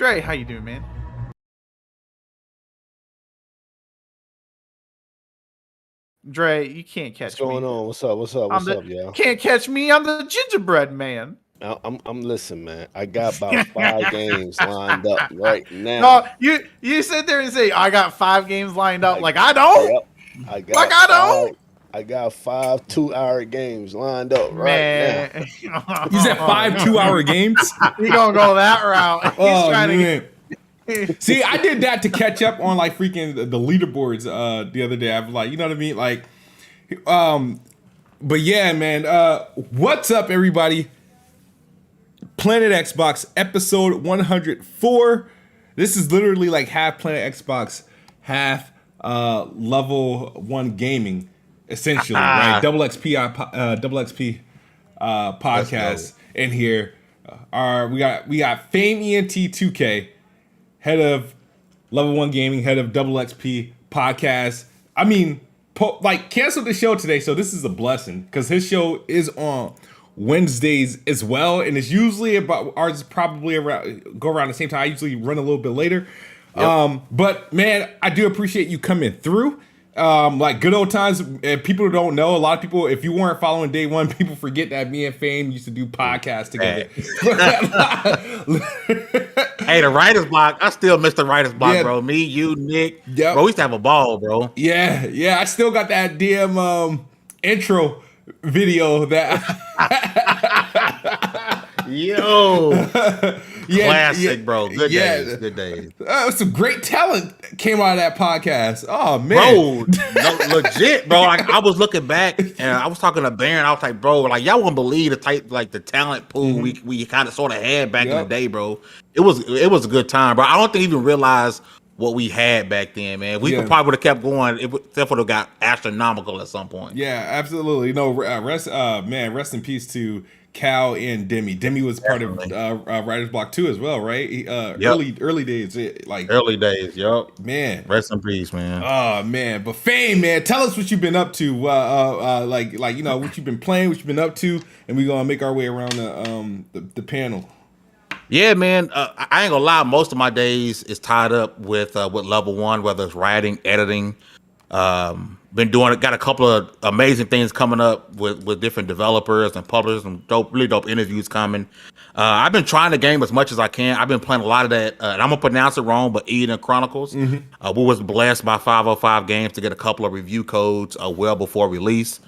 Dre, how you doing, man? Dre, you can't catch What's going me. on? What's up? What's up? What's up, y'all? Can't catch me. I'm the gingerbread man. I'm listen, man. I got about 5 games lined up right No, now. you sit there and say I got 5 games lined up. I Like I don't. yep. I Like got I five. don't. I got 5 2-hour games lined up right now. Man, You said 5 2-hour games? He gonna go that route. He's Oh trying man. to. See, I did that to catch up on like freaking the leaderboards the other day. I was like, you know what I mean? Like but yeah, man. What's up, everybody? Planet Xbox episode 104. This is literally like half Planet Xbox, half level 1 gaming, essentially, right? Double XP podcast in here. We got Fame ENT 2K, head of level 1 gaming, head of Double XP podcast. I mean, canceled the show today, so this is a blessing because his show is on Wednesdays as well, and it's usually about ours probably around the same time. I usually run a little bit later. Yep. But man, I do appreciate you coming through. Like good old times. People don't know, a lot of people, if you weren't following day one, people forget that me and Fame used to do podcasts together. Hey, the writer's block. I still miss the writer's block, bro. Me, you, Nick. Yep. Bro, we used to have a ball, bro. Yeah. I still got that damn intro video that Yo. Classic, bro. Good days. Good days. Some great talent came out of that podcast. Oh man, bro, legit, bro. Like I was looking back and I was talking to Baron. I was like, bro, like y'all wouldn't believe the type, like the talent pool we kind of sort of had back in the day, bro. It was a good time, bro. I don't think even realize what we had back then, man. We could probably would have kept going. Except for it got astronomical at some point. Yeah, absolutely. No, rest in peace to Cal and Demi. Demi was part of Writer's Block 2 as well, right? Early days, early days. Yep. Man, rest in peace, man. Oh man, but Fame, man, tell us what you've been up to. Like you know what you've been playing, what you've been up to, and we're gonna make our way around the panel. Yeah, man. I ain't gonna lie. Most of my days is tied up with level 1, whether it's writing, editing. Been doing it. Got a couple of amazing things coming up with different developers and publishers and really dope interviews coming. I've been trying the game as much as I can. I've been playing a lot of that, and I'm gonna pronounce it wrong, but Eiyuden Chronicles. We was blessed by 505 Games to get a couple of review codes well before release.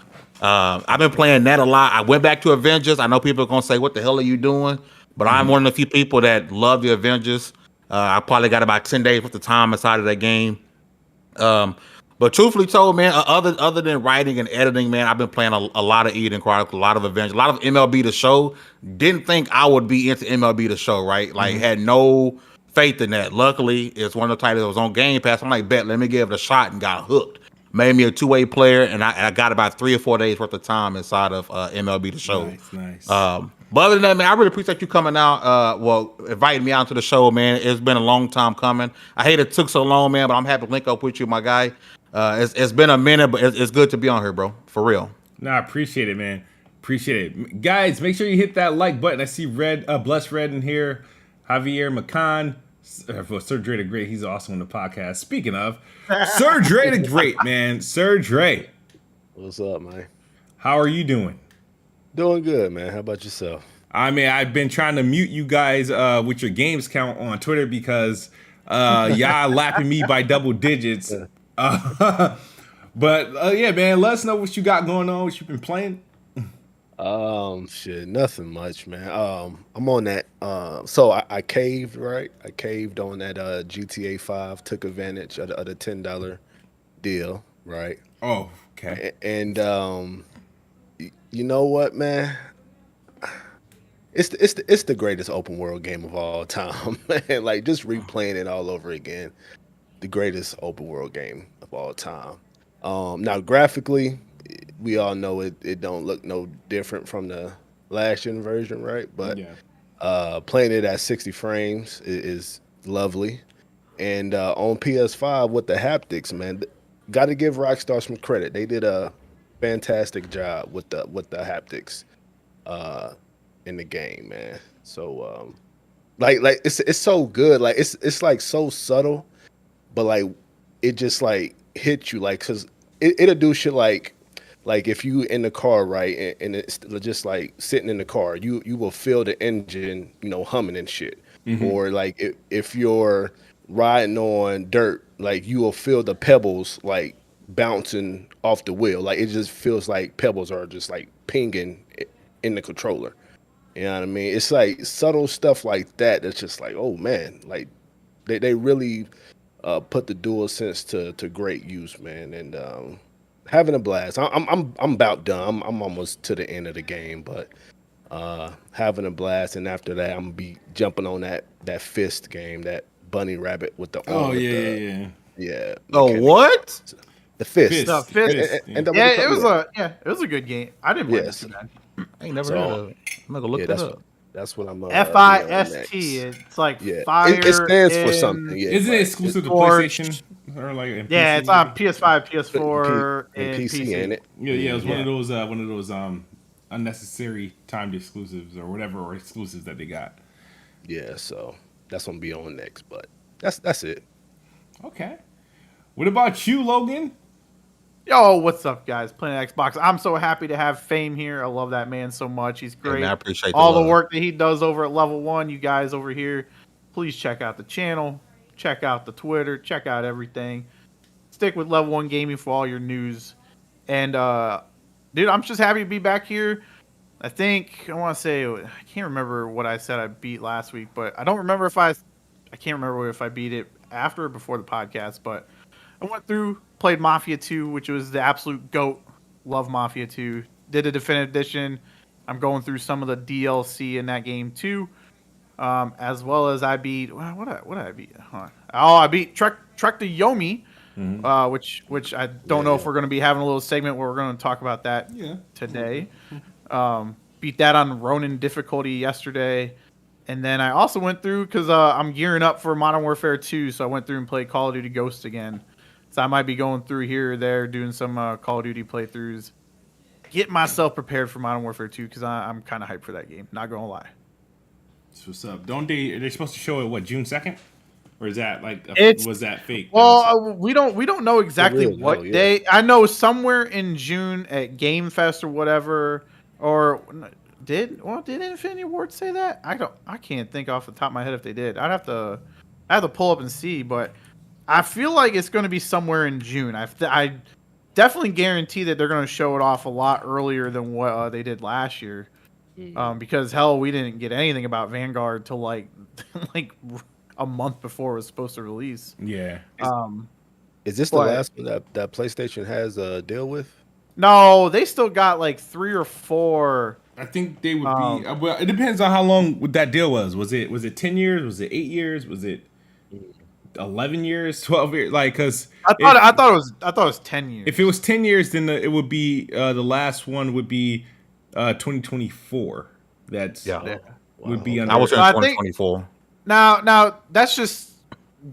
I've been playing that a lot. I went back to Avengers. I know people are gonna say, "What the hell are you doing?" But I'm one of the few people that love the Avengers. I probably got about 10 days worth of time inside of that game. But truthfully told, man, other than writing and editing, man, I've been playing a lot of Eiyuden Chronicles, a lot of Avengers, a lot of MLB The Show. Didn't think I would be into MLB The Show, right? Like, had no faith in that. Luckily, it's one of the titles that was on Game Pass. I'm like, bet, let me give it a shot, and got hooked. Made me a two-way player, and I got about 3 or 4 days worth of time inside of MLB The Show. Nice. But other than that, man, I really appreciate you coming out. Inviting me out to the show, man. It's been a long time coming. I hate it took so long, man, but I'm happy to link up with you, my guy. It's been a minute, but it's good to be on here, bro. For real. No, I appreciate it, man. Appreciate it. Guys, make sure you hit that like button. I see Blessed Red in here. Javier McCann. Sir Dre the Great. He's awesome on the podcast. Speaking of, Sir Dre the Great, man. Sir Dre. What's up, man? How are you doing? Doing good, man. How about yourself? I mean, I've been trying to mute you guys with your games count on Twitter because y'all lapping me by double digits. But yeah, man, let us know what you got going on, what you've been playing. Shit, nothing much, man. I'm on that. So I caved, right? I caved on that GTA 5. Took advantage of the $10 deal, right? Oh, okay. And you know what, man? It's the greatest open world game of all time, man. Like just replaying it all over again. The greatest open world game of all time. Now graphically, we all know it don't look no different from the last gen version, right? But playing it at 60 frames is lovely. And on PS5 with the haptics, man, got to give Rockstar some credit. They did a fantastic job with the haptics in the game, man. So Like it's so good. Like it's like so subtle, but like it just like hits you like because it'll do shit like if you in the car, right, and it's just like sitting in the car, you will feel the engine, humming and shit. Or like if you're riding on dirt, like you will feel the pebbles like bouncing off the wheel. Like it just feels like pebbles are just like pinging in the controller. You know what I mean? It's like subtle stuff like that that's just like, oh man, like they really put the DualSense to great use, man, and having a blast. I'm about done. I'm almost to the end of the game, but having a blast. And after that, I'm gonna be jumping on that fist game, that bunny rabbit with the arm. Oh yeah. Yeah. Oh, mechanic. what? The fist. The fist. And Yeah, it was a good game. I didn't play Yes. this tonight. I ain't never So, heard of it. I'm gonna look Yeah, that up. that's what I'm. FIST. next. It's like Yeah, fire. it stands for in- something. Yeah, Isn't it like, exclusive to Forge. PlayStation or like? in Yeah, PC it's on maybe? PS5, PS4, and and PC, ain't it? Yeah, it was Yeah. one of those unnecessary timed exclusives or whatever or exclusives that they got. Yeah, so that's gonna be on next. But that's it. Okay. What about you, Logan? Yo, what's up, guys? Playing Xbox. I'm so happy to have Fame here. I love that man so much. He's great. man, I appreciate all the love. work that he does over at Level 1. You guys over here, please check out the channel, check out the Twitter, check out everything. Stick with Level 1 Gaming for all your news. And, dude, I'm just happy to be back here. I think, I want to say, I can't remember what I said I beat last week, but I don't remember if I can't remember if I beat it after or before the podcast, but I went through, played Mafia 2, which was the absolute GOAT. Love Mafia 2. Did a definitive edition. I'm going through some of the DLC in that game too. As well as I beat what did I beat? Oh, I beat Trek to Yomi, which I don't know if we're going to be having a little segment where we're going to talk about that today. Beat that on Ronin difficulty yesterday. And then I also went through, because I'm gearing up for Modern Warfare 2, so I went through and played Call of Duty Ghosts again. So I might be going through here or there, doing some Call of Duty playthroughs. Getting myself prepared for Modern Warfare 2, because I'm kind of hyped for that game, not going to lie. That's what's up. Are they supposed to show it, what, June 2nd? Or is that, like, was that fake? Well, we don't know exactly really what know, yeah. day. I know somewhere in June at Game Fest or whatever, or... Did Infinity Ward say that? I can't think off the top of my head if they did. I have to pull up and see, but I feel like it's going to be somewhere in June. I definitely guarantee that they're going to show it off a lot earlier than what they did last year. Because hell, we didn't get anything about Vanguard till like a month before it was supposed to release. Yeah. Is this the last one that PlayStation has a deal with? No, they still got like 3 or 4. I think they would be. Well, it depends on how long that deal was. Was it 10 years? Was it 8 years? Was it 11 years? 12 years? Like, because I thought it was 10 years. if it was 10 years, then it would be the last one would be 2024. That's would be under. I was in I 2024. Now that's just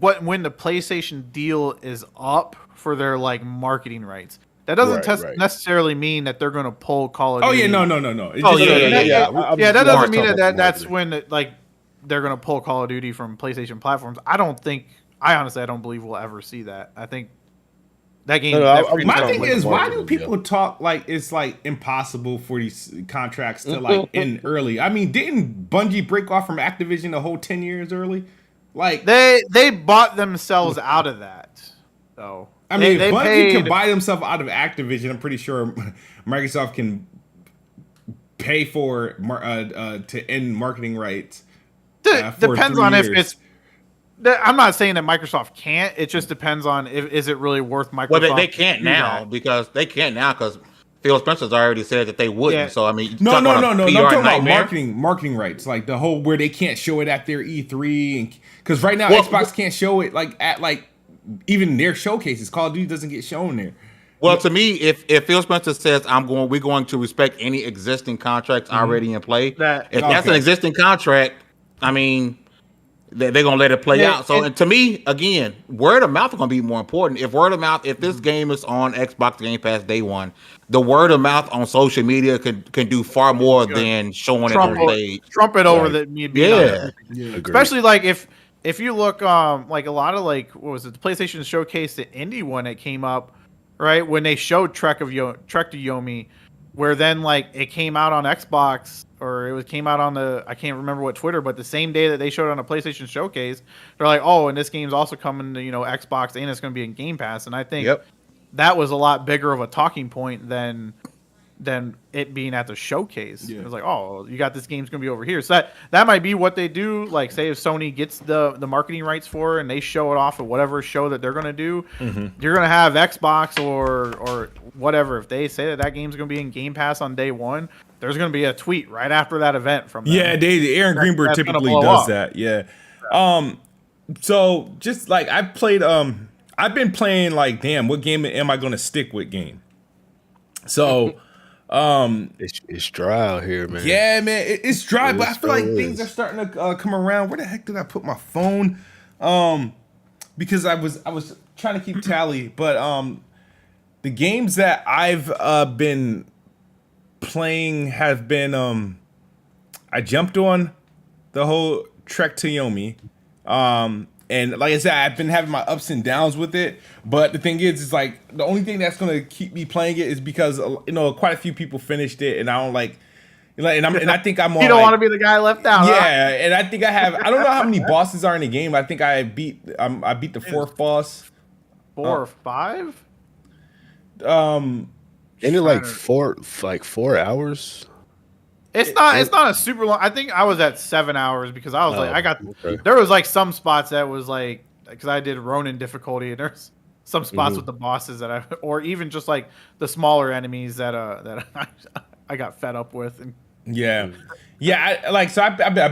when the PlayStation deal is up for their like marketing rights. That doesn't necessarily mean that they're going to pull Call of Duty. Oh yeah, no. It's Oh, just- Yeah, that doesn't mean that that's when. when like they're going to pull Call of Duty from PlayStation platforms. I honestly don't believe we'll ever see that. I think that game. My thing is, why do people talk like it's like impossible for these contracts to like end early? I mean, didn't Bungie break off from Activision a whole 10 years early? Like they bought themselves out of that. So I mean, they if Bungie paid, can buy themselves out of Activision, I'm pretty sure Microsoft can pay for to end marketing rights. Depends on if it's. I'm not saying that Microsoft can't. It just depends on is it really worth Microsoft. Well, they can't now because Phil Spencer's already said that they wouldn't. Yeah. So I mean, No. I'm talking about nightmare. marketing rights, like the whole where they can't show it at their E3, and because right now Well, Xbox can't show it like at like even their showcases. Call of Duty doesn't get shown there. Well, to me, if Phil Spencer says we're going to respect any existing contracts already in play. If that's an existing contract, I mean, they're gonna let it play Yeah, out. So, and to me, again, word of mouth is gonna be more important. If this game is on Xbox Game Pass day one, the word of mouth on social media can do far more than showing it on stage. Trump it over that me being on it. Agreed. Especially like if you look like a lot of like what was it, the PlayStation Showcase, the indie one that came up, right, when they showed Trek to Yomi, where then like it came out on Xbox, or came out on the, I can't remember what Twitter, but the same day that they showed it on a PlayStation Showcase, they're like, oh, and this game's also coming to Xbox, and it's going to be in Game Pass. And I think that was a lot bigger of a talking point than it being at the showcase. It was like, oh, you got this game's going to be over here. So that might be what they do. Like, say if Sony gets the marketing rights for it and they show it off at whatever show that they're going to do, you're going to have Xbox or whatever. If they say that game's going to be in Game Pass on day one, there's going to be a tweet right after that event from them. Yeah, Aaron Greenberg typically does that. Yeah. So just like I've been playing like, damn, what game am I going to stick with game? So it's dry out here, man. Yeah, man, it's dry, but I feel like things are starting to come around. Where the heck did I put my phone? Because I was trying to keep tally, but the games that I've been playing have been I jumped on the whole Trek to Yomi. And like I said, I've been having my ups and downs with it. But the thing is like the only thing that's gonna keep me playing it is because quite a few people finished it, and I don't like and I think I'm on. You don't want to be the guy left out. Yeah, huh? And I think I don't know how many bosses are in the game. I think I beat the fourth boss. 4 or 5. Ain't it like 4 hours? It's not a super long. I think I was at 7 hours because I was there was like some spots that was like, because I did Ronin difficulty, and there's some spots with the bosses that or even just like the smaller enemies that I got fed up with. And I've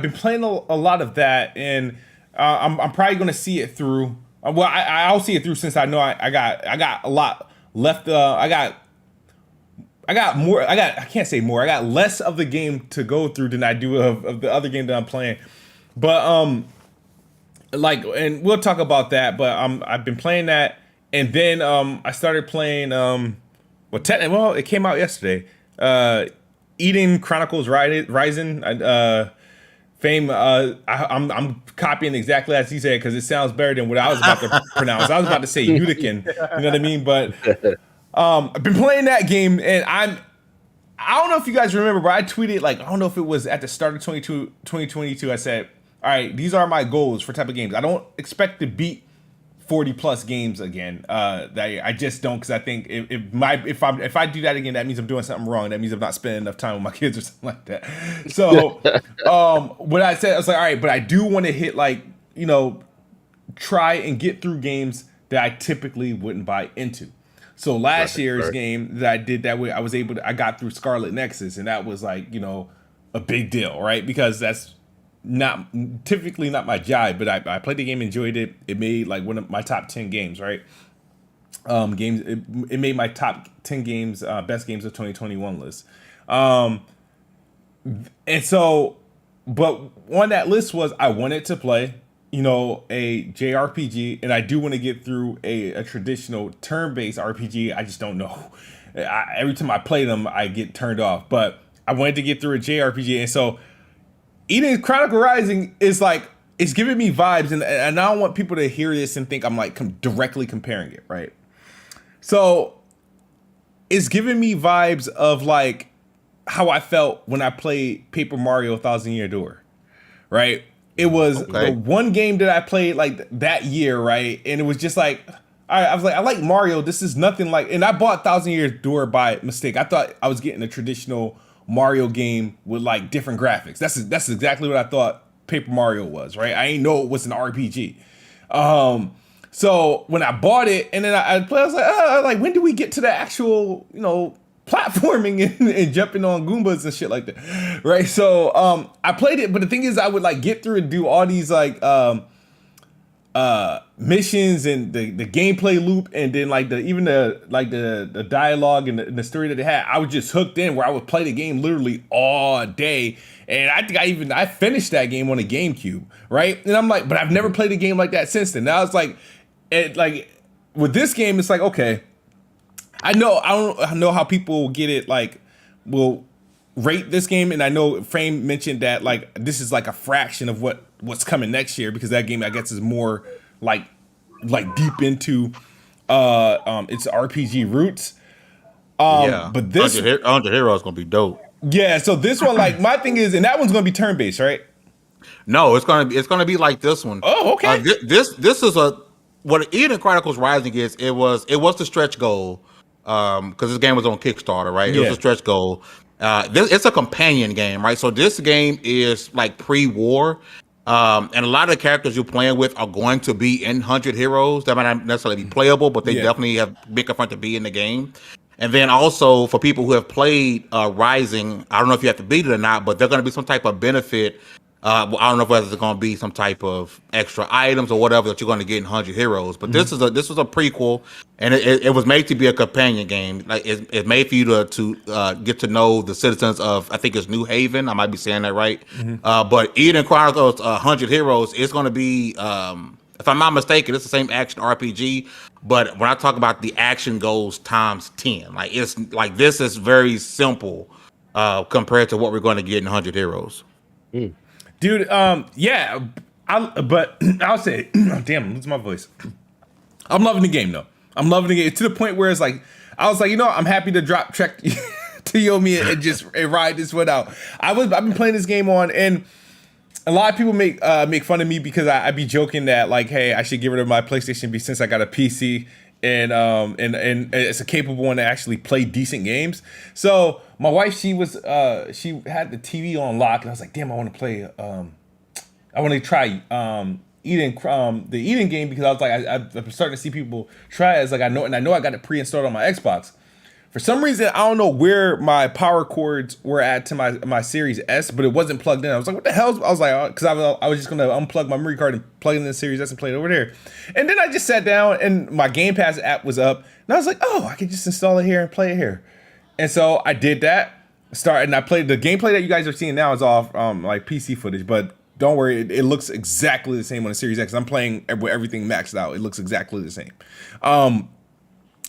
been playing a lot of that, and I'm probably gonna see it through. Well, I'll see it through since I know I got a lot left. I got more. I can't say more. I got less of the game to go through than I do of the other game that I'm playing. But and we'll talk about that. But I've been playing that, and then I started playing it came out yesterday. Eiyuden Chronicles Rising. Fame. I'm copying exactly as he said because it sounds better than what I was about to pronounce. I was about to say Udikin. You know what I mean? But I've been playing that game, and I don't know if you guys remember, but I tweeted, like, I don't know if it was at the start of 2022, I said, all right, these are my goals for type of games. I don't expect to beat 40 plus games again. I just don't, because I think if I do that again, that means I'm doing something wrong. That means I'm not spending enough time with my kids or something like that. So what I said, I was like, all right, but I do want to hit try and get through games that I typically wouldn't buy into. So last year's game that I did that way, I got through Scarlet Nexus, and that was like, a big deal, right? Because that's typically not my jive, but I played the game, enjoyed it. It made like one of my top 10 games, right? It made my top 10 games, best games of 2021 list. And so, but on that list was I wanted to play, a JRPG, and I do want to get through a traditional turn-based RPG. I just don't know. Every time I play them, I get turned off. But I wanted to get through a JRPG, and so Eiyuden Chronicles Rising is like, it's giving me vibes, and I don't want people to hear this and think I'm like directly comparing it, right? So it's giving me vibes of like how I felt when I played Paper Mario 1000 Year Door, right? It was the one game that I played like that year, right? And it was just like, I was like, I like Mario. This is nothing like, and I bought 1000 Year Door by mistake. I thought I was getting a traditional Mario game with like different graphics. That's exactly what I thought Paper Mario was, right? I didn't know it was an RPG. So when I bought it and then I played, I was like, when do we get to the actual, platforming and jumping on Goombas and shit like that, right? So I played it, but the thing is, I would like get through and do all these like missions and the gameplay loop, and then like the dialogue and the story that they had, I was just hooked in where I would play the game literally all day. And I think I finished that game on a GameCube, right? And I'm like, but I've never played a game like that since then. Now it's like, with this game, it's like, okay, I don't know how people will get it, like, will rate this game, and I know Frame mentioned that like this is like a fraction of what's coming next year, because that game I guess is more like deep into its RPG roots. But this 100 Heroes is gonna be dope. Yeah, so this one, like, my thing is, and that one's gonna be turn based, right? No, it's gonna be like this one. Oh, okay. This is what Eiyuden Chronicles Rising is. It was the stretch goal, because this game was on Kickstarter, right? It was a stretch goal. It's a companion game, right? So this game is like pre-war, and a lot of the characters you're playing with are going to be in 100 Heroes. That might not necessarily be playable, but they definitely have big enough to be in the game. And then also for people who have played Rising, I don't know if you have to beat it or not, but there's going to be some type of benefit. I don't know whether it's going to be some type of extra items or whatever that you're going to get in 100 Heroes. But this was a prequel, and it was made to be a companion game. Like it's made for you to get to know the citizens of, I think it's New Haven. I might be saying that right. But Eiyuden Chronicles 100 Heroes is going to be, if I'm not mistaken, it's the same action RPG. But when I talk about the action goes times 10, like it's like this is very simple compared to what we're going to get in 100 Heroes. Dude, yeah, but I'll say, damn, I'm losing my voice. I'm loving the game though. I'm loving the game to the point where it's like, I was like, you know, I'm happy to drop Trek to Yomi and just ride this one out. I've been playing this game on, and a lot of people make fun of me because I be joking that like, hey, I should get rid of my PlayStation since I got a PC, and it's a capable one to actually play decent games. So my wife, she had the TV on lock, and I was like, damn, I want to play. I want to try the Eiyuden game, because I was like, I'm starting to see people try it. It's like I know I got it pre-installed on my Xbox. For some reason, I don't know where my power cords were at to my Series S, but it wasn't plugged in. I was like, what the hell? I was like, because I was just going to unplug my memory card and plug it in the Series S and play it over there. And then I just sat down, and my Game Pass app was up, and I was like, oh, I could just install it here and play it here. And so I did that, and I played the gameplay that you guys are seeing now is off like PC footage, but don't worry, it looks exactly the same on the Series X. I'm playing with everything maxed out. It looks exactly the same.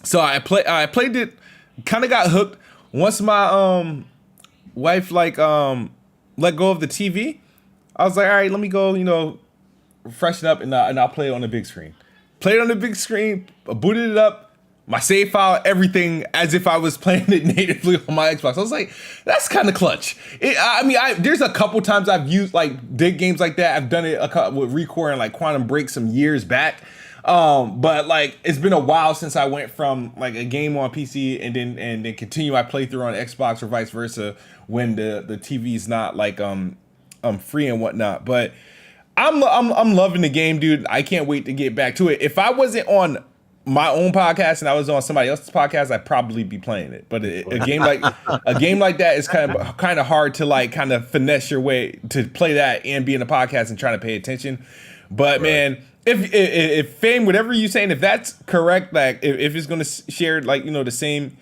So I played it. Kind of got hooked once my wife like let go of the TV. I was like, all right, let me go, freshen up, and I'll play it on the big screen. Played it on the big screen, booted it up, my save file, everything, as if I was playing it natively on my Xbox. I was like, that's kind of clutch. There's a couple times I've used like big games like that. I've done it with Recore and like Quantum Break some years back. But like it's been a while since I went from like a game on PC and then continue my playthrough on Xbox or vice versa when the TV's not like free and whatnot. But I'm loving the game, dude. I can't wait to get back to it. If I wasn't on my own podcast and I was on somebody else's podcast, I'd probably be playing it. But a game like that is kind of hard to like kind of finesse your way to play that and be in a podcast and trying to pay attention. But right. Man. If Fame, whatever you're saying, if that's correct, like if it's going to share like the same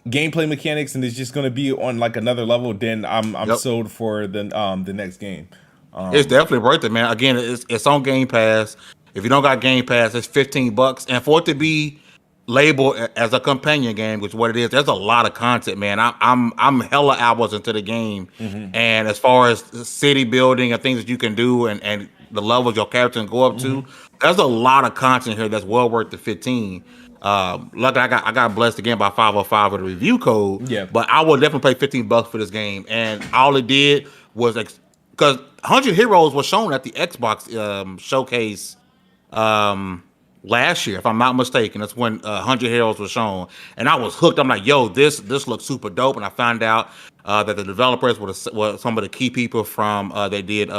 gameplay mechanics and it's just going to be on like another level, then I'm sold for the next game. It's definitely worth it, man. Again, it's on Game Pass. If you don't got Game Pass, it's $15, and for it to be labeled as a companion game, which is what it is, there's a lot of content, man. I'm hella hours into the game, and as far as city building and things that you can do and the levels your character can go up to, there's a lot of content here that's well worth the 15. Luckily, I got blessed again by 505 with a review code. Yeah, but I will definitely pay $15 for this game, and all it did was because 100 Heroes was shown at the Xbox showcase last year, if I'm not mistaken. That's when 100 Heroes was shown, and I was hooked. I'm like, yo, this looks super dope, and I found out that the developers were some of the key people from they did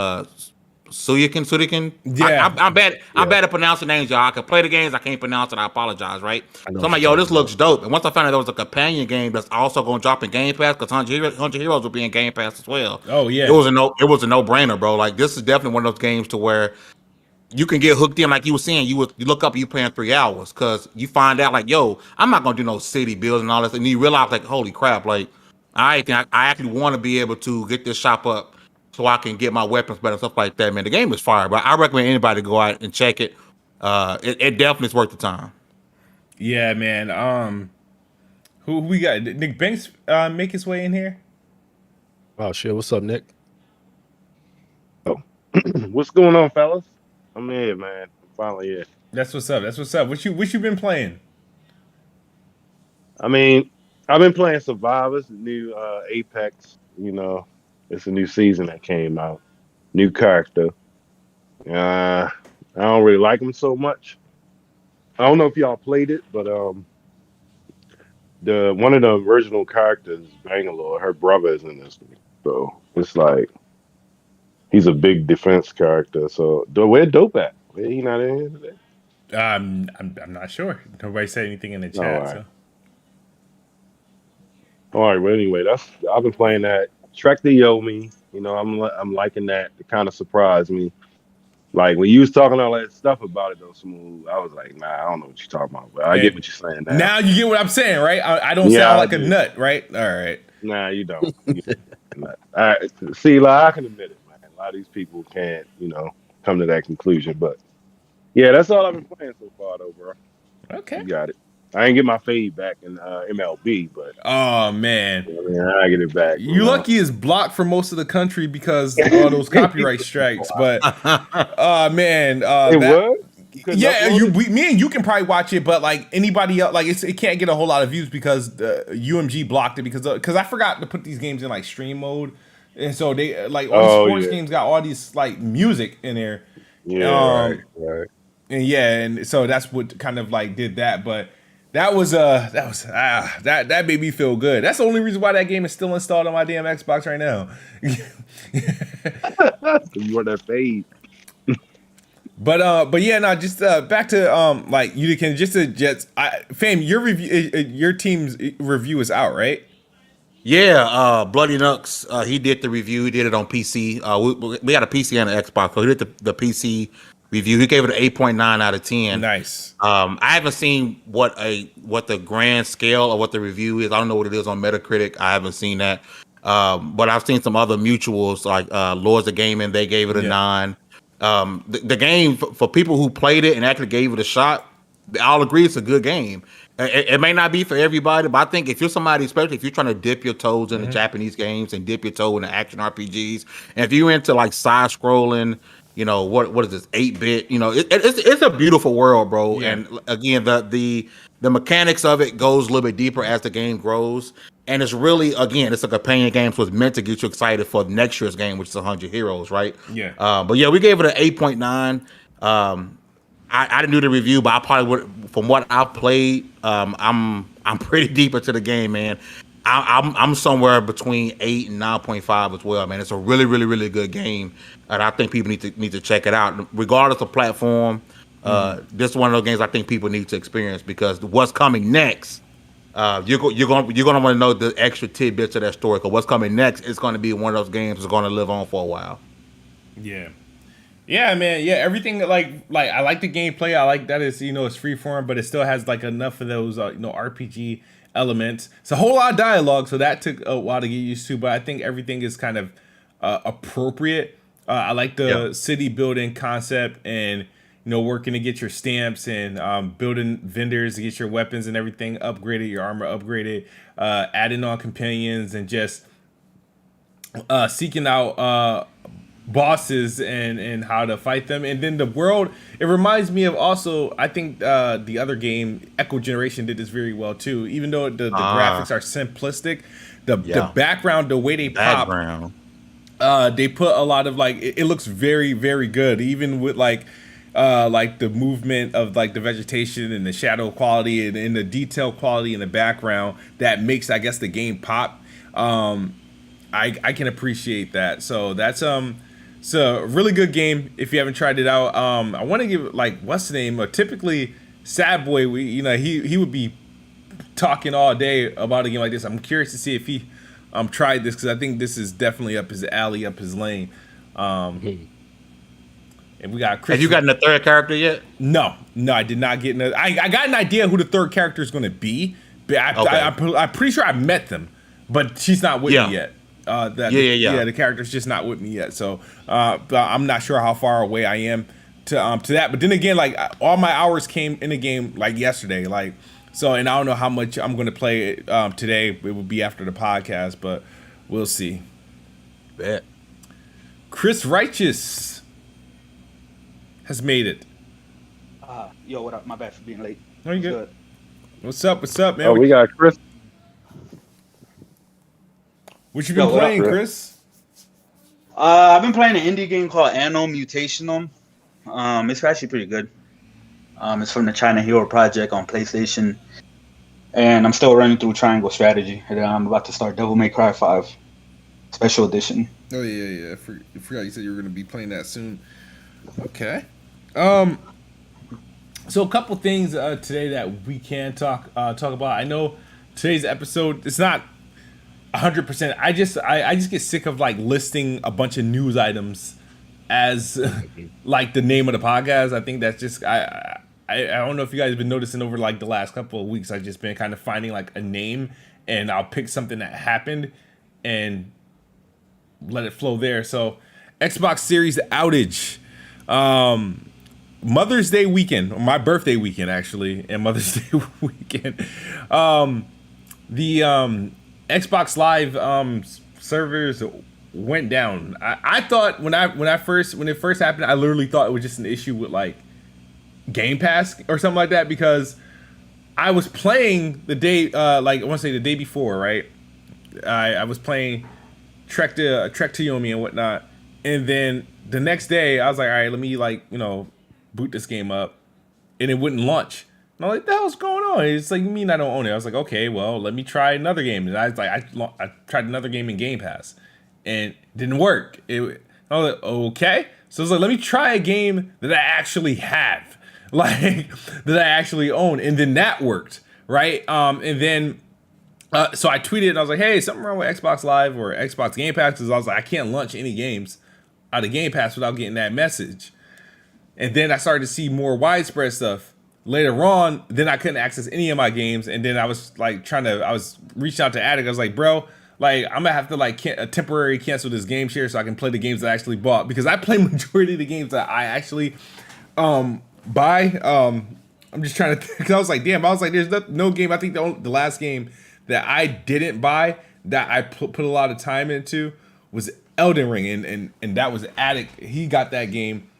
Suikoden. Yeah, I'm bad at pronouncing names, y'all. I can play the games, I can't pronounce it. I apologize, right? So I'm like, yo, this looks dope. And once I found out there was a companion game that's also going to drop in Game Pass, because 100 Heroes will be in Game Pass as well. Oh yeah, it was a no brainer, bro. Like this is definitely one of those games to where you can get hooked in, like you were saying. You look up, you playing 3 hours because you find out like, yo, I'm not gonna do no city builds and all this, and you realize like, holy crap, like I actually want to be able to get this shop up so I can get my weapons better, stuff like that. Man, the game is fire, but I recommend anybody to go out and check it. It definitely is worth the time. Yeah, man. Who we got? NickBanks make his way in here. Oh shit! What's up, Nick? What's going on, fellas? I'm here, man. I'm finally here. That's what's up. That's what's up. What you been playing? I mean, I've been playing Survivors, the new Apex. You know, it's a new season that came out, new character. I don't really like him so much. I don't know if y'all played it, but the one of the original characters, Bangalore, her brother is in this one. So it's like he's a big defense character. So where Dope at? Where he not in here today? I'm not sure. Nobody said anything in the chat. All right. So. All right. Well, anyway, I've been playing that. Trek the Yomi. You know, I'm liking that. It kind of surprised me. Like when you was talking all that stuff about it though, Smooth, I was like, nah, I don't know what you're talking about, but I get what you're saying now. Now you get what I'm saying, right? I don't sound like a nut, right? All right. Nah, you don't. All right. See, like I can admit it, man. A lot of these people can't, come to that conclusion. But yeah, that's all I've been playing so far, though, bro. Okay. You got it. I ain't get my fade back in MLB, but oh man, I get it back. You lucky is blocked for most of the country because of all those copyright strikes. But man, me and you can probably watch it, but like anybody else, like it can't get a whole lot of views because UMG blocked it because I forgot to put these games in like stream mode, and so they like all these sports games got all these like music in there. Yeah, right. And so that's what kind of like did that, but. That made me feel good. That's the only reason why that game is still installed on my damn Xbox right now. You want that fade. But yeah, no, just back to like you can Fame, your team's review is out, right? Yeah, Bloody Nux, he did the review. He did it on PC. We got a PC and an Xbox, so he did the PC review. He gave it an 8.9 out of 10. Nice. I haven't seen what the grand scale of what the review is. I don't know what it is on Metacritic. I haven't seen that. But I've seen some other mutuals like Lords of Gaming. They gave it a 9. The game for people who played it and actually gave it a shot, they all agree it's a good game. It may not be for everybody, but I think if you're somebody, especially if you're trying to dip your toes into Japanese games and dip your toe into action RPGs, and if you're into like side scrolling, what is this 8-bit? It's a beautiful world, bro. Yeah. And again, the mechanics of it goes a little bit deeper as the game grows, and it's really it's a companion game, so it's meant to get you excited for next year's game, which is 100 Heroes, right? Yeah. But yeah, we gave it an 8.9. I didn't do the review, but I probably would. From what I've played, I'm pretty deep into the game, man. I'm somewhere between 8 and 9.5 as well, man. It's a really, really, really good game, and I think people need to check it out, regardless of platform. This is one of those games I think people need to experience because what's coming next, you're gonna want to know the extra tidbits of that story. Because what's coming next is going to be one of those games that's going to live on for a while. Yeah. Yeah, man. Yeah, everything like I like the gameplay. I like that it's it's freeform, but it still has like enough of those RPG elements. It's a whole lot of dialogue, so that took a while to get used to. But I think everything is kind of appropriate. I like the city building concept and working to get your stamps and building vendors to get your weapons and everything upgraded, your armor upgraded, adding on companions and just seeking out bosses and how to fight them. And then the world, it reminds me of also, I think the other game, Echo Generation, did this very well too. Even though the graphics are simplistic, the background, the way they pop, they put a lot of like, it looks very, very good. Even with like the movement of like the vegetation and the shadow quality and the detail quality in the background that makes, I guess, the game pop. I can appreciate that. So that's it's a really good game if you haven't tried it out. I want to give like what's the name? Typically, Sad Boy, he would be talking all day about a game like this. I'm curious to see if he tried this because I think this is definitely up his alley, up his lane. and we got Chris. Have you gotten a third character yet? No, I did not get. I got an idea who the third character is going to be, but I'm pretty sure I met them, but she's not with me yet. The character's just not with me yet, so I'm not sure how far away I am to that. But then again, like all my hours came in the game like yesterday, like so, and I don't know how much I'm going to play today. It will be after the podcast, but we'll see. Bet. Chris Righteous has made it. Yo, what up? My bad for being late. No, you good? What's up, man? Oh, we got Chris. What you been playing, Chris? I've been playing an indie game called Anno Mutationum. It's actually pretty good. It's from the China Hero Project on PlayStation, and I'm still running through Triangle Strategy. And I'm about to start Devil May Cry 5 Special Edition. Oh yeah. I forgot you said you were going to be playing that soon. Okay. So a couple things today that we can talk about. I know today's episode, it's not 100%. I just get sick of like listing a bunch of news items as like the name of the podcast. I think that's just I don't know if you guys have been noticing over like the last couple of weeks. I've just been kind of finding like a name, and I'll pick something that happened and let it flow there. So Xbox Series outage. Mother's Day weekend, or my birthday weekend actually, and Mother's Day weekend. The Xbox Live servers went down. I thought when it first happened, I literally thought it was just an issue with like Game Pass or something like that, because I was playing the day like I want to say the day before, right? I was playing Trek to Yomi and whatnot, and then the next day I was like, all right, let me boot this game up, and it wouldn't launch. And I'm like, the hell's going on? It's like, you mean I don't own it? I was like, okay, well, let me try another game. And I was like, I tried another game in Game Pass, and it didn't work. I was like, okay. So I was like, let me try a game that I actually have, like that I actually own, and then that worked, right? And then so I tweeted and I was like, hey, something wrong with Xbox Live or Xbox Game Pass, because I was like, I can't launch any games out of Game Pass without getting that message. And then I started to see more widespread stuff later on. Then I couldn't access any of my games. And then I was like I was reaching out to Addict. I was like, bro, like I'm gonna have to like temporarily cancel this game share so I can play the games that I actually bought, because I play majority of the games that I actually buy. I'm just trying to think, because I was like, damn, there's no game. I think the last game that I didn't buy that I put a lot of time into was Elden Ring, and that was Addict. He got that game.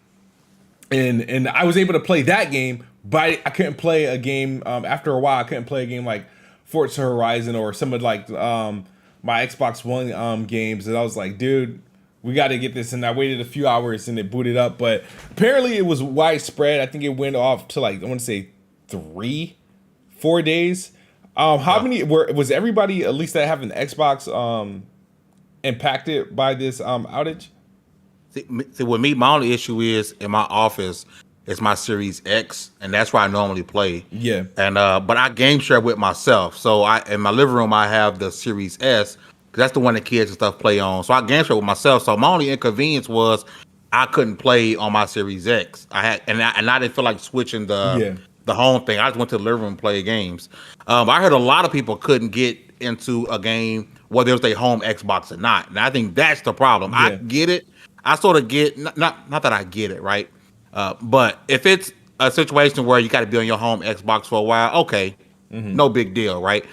And I was able to play that game, but I couldn't play a game after a while. I couldn't play a game like Forza Horizon or some of like my Xbox One games. And I was like, dude, we got to get this. And I waited a few hours and it booted up. But apparently it was widespread. I think it went off to like, I want to say 3-4 days. How many was everybody, at least that have an Xbox, impacted by this outage? See, with me, my only issue is in my office is my Series X, and that's where I normally play. Yeah. And but I game share with myself. So in my living room I have the Series S, because that's the one that kids and stuff play on. So I game share with myself. So my only inconvenience was I couldn't play on my Series X. I didn't feel like switching the home thing. I just went to the living room and play games. I heard a lot of people couldn't get into a game whether it was their home Xbox or not, and I think that's the problem. Yeah. I get it. I sort of get, not that I get it, right? But if it's a situation where you got to be on your home Xbox for a while, okay, no big deal, right?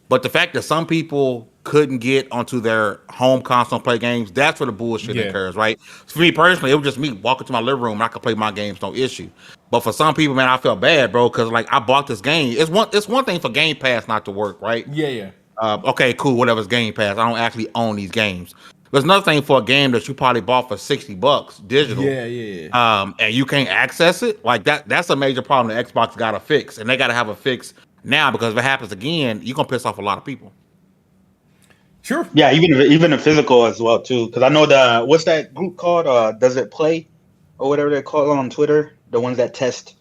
But the fact that some people couldn't get onto their home console and play games, that's where the bullshit occurs, right? For me personally, it was just me walking to my living room and I could play my games, no issue. But for some people, man, I feel bad, bro, because like I bought this game. It's one thing for Game Pass not to work, right? Yeah. Okay, cool, whatever's Game Pass. I don't actually own these games. There's another thing for a game that you probably bought for $60 digital. Yeah. And you can't access it. Like that's a major problem that Xbox got to fix, and they got to have a fix now, because if it happens again, you're gonna piss off a lot of people. Sure. Yeah, even the physical as well too, because I know what's that group called? Does It Play or whatever they call it on Twitter? The ones that test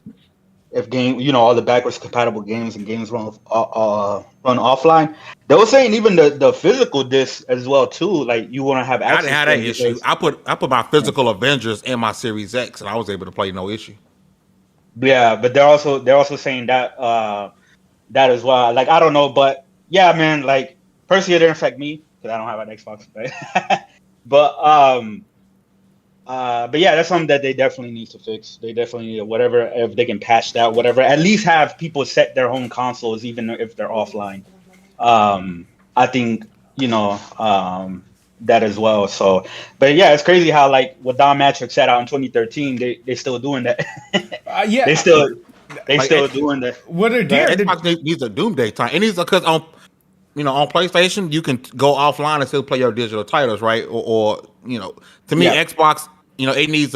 if all the backwards compatible games and games run offline. They were saying even the physical disc as well too. Like you want to have I access didn't have to that them issue. because, I put my physical Avengers in my Series X, and I was able to play no issue. yeah, but they're also saying that as well. Like I don't know, but yeah, man. Like personally, it didn't affect me because I don't have an Xbox, right? But yeah, that's something that they definitely need to fix. They definitely need whatever, if they can patch that, whatever. At least have people set their home consoles, even if they're offline. I think that as well. So, but yeah, it's crazy how like what Don Matrix set out in 2013, they still doing that. Yeah, they still Like, doing that. what are Xbox needs a doomsday time. It needs because on PlayStation you can go offline and still play your digital titles, right? Or to me, Yeah. Xbox, it needs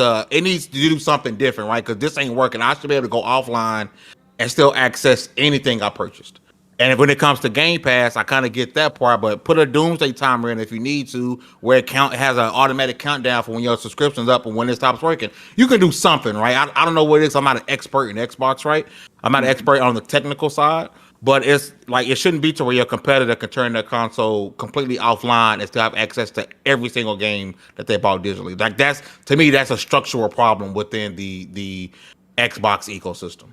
to do something different, right? Because this ain't working. I should be able to go offline and still access anything I purchased. And when it comes to Game Pass, I kind of get that part, but put a doomsday timer in if you need to, where it has an automatic countdown for when your subscription's up and when it stops working. You can do something, right? I don't know what it is. I'm not an expert in Xbox, right? I'm not an expert on the technical side, but it's like it shouldn't be to where your competitor can turn their console completely offline and still have access to every single game that they bought digitally. Like to me, that's a structural problem within the Xbox ecosystem.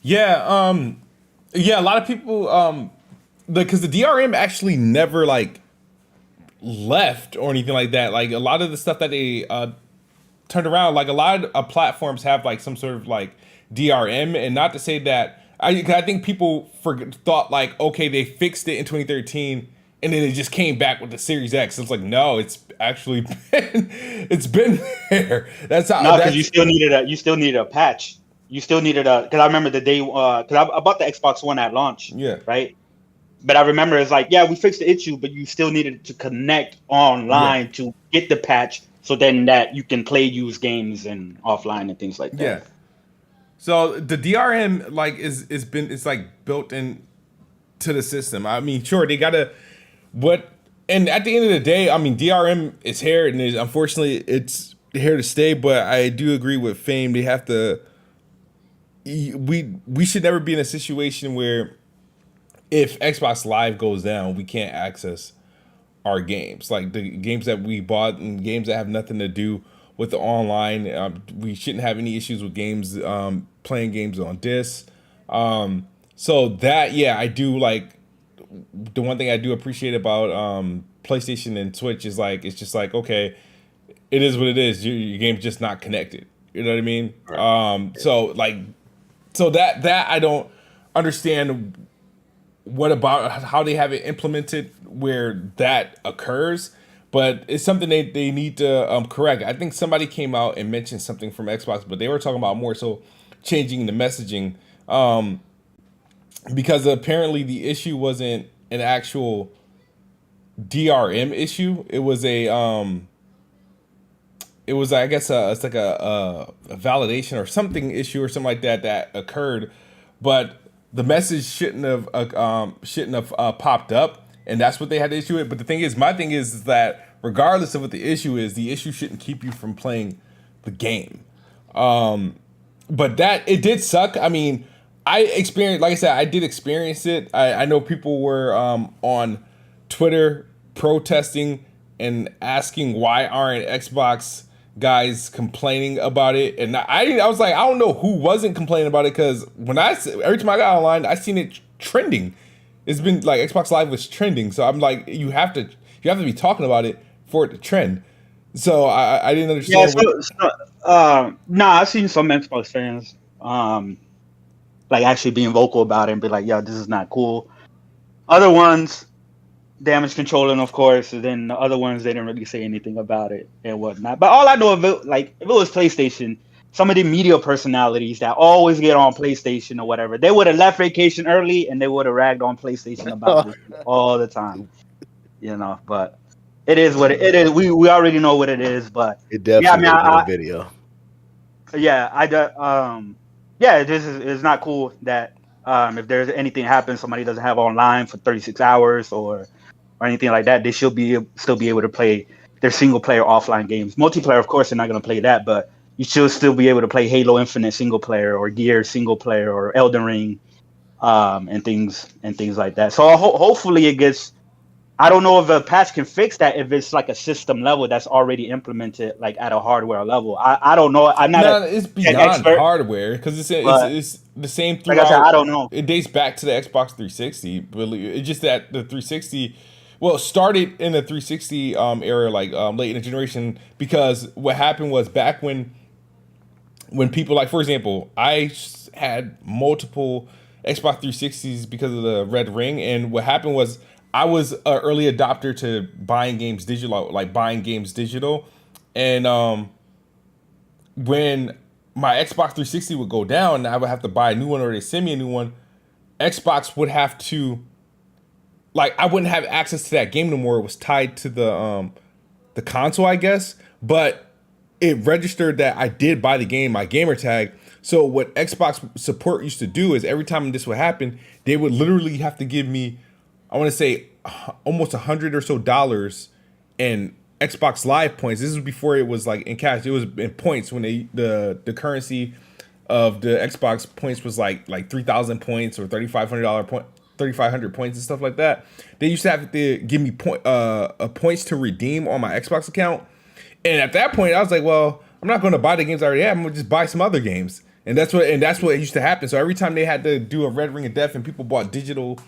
Yeah, yeah, a lot of people, because the DRM actually never like left or anything like that. Like a lot of the stuff that they turned around, like a lot of platforms have like some sort of like DRM, and not to say that I think people thought like, okay, they fixed it in 2013, and then it just came back with the Series X. It's like, no, it's actually been there. That's how. No, because you still needed a patch. You still needed because I remember the day because I bought the Xbox One at launch. Yeah. Right. But I remember it's like, yeah, we fixed the issue, but you still needed to connect online to get the patch, so then that you can play used games and offline and things like that. Yeah. So the DRM like it's like built in to the system. I mean, sure, they gotta and at the end of the day, I mean, DRM is here, and unfortunately it's here to stay. But I do agree with Fame. They have to. We should never be in a situation where if Xbox Live goes down, we can't access our games, like the games that we bought and games that have nothing to do with the online. We shouldn't have any issues with games, playing games on disc. So that, yeah, I do like the one thing I do appreciate about PlayStation and Switch is like, it's just like, okay, it is what it is. Your game's just not connected. You know what I mean? Right. So that I don't understand what about how they have it implemented where that occurs, but it's something they need to correct. I think somebody came out and mentioned something from Xbox, but they were talking about more so changing the messaging because apparently the issue wasn't an actual DRM issue. It was I guess it's like a validation or something issue or something like that occurred, but the message shouldn't have popped up, and that's what they had to issue it. But the thing is, my thing is that regardless of what the issue is, the issue shouldn't keep you from playing the game. But that it did suck. I mean, I experienced, like I said, I did experience it. I know people were on Twitter protesting and asking why aren't Xbox guys complaining about it, and I was like, I don't know who wasn't complaining about it, because every time I got online, I seen it trending. It's been like Xbox Live was trending, so I'm like, you have to be talking about it for it to trend. So I didn't understand. I've seen some Xbox fans like actually being vocal about it and be like, yo, this is not cool. Other ones, damage controlling, of course, and then the other ones, they didn't really say anything about it and whatnot. But all I know of it, like if it was PlayStation, some of the media personalities that always get on PlayStation or whatever, they would have left vacation early and they would have ragged on PlayStation about this all the time. But it is what it is. We already know what it is, but it definitely a video. It's not cool that if there's anything happens, somebody doesn't have online for 36 hours or anything like that, they should still be able to play their single player offline games. Multiplayer, of course, they're not going to play that, but you should still be able to play Halo Infinite single player or Gears single player or Elden Ring, and things like that. So hopefully it gets. I don't know if a patch can fix that if it's like a system level that's already implemented like at a hardware level. I don't know. I'm not No, a it's tech beyond expert, hardware because but it's the same like I said, throughout. I don't know. It dates back to the Xbox 360, but it's just that the 360, well, it started in the 360 era, like late in the generation, because what happened was back when people, like, for example, I had multiple Xbox 360s because of the red ring, and what happened was I was an early adopter to buying games digital, and when my Xbox 360 would go down and I would have to buy a new one or they send me a new one, Xbox would have to, like, I wouldn't have access to that game no more. It was tied to the console, I guess, but it registered that I did buy the game, my gamer tag. So what Xbox support used to do is every time this would happen, they would literally have to give me, I want to say, almost $100 or so in Xbox Live points. This was before it was like in cash. It was in points when the currency of the Xbox points was like 3,000 points or $3,500 points and stuff like that. They used to have to give me points to redeem on my Xbox account. And at that point, I was like, well, I'm not going to buy the games I already have. I'm going to just buy some other games. And that's what used to happen. So every time they had to do a Red Ring of Death and people bought digital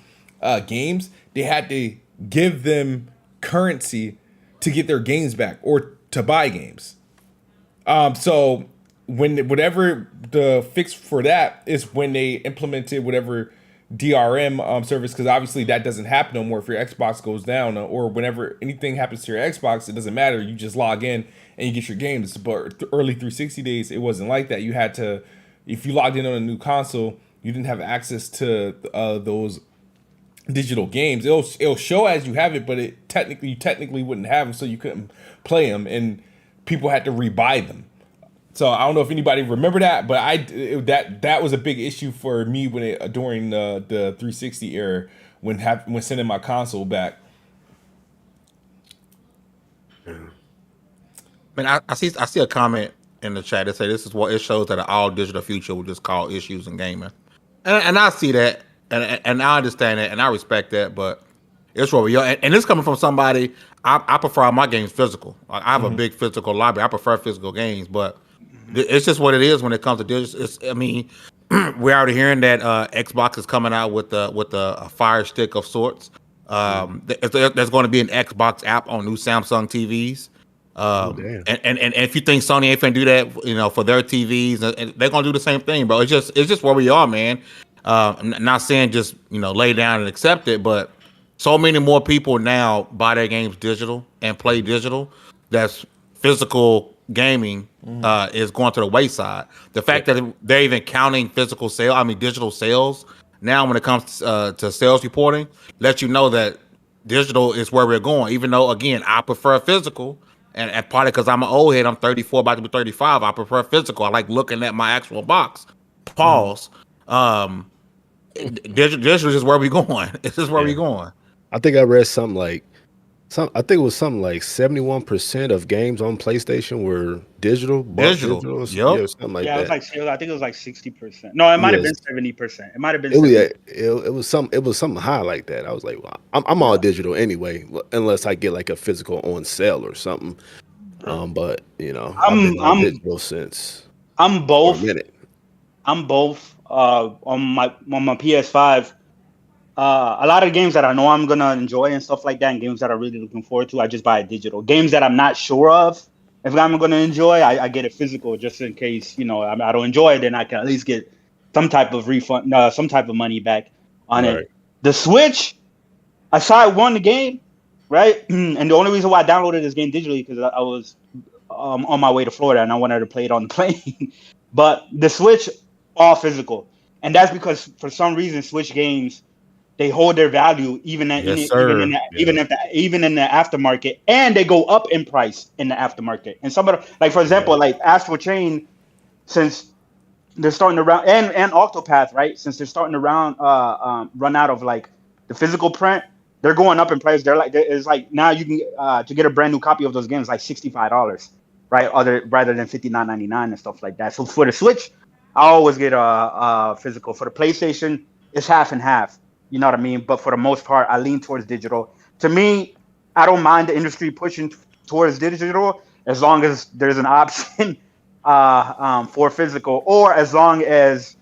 games, they had to give them currency to get their games back or to buy games. So whatever the fix for that is when they implemented whatever DRM service, because obviously that doesn't happen no more if your Xbox goes down, or whenever anything happens to your Xbox, it doesn't matter. You just log in and you get your games. But early 360 days, it wasn't like that. You had to, if you logged in on a new console, you didn't have access to those digital games. It'll show as you have it, but you technically wouldn't have them, so you couldn't play them, and people had to rebuy them. So I don't know if anybody remember that, but that was a big issue for me during the 360 era when sending my console back. Man, I see a comment in the chat that say this is what it shows that an all digital future will just cause issues in gaming, and I see that, and I understand that, and I respect that, but it's where we are, and it's coming from somebody. I prefer my games physical. Like, I have a big physical library. I prefer physical games, but it's just what it is when it comes to digital. I mean, we're already hearing that Xbox is coming out with a Fire Stick of sorts. There's going to be an Xbox app on new Samsung TVs. And if you think Sony ain't finna do that, for their TVs, they're gonna do the same thing, bro. It's just where we are, man. I'm not saying just lay down and accept it, but so many more people now buy their games digital and play digital. That's physical gaming is going to the wayside. The fact that they're even counting digital sales now when it comes to sales reporting, lets you know that digital is where we're going. Even though, again, I prefer physical, and partly because I'm an old head, I'm 34, about to be 35. I prefer physical. I like looking at my actual box. Pause. Digital is just where we're going. It's just where we're going. I think I read something like 71% of games on PlayStation were digital. Digital. Yep. Yeah, something like it that. was I think it was like 60%. No, it might have been 70%. It might have been. It was something high like that. I was like, well, I'm all digital anyway, unless I get like a physical on sale or something. But I've been on digital since. I'm both. For a minute. I'm both. On my PS5. A lot of games that I know I'm gonna enjoy and stuff like that, and games that I'm really looking forward to, I just buy it digital. Games that I'm not sure of, if I'm gonna enjoy, I get it physical just in case I don't enjoy it, then I can at least get some type of refund, some type of money back on it. The Switch, I saw it won the game, right? And the only reason why I downloaded this game digitally because I was on my way to Florida and I wanted to play it on the plane. But the Switch, all physical, and that's because for some reason Switch games, they hold their value even in the aftermarket, and they go up in price in the aftermarket. And some of the, like for example, like Astral Chain, since they're starting to run, and Octopath, right? Since they're starting to run out of like the physical print, they're going up in price. It's like now you can to get a brand new copy of those games like $65. right? Rather than $59.99 and stuff like that. So for the Switch, I always get a physical. For the PlayStation, it's half and half. You know what I mean? But for the most part, I lean towards digital. To me, I don't mind the industry pushing towards digital as long as there's an option for physical, or as long as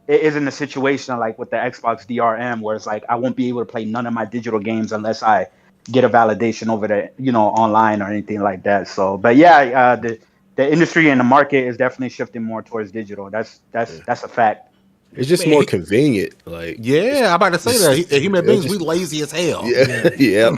it isn't a situation like with the Xbox DRM where it's like I won't be able to play none of my digital games unless I get a validation over the online or anything like that. So, but yeah, the industry and the market is definitely shifting more towards digital. That's a fact. It's just more convenient. Like, Yeah, I'm about to say that. Human beings, we lazy as hell. Yeah.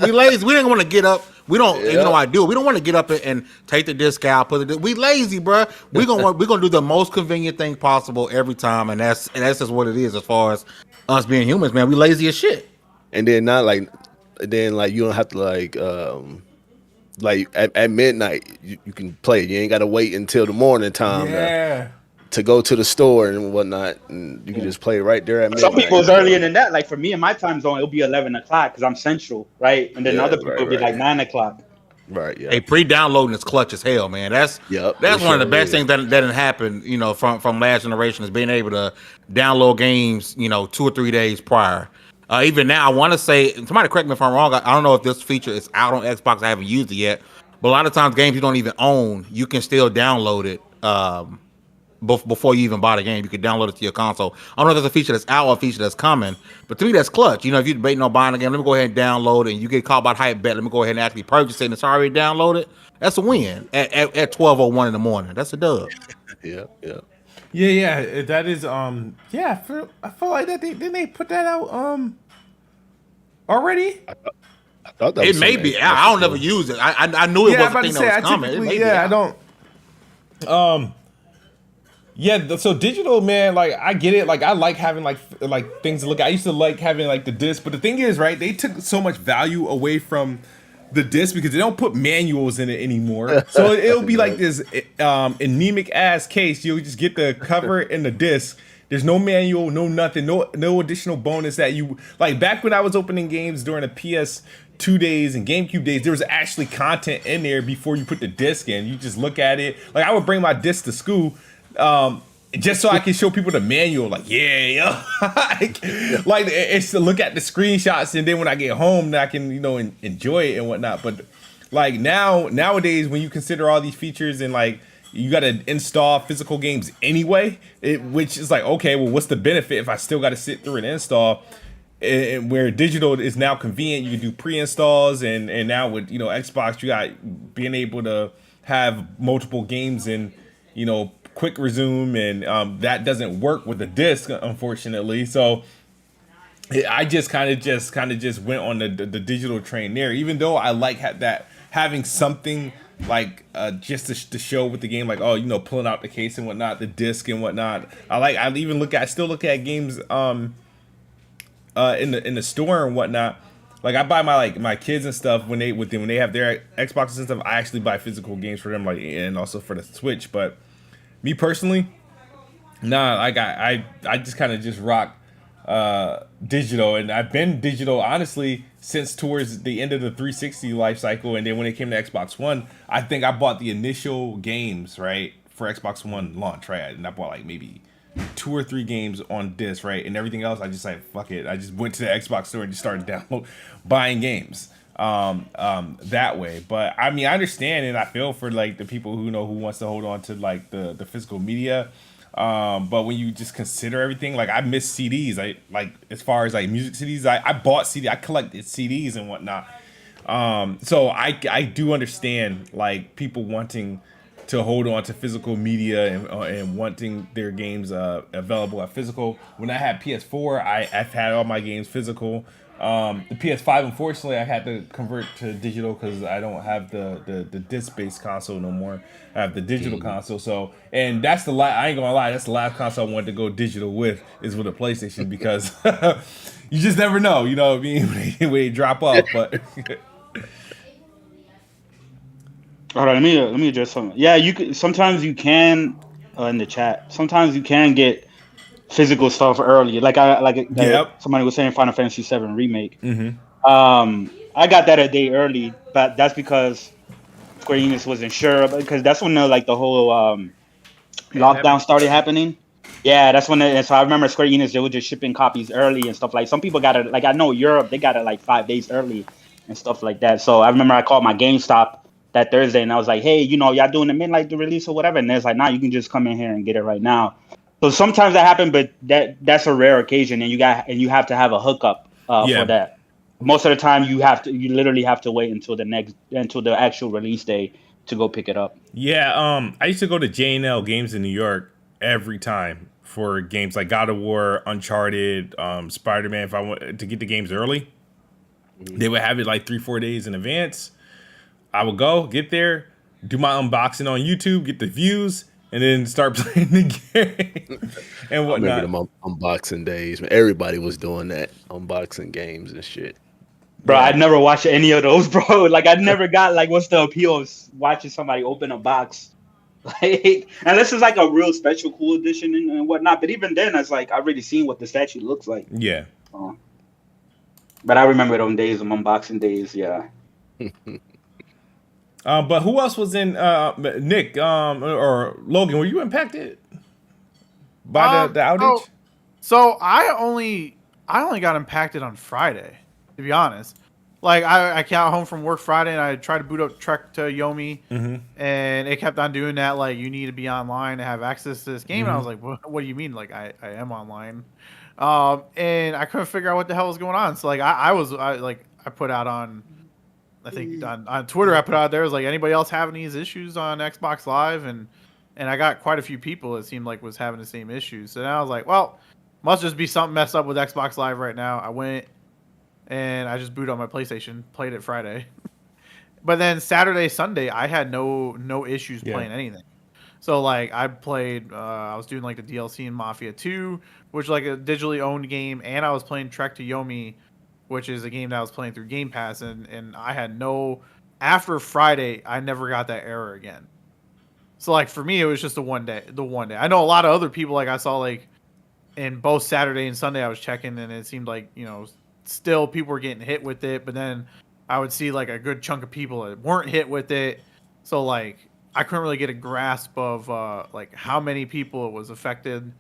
We lazy. We didn't want to get up. We don't. Yeah. You know, I do. We don't want to get up and take the disc out. We lazy, bro. We're gonna do the most convenient thing possible every time, and that's just what it is as far as us being humans, man. We lazy as shit. And then you don't have to like at midnight you can play. You ain't got to wait until the morning time to go to the store and whatnot, and you can just play right there at midnight. Some people is earlier than that. Like for me in my time zone, it'll be 11 o'clock because I'm central, right? And then other people will be like 9 o'clock. Right. Yeah. Hey, pre-downloading is clutch as hell, man. That's one of the best things that didn't happen, from last generation is being able to download games, 2 or 3 days prior. Even now, I want to say, somebody correct me if I'm wrong. I don't know if this feature is out on Xbox. I haven't used it yet, but a lot of times games you don't even own, you can still download it before you even buy the game. You can download it to your console. I don't know if there's a feature that's out or a feature that's coming, but to me that's clutch. If you're debating on buying a game, let me go ahead and download it, and you get caught by the hype bet, let me go ahead and actually purchase it, and it's already downloaded. That's a win at 12:01 in the morning. That's a dub. Yeah. Yeah, that is I feel like that didn't they put that out already? I thought that it may be. I don't never use it. I knew it was a thing that was coming. It may be. I don't. So digital, man, like I get it. Like I like having like things to look at. I used to like having like the disc, but the thing is, right? They took so much value away from the disc because they don't put manuals in it anymore. So it'll be like this anemic ass case. You'll just get the cover and the disc. There's no manual, no nothing, no additional bonus that you like. Back when I was opening games during the PS2 days and GameCube days, there was actually content in there before you put the disc in. You just look at it. Like I would bring my disc to school. Just so I can show people the manual, like like it's to look at the screenshots, and then when I get home, I can enjoy it and whatnot. But like nowadays, when you consider all these features and like you got to install physical games anyway, which is like, okay, well, what's the benefit if I still got to sit through an install? And where digital is now convenient, you can do pre-installs, and now with Xbox, you got being able to have multiple games and quick resume, and that doesn't work with the disc, unfortunately. So I just kind of went on the digital train there, even though I like having something like just to show with the game, like pulling out the case and whatnot, the disc and whatnot. I still look at games in the store and whatnot. Like I buy my kids and stuff when they have their Xboxes and stuff. I actually buy physical games for them, and also for the Switch, but. Me personally, I just kind of just rock digital, and I've been digital honestly since towards the end of the 360 life cycle, and then when it came to Xbox One, I think I bought the initial games right for Xbox One launch, right, and I bought like maybe 2 or 3 games on disc, right, and everything else I just like fuck it. I just went to the Xbox store and just started buying games. That way, but I mean I understand and I feel for like the people who wants to hold on to like the physical media, but when you just consider everything, like I miss CDs. I like as far as like music CDs, I bought CD, I collected CDs and whatnot, so I do understand like people wanting to hold on to physical media and wanting their games available at physical. When I had PS4, I've had all my games physical. The PS5, unfortunately, I had to convert to digital because I don't have the disc-based console no more. I have the digital console. So, and that's I ain't gonna lie, that's the last console I wanted to go digital with is with a PlayStation because you just never know, you know what I mean, when they drop off. But all right, let me address something. Yeah, sometimes you can in the chat. Sometimes you can get physical stuff early, somebody was saying Final Fantasy VII Remake. mm-hmm. I got that a day early, but that's because Square Enix wasn't sure because that's when the whole lockdown started happening. Yeah, that's when. So I remember Square Enix, they were just shipping copies early and stuff. Like some people got it. Like I know Europe, they got it like 5 days early and stuff like that. So I remember I called my GameStop that Thursday and I was like, hey, y'all doing the midnight release or whatever? And it's like, nah, you can just come in here and get it right now. So sometimes that happens, but that's a rare occasion, and you have to have a hookup for that. Most of the time, you literally have to wait until the actual release day to go pick it up. Yeah, I used to go to J&L Games in New York every time for games like God of War, Uncharted, Spider-Man. If I want to get the games early, they would have it like 3-4 days in advance. I would go, get there, do my unboxing on YouTube, get the views, and then start playing the game and whatnot. I remember them unboxing days, man. Everybody was doing that, unboxing games and shit. Bro, I'd never watched any of those, bro. Like, I never got, like, what's the appeal of watching somebody open a box? Like, unless it's, like, a real special cool edition and whatnot. But even then, it's like, I've already seen what the statue looks like. Yeah. But I remember those days, them unboxing days, yeah. But who else was in, Nick, or Logan, were you impacted by the outage? So I only got impacted on Friday, to be honest. Like I got home from work Friday and I tried to boot up Trek to Yomi, and it kept on doing that. Like, you need to be online to have access to this game. And I was like, what do you mean? Like I am online, and I couldn't figure out what the hell was going on. So like I put out on, I think on Twitter, I put out there, was like, anybody else having these issues on Xbox Live? And I got quite a few people it seemed like was having the same issues. So then I was like, well, must just be something messed up with Xbox Live right now. I went and I just booted on my PlayStation, played it Friday. But then Saturday, Sunday, I had no issues playing anything. So like I played, I was doing like the DLC in Mafia 2, which is like a digitally owned game, and I was playing Trek to Yomi, which is a game that I was playing through Game Pass, and I had after Friday, I never got that error again. So like for me, it was just the one day. I know a lot of other people, like I saw like in both Saturday and Sunday, I was checking and it seemed like, still people were getting hit with it, but then I would see like a good chunk of people that weren't hit with it. So like I couldn't really get a grasp of like how many people it was affected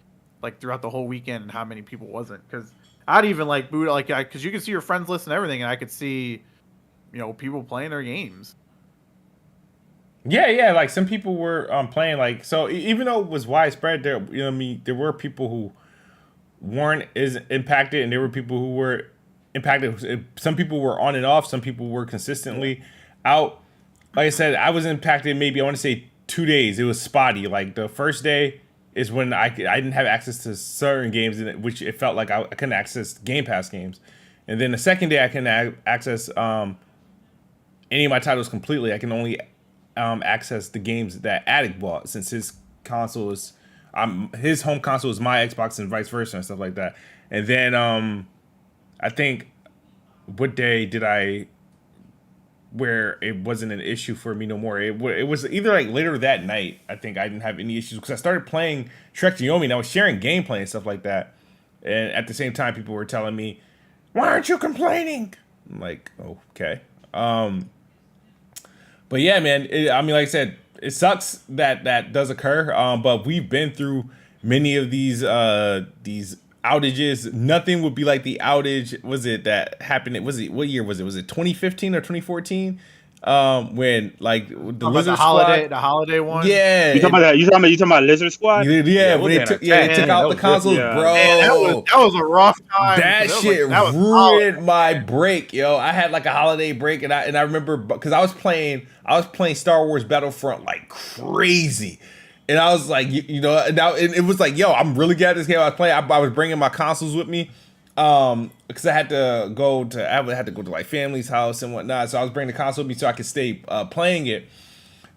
like throughout the whole weekend and how many people wasn't, because I'd even like boot like because you can see your friends list and everything, and I could see people playing their games. Yeah, like some people were playing, like, so even though it was widespread, there there were people who weren't as impacted, and there were people who were impacted. Some people were on and off, some people were consistently out. Like I said, I was impacted maybe, I want to say 2 days. It was spotty. Like the first day is when I didn't have access to certain games, which it felt like I couldn't access Game Pass games. And then the second day I couldn't access any of my titles completely. I can only access the games that Addict bought, since his console is his home console is my Xbox and vice versa and stuff like that. And then I think, what day did I, where it wasn't an issue for me no more? It was either like later that night. I think I didn't have any issues because I started playing Trek to Yomi and I was sharing gameplay and stuff like that. And at the same time, people were telling me, "Why aren't you complaining?" I'm like, okay. But yeah, man. I mean, like I said, it sucks that does occur. But we've been through many of these outages. Nothing would be like the outage. Was it that happened? What year was it? Was it 2015 or 2014? When like the Lizard Squad, the holiday one. Yeah, you talking about Lizard Squad? Yeah, when they took out the consoles, yeah. bro. Man, that was a rough time. That shit ruined my break, yo. I had like a holiday break, and I remember because I was playing Star Wars Battlefront like crazy. And I was like, now it was like, yo, I'm really glad this game I was playing. I was bringing my consoles with me, because I had to go to like family's house and whatnot. So I was bringing the console with me so I could stay playing it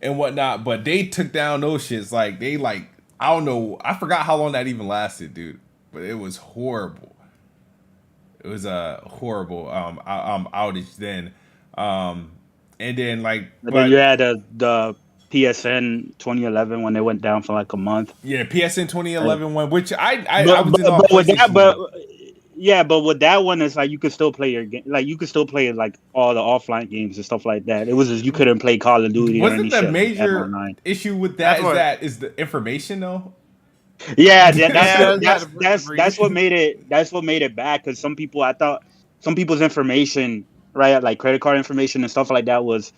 and whatnot. But they took down those shits. Like I don't know, I forgot how long that even lasted, dude. But it was horrible. It was a horrible outage then. And then then you had the PSN 2011 when they went down for like a month. Yeah, PSN 2011 one, which I was in Yeah, but with that one, it's like you could still play your game. Like you could still play like all the offline games and stuff like that. It was just you couldn't play Call of Duty. or any Wasn't the shit like that major online. issue with that That's is the information though? Yeah, Yeah, that's what made it. That's what made it bad. Because some people, I thought, some people's information, right, like credit card information and stuff like that, was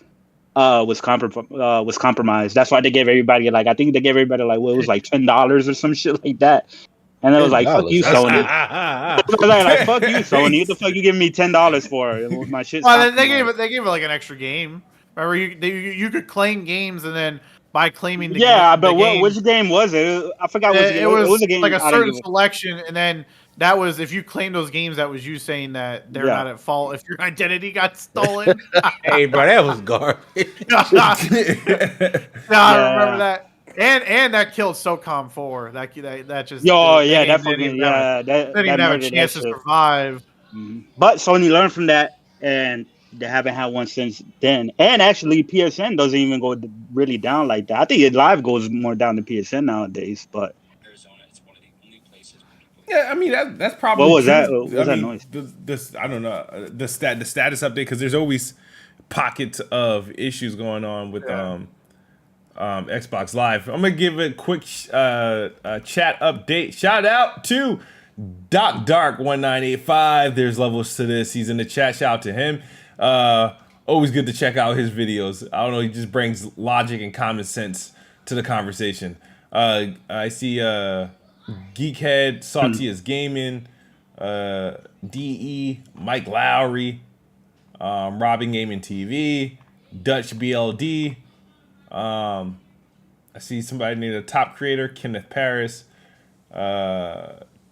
compromised. That's why they gave everybody like I think they gave everybody like what it was like $10 or some shit like that. And it was like fuck you, Sony. like fuck you, Sony. What the fuck you giving me $10 for? My shit's Well, compromised. they gave it like an extra game. Remember, you could claim games, and then by claiming the Yeah, game, but which game was it? I forgot. it was a game like a I didn't certain give selection, and then that was if you claim those games, that was you saying that they're Yeah. not at fault if your identity got stolen. Hey, bro, that was garbage. I remember that. And that killed SOCOM 4. That just Yo, they yeah, didn't that fucking even have that they didn't even have a murdered chance that to shit. survive. But Sony learned from that, and they haven't had one since then. And actually, PSN doesn't even go really down like that. I think it live goes more down than PSN nowadays. But Yeah, I mean that's probably what was true. that? What was that noise? This I don't know the status update because there's always pockets of issues going on with Xbox Live. I'm gonna give a quick chat update. Shout out to Doc Dark 1985. There's levels to this. He's in the chat. Shout out to him. Always good to check out his videos. I don't know. He just brings logic and common sense to the conversation. I see Geekhead, Saltiest Gaming, DE, Mike Lowry, Robin Gaming TV, Dutch BLD. I see somebody named a top creator, Kenneth Paris,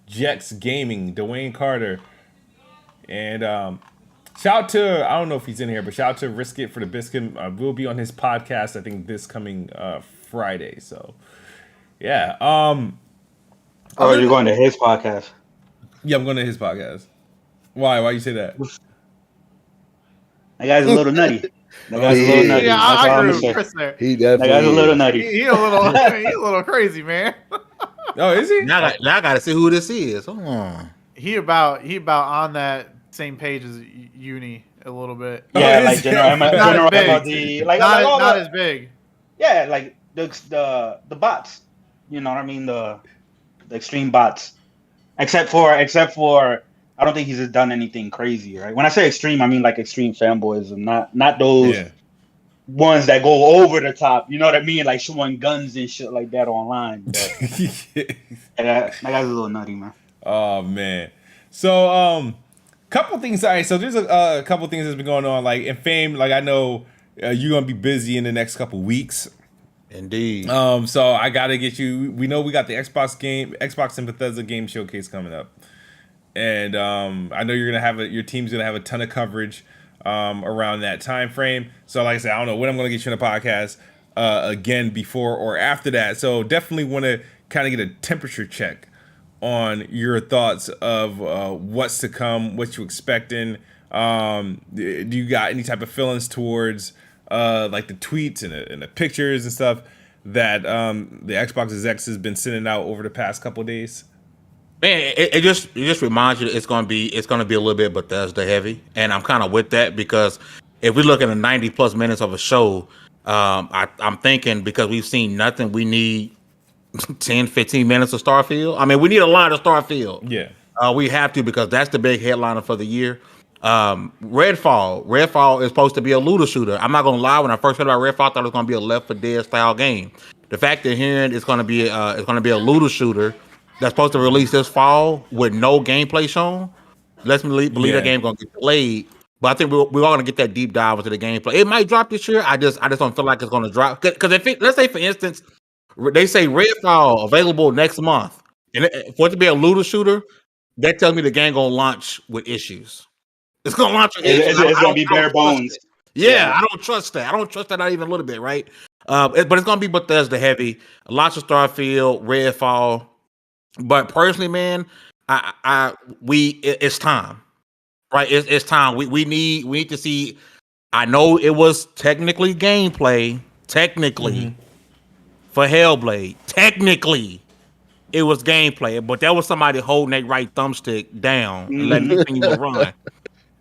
Jex Gaming, Dwayne Carter, and shout out to, I don't know if he's in here, but shout out to Risk It for the Biscuit. We'll be on his podcast, I think, this coming Friday. So, yeah. Oh, you're going to his podcast? Yeah, I'm going to his podcast. Why? Why you say that? That guy's a little nutty. That guy's a little nutty. Yeah, That's all I I'm agree gonna say. with Chris there. He That definitely guy's a little is. nutty. He's a little crazy, man. Oh, is he? Now I got to see who this is. Hold on. He about on that same page as Uni a little bit. Yeah, Oh, like is general Not as big. MLD, like not all not the- as big. yeah, like the bots. You know what I mean? The extreme bots. Except for I don't think he's done anything crazy, right? When I say extreme, I mean like extreme fanboys, and not those ones that go over the top. You know what I mean? Like showing guns and shit like that online. But, that guy's a little nutty, man. Oh man. So couple things. All right. So there's a couple things that's been going on. Like in Fame, like I know you're gonna be busy in the next couple weeks. Indeed. So I gotta get you. We know we got the Xbox and Bethesda game showcase coming up, and I know you're gonna have your team's gonna have a ton of coverage around that time frame. So like I said, I don't know when I'm gonna get you on the podcast again before or after that. So definitely want to kind of get a temperature check on your thoughts of what's to come, what you expecting. Do you got any type of feelings towards like the tweets and the pictures and stuff that the Xbox execs has been sending out over the past couple of days? Man, it just reminds you that it's gonna be a little bit Bethesda heavy, and I'm kind of with that because if we look at the 90 plus minutes of a show, I'm thinking because we've seen nothing, we need 10, 15 minutes of Starfield. I mean, we need a lot of Starfield. Yeah. We have to because that's the big headliner for the year. Redfall is supposed to be a looter shooter. I'm not gonna lie, when I first heard about Redfall, I thought it was gonna be a Left 4 Dead style game. The fact that hearing it's gonna be a looter shooter that's supposed to release this fall with no gameplay shown lets me believe that game gonna get played. But I think we're all gonna get that deep dive into the gameplay. It might drop this year. I just don't feel like it's gonna drop because let's say for instance they say Redfall available next month, and for it to be a looter shooter, that tells me the game gonna launch with issues. It's gonna launch with issues. It's gonna be bare bones. Yeah, I don't trust that. I don't trust that not even a little bit, right? But it's gonna be Bethesda heavy. Lots of Starfield, Redfall. But personally, man, it's time, right? It's time. We need to see. I know it was technically gameplay, for Hellblade, technically, it was gameplay, but there was somebody holding their right thumbstick down and letting the thing run.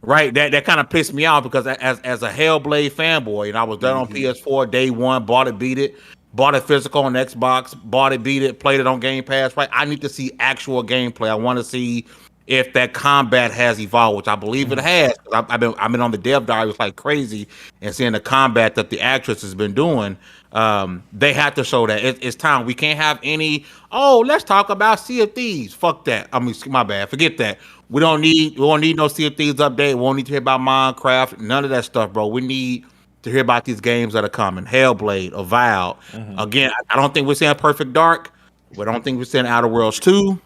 Right, that kind of pissed me off because as a Hellblade fanboy, and I was done on PS4 day one, bought it, beat it, bought it physical on Xbox, bought it, beat it, played it on Game Pass. Right, I need to see actual gameplay. I want to see if that combat has evolved, which I believe it has. I've been on the dev diaries like crazy and seeing the combat that the actress has been doing. They have to show that it's time. We can't have any. Oh, let's talk about Sea of Thieves. Fuck that. I mean, my bad. Forget that. We don't need no Sea of Thieves update. We won't need to hear about Minecraft. None of that stuff, bro. We need to hear about these games that are coming. Hellblade, Avowed. Again, I don't think we're seeing Perfect Dark. We don't think we're seeing Outer Worlds 2.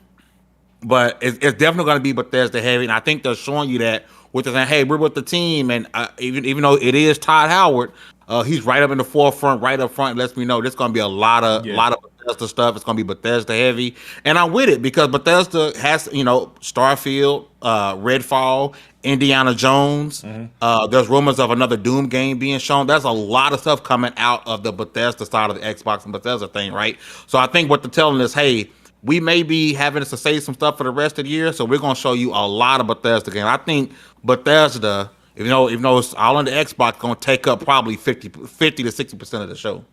But it's definitely going to be Bethesda heavy, and I think they're showing you that with the saying, "Hey, we're with the team." And even though it is Todd Howard, he's right up in the forefront, right up front. Lets me know there's going to be a lot of Bethesda stuff. It's going to be Bethesda heavy, and I'm with it because Bethesda has Starfield, Redfall, Indiana Jones. There's rumors of another Doom game being shown. There's a lot of stuff coming out of the Bethesda side of the Xbox and Bethesda thing, right? So I think what they're telling us, hey, we may be having to say some stuff for the rest of the year, so we're going to show you a lot of Bethesda games. I think Bethesda, even though it's all on the Xbox, going to take up probably 50 to 60% of the show.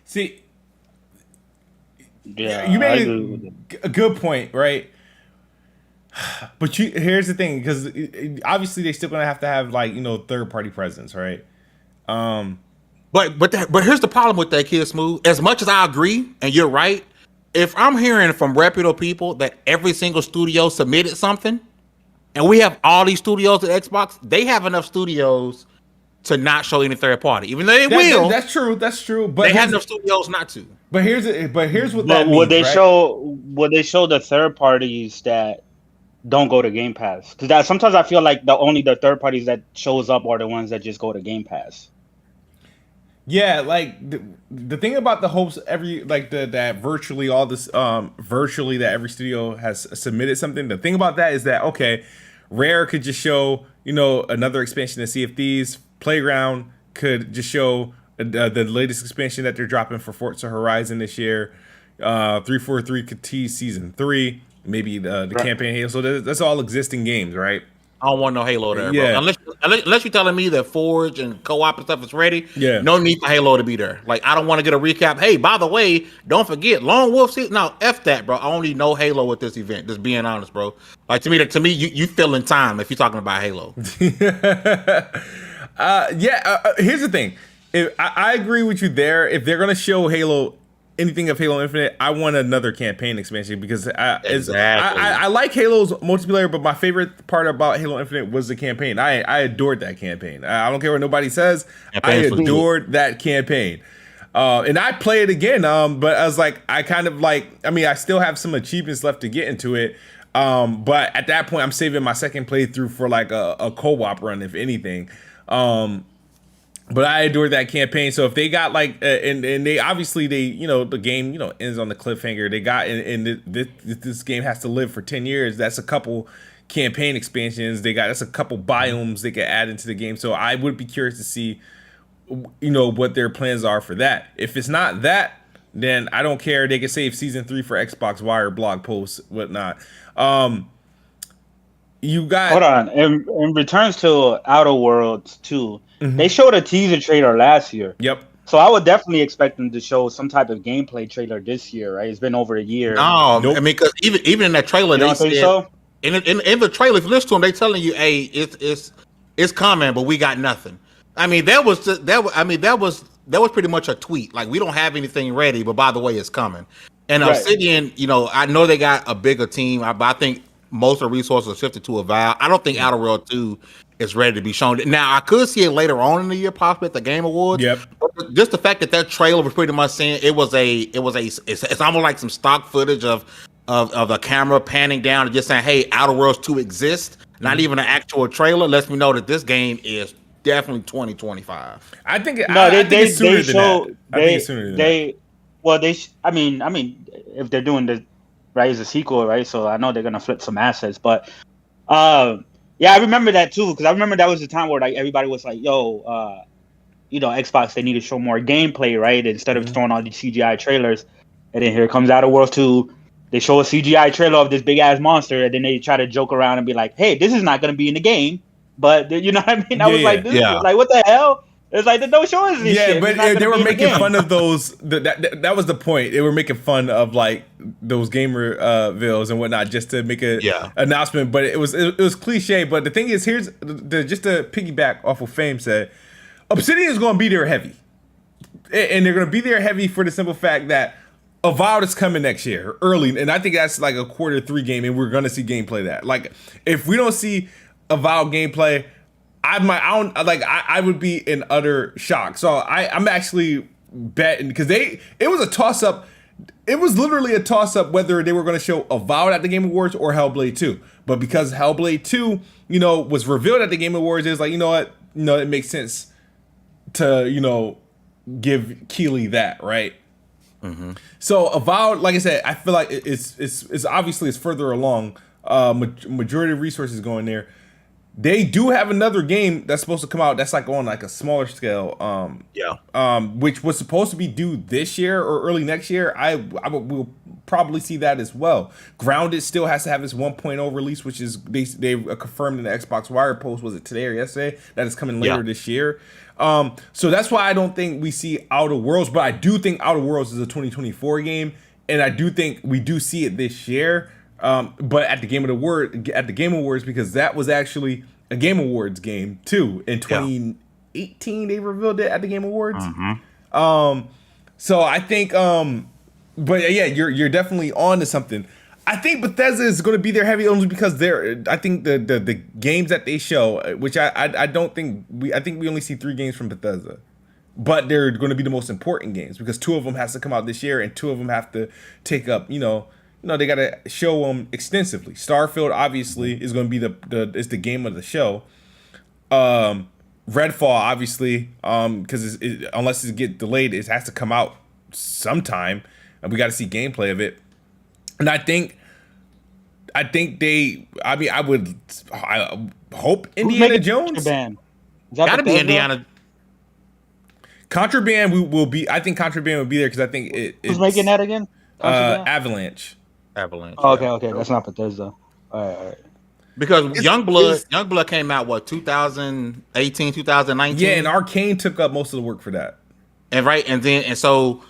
See, Yeah, you made a good point, right? But here's the thing, because obviously they're still going to have like third-party presence, right? But here's the problem with that, Kid Smooth. As much as I agree, and you're right, if I'm hearing from reputable people that every single studio submitted something, and we have all these studios at Xbox, they have enough studios to not show any third party, even though they will. That's true. But they have enough studios not to. But here's what that means. Would they show the third parties that don't go to Game Pass? Because sometimes I feel like the third parties that shows up are the ones that just go to Game Pass. Yeah, like the thing about the hopes that virtually all this virtually that every studio has submitted something. The thing about that is that Rare could just show another expansion of Sea of Thieves. Playground could just show the latest expansion that they're dropping for Forza Horizon this year. 343 could tease Season 3, maybe the campaign Halo. So that's all existing games, right? I don't want no Halo there, bro. Unless you're telling me that Forge and co-op and stuff is ready, no need for Halo to be there. Like, I don't want to get a recap. Hey, by the way, don't forget Lone Wolf season. No, F that, bro. I don't need no Halo at this event. Just being honest, bro. Like, to me, you fill in time if you're talking about Halo. Here's the thing. I agree with you there. If they're gonna show anything of Halo Infinite, I want another campaign expansion because I like Halo's multiplayer, but my favorite part about Halo Infinite was the campaign. I adored that campaign. I don't care what nobody says. I adored that campaign. And I play it again, but I was like, I still have some achievements left to get into it. But at that point, I'm saving my second playthrough for like a co-op run, if anything. But I adored that campaign. So if they got and they obviously the game ends on the cliffhanger. They got and this game has to live for 10 years. That's a couple campaign expansions. That's a couple biomes they could add into the game. So I would be curious to see what their plans are for that. If it's not that, then I don't care. They can save Season 3 for Xbox Wire blog posts, whatnot. You got hold on. In returns to Outer Worlds 2. They showed a teaser trailer last year. Yep. So I would definitely expect them to show some type of gameplay trailer this year, right? It's been over a year. No, nope. I mean, because even in that trailer, they said so? in the trailer, if you listen to them, they telling you, "Hey, it's coming, but we got nothing." I mean, that was pretty much a tweet. Like, we don't have anything ready, but by the way, it's coming. And Obsidian, I know they got a bigger team, but I think most of the resources are shifted to Avowed. I don't think Outer World 2 is ready to be shown. Now, I could see it later on in the year, possibly at the Game Awards. Yep. But just the fact that trailer was pretty much saying it's almost like some stock footage of the camera panning down and just saying, "Hey, Outer Worlds 2 exists." Not even an actual trailer lets me know that this game is definitely 2025. I think it's sooner than that. I think it's sooner than that. Well, I mean, if they're doing the right as a sequel, right? So I know they're gonna flip some assets, but yeah, I remember that too, because I remember that was the time where like everybody was like, "Yo, Xbox, they need to show more gameplay, right? Instead of throwing all these CGI trailers." And then here comes Outer Worlds 2, they show a CGI trailer of this big ass monster, and then they try to joke around and be like, "Hey, this is not gonna be in the game." But you know what I mean? I was like, like, what the hell? It's like, don't show us this shit. Yeah, but they were making fun of those. That was the point. They were making fun of like those gamer vills and whatnot, just to make a announcement. But it was cliche. But the thing is, here's just to piggyback off what Fame said. Obsidian is going to be there heavy, and they're going to be there heavy for the simple fact that Avowed is coming next year early, and I think that's like a Q3 game, and we're going to see gameplay that. Like, if we don't see Avowed gameplay, I would be in utter shock. So I'm actually betting, because it was a toss up. It was literally a toss up whether they were going to show Avowed at the Game Awards or Hellblade 2. But because Hellblade 2, was revealed at the Game Awards, it's like, it makes sense to, give Keeley that, right? Mm-hmm. So Avowed, like I said, I feel like it's obviously it's further along. Majority of resources going there. They do have another game that's supposed to come out that's like on like a smaller scale. Which was supposed to be due this year or early next year. We'll probably see that as well. Grounded still has to have its 1.0 release, which is they confirmed in the Xbox Wire post, was it today or yesterday, that is coming later this year. So that's why I don't think we see Outer Worlds, but I do think Outer Worlds is a 2024 game, and I do think we do see it this year. But at the Game Awards, because that was actually a Game Awards game too. In 2018, they revealed it at the Game Awards. Mm-hmm. So I think, but yeah, you're definitely on to something. I think Bethesda is going to be there heavy only because I think the games that they show, which I don't think I think we only see 3 games from Bethesda, but they're going to be the most important games because 2 of them has to come out this year and 2 of them have to take up, they got to show them extensively. Starfield obviously is going to be is the game of the show. Redfall obviously, because unless it get delayed, it has to come out sometime, and we got to see gameplay of it. And I hope Indiana Jones. Gotta be Indiana. Contraband will be. I think Contraband will be there because I think who's making that again? Avalanche. Oh, okay, that's not Bethesda. All right. Because Youngblood came out 2018, 2019. Yeah, and Arcane took up most of the work for that. And so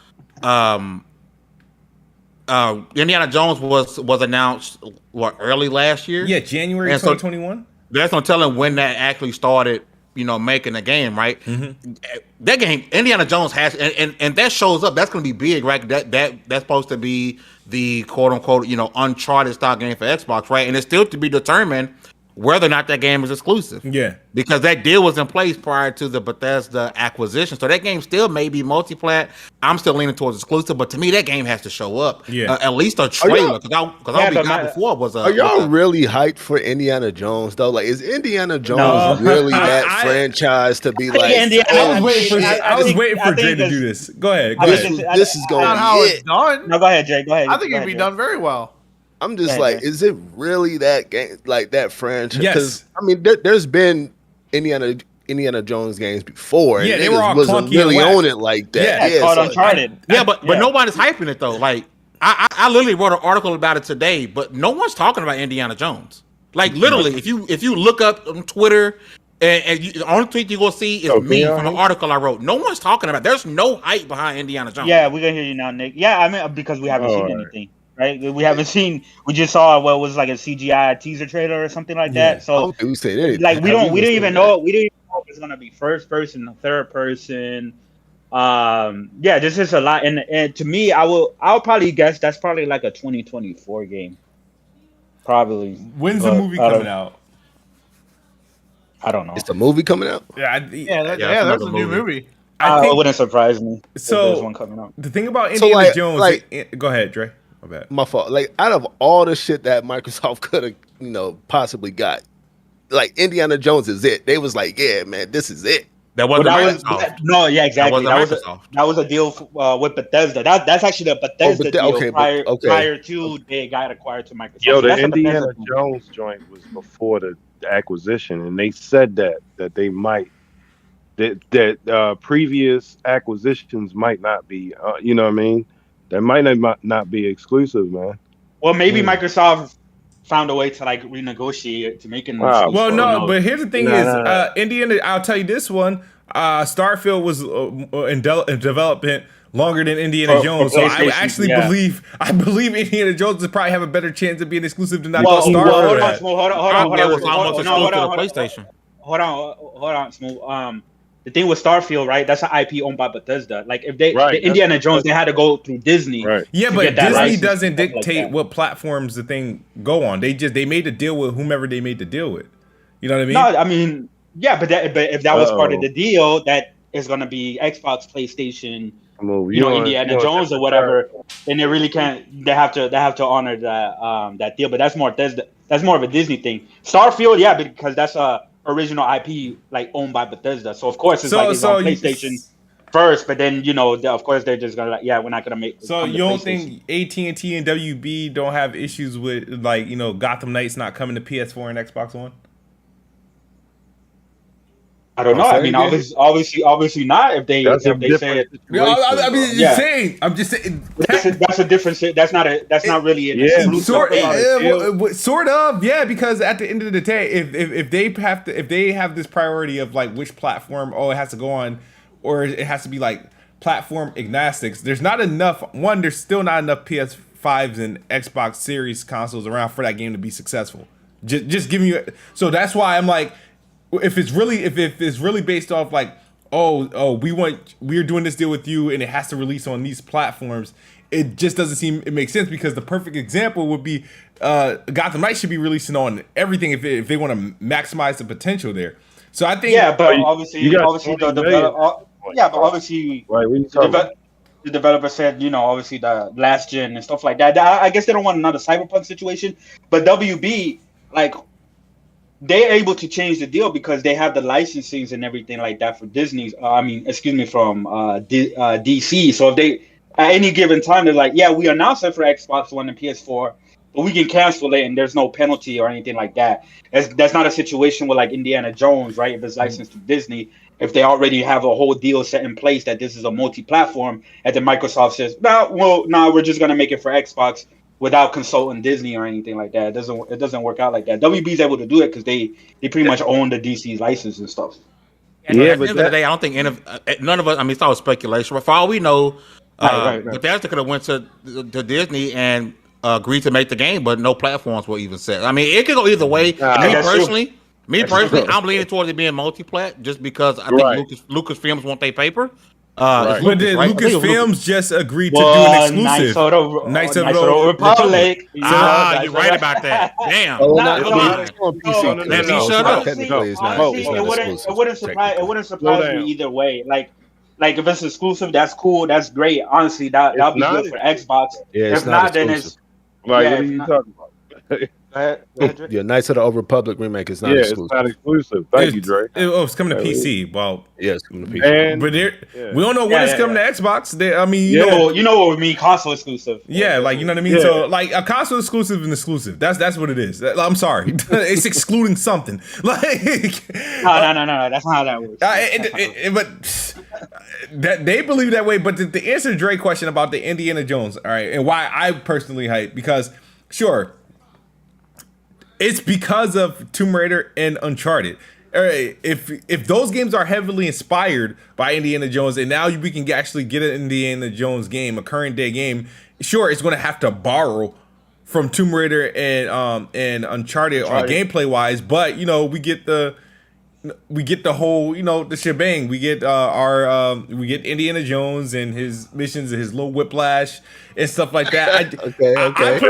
Indiana Jones was announced early last year. Yeah, January 2021. So that's no telling when that actually started. Making the game, right? Mm-hmm. That game, Indiana Jones has, and that shows up. That's going to be big, right? That's supposed to be the quote unquote, Uncharted style game for Xbox, right? And it's still to be determined whether or not that game is exclusive. Yeah, because that deal was in place prior to the Bethesda acquisition, so that game still may be multi-plat. I'm still leaning towards exclusive, but to me, that game has to show up. Yeah, at least a trailer. Because all we got before was a. Are y'all really hyped for Indiana Jones though? Like, is Indiana Jones really that franchise to be like? I was waiting for Jay to do this. Go ahead. This is going to be how it's done. No, go ahead, Jay. Go ahead. I think it'd be done very well. I'm just like, is it really that game, like that franchise? Yes. I mean, there's been Indiana Jones games before. Yeah, and they were all wasn't really on it like that. Yeah, it's called Uncharted. But nobody's hyping it though. Like I literally wrote an article about it today, but no one's talking about Indiana Jones. Like literally, if you look up on Twitter, and the only tweet you're gonna see is me from an article I wrote. No one's talking about it. There's no hype behind Indiana Jones. Yeah, we're gonna hear you now, Nick. Yeah, I mean, because we haven't seen anything. Right, we haven't seen. We just saw what was like a CGI teaser trailer or something like that. So we said anything. Like we didn't even know. We didn't even know if it's gonna be first person, third person. Yeah, this is a lot. And to me, I'll probably guess that's probably like a 2024 game. Probably. When's the movie coming out? I don't know. Is the movie coming out? Yeah, that's a new movie. It wouldn't surprise me. So if there's one coming out. The thing about Indiana Jones, go ahead, Dre. My fault. Like, out of all the shit that Microsoft could have, possibly got, like, Indiana Jones is it. They was like, yeah, man, this is it. That wasn't Microsoft. No, yeah, exactly. That was a deal with Bethesda. That's actually the Bethesda deal prior to they got acquired to Microsoft. Yo, the Indiana Jones joint was before the acquisition, and they said that they might that previous acquisitions might not be. You know what I mean? That might not be exclusive, man. Well, maybe Microsoft found a way to like renegotiate to make it. Wow. Well, no, but here's the thing: Nah. Indiana. I'll tell you this one. Starfield was in development longer than Indiana Jones, so I actually believe Indiana Jones would probably have a better chance of being exclusive than Starfield. Hold on. It was almost exclusive to PlayStation. Hold on, Smooth. The thing with Starfield, right? That's an IP owned by Bethesda. Like if they the Indiana Jones, they had to go through Disney. Right. Yeah, but Disney doesn't dictate what platforms the thing go on. They made a deal with whomever they made the deal with. You know what I mean? No, I mean, yeah, but if that was part of the deal, that is going to be Xbox, PlayStation, Indiana Jones or whatever, then they really can't. They have to honor that deal. But that's more of a Disney thing. Starfield, yeah, because that's a original IP like owned by Bethesda. So of course it's on PlayStation first, but then of course they're just gonna we're not gonna make. So you don't think AT&T and WB don't have issues with like Gotham Knights not coming to PS4 and Xbox One? I don't know. I mean, obviously not. If they say it, I'm just saying. That's a different. That's not really an exclusive. Sort of, yeah. Because at the end of the day, if they have this priority of like which platform, it has to go on, or it has to be like platform agnostics. There's not enough. One, there's still not enough PS5s and Xbox Series consoles around for that game to be successful. Just giving you. So that's why I'm like. If it's really based off like we're doing this deal with you and it has to release on these platforms, it just doesn't seem it makes sense because the perfect example would be Gotham Knights should be releasing on everything if they want to maximize the potential there. So I think obviously the developer said obviously the last gen and stuff like that. I guess they don't want another Cyberpunk situation, but WB like. They're able to change the deal because they have the licensings and everything like that for Disney's. From DC. So if they at any given time they're like, yeah, we announce it for Xbox One and PS4, but we can cancel it and there's no penalty or anything like that. That's not a situation with like Indiana Jones, right? If it's licensed to Disney, if they already have a whole deal set in place that this is a multi-platform, and then Microsoft says, we're just gonna make it for Xbox. Without consulting Disney or anything like that, it doesn't work out like that. WB's able to do it because they pretty much own the DC's license and stuff. And at the end of the day, I don't think none of us. I mean, it's all speculation. But for all we know, Bethesda could have went to Disney and agreed to make the game, but no platforms were even set. I mean, it could go either way. Me personally, I'm leaning towards it being multi-plat just because I think Lucasfilms want their paper. But then Lucasfilms just agreed to do an exclusive. Knights of the Republic. You're right about that. Damn. Let me shut up. It wouldn't surprise me either way. Like if it's exclusive, that's cool. That's great. Honestly, that'll be good for Xbox. Yeah, if not, then it's like what are you talking about? Yeah, Knights of the Old Republic remake is not exclusive. It's not exclusive. Thank you, Dre. It's coming to PC. Well, it's coming to PC. But we don't know when it's coming to Xbox. You know what we mean, console exclusive. Yeah, like you know what I mean. Yeah. So like a console exclusive and exclusive. That's what it is. I'm sorry, it's excluding something. Like no, that's not how that works. But they believe that way. But to answer Dre's question about the Indiana Jones, all right, and why I personally hype because sure. It's because of Tomb Raider and Uncharted. All right, if those games are heavily inspired by Indiana Jones, and now we can actually get an Indiana Jones game, a current day game, sure, it's going to have to borrow from Tomb Raider and Uncharted on gameplay wise, but we get the whole the shebang. We get we get Indiana Jones and his missions and his little whiplash and stuff like that.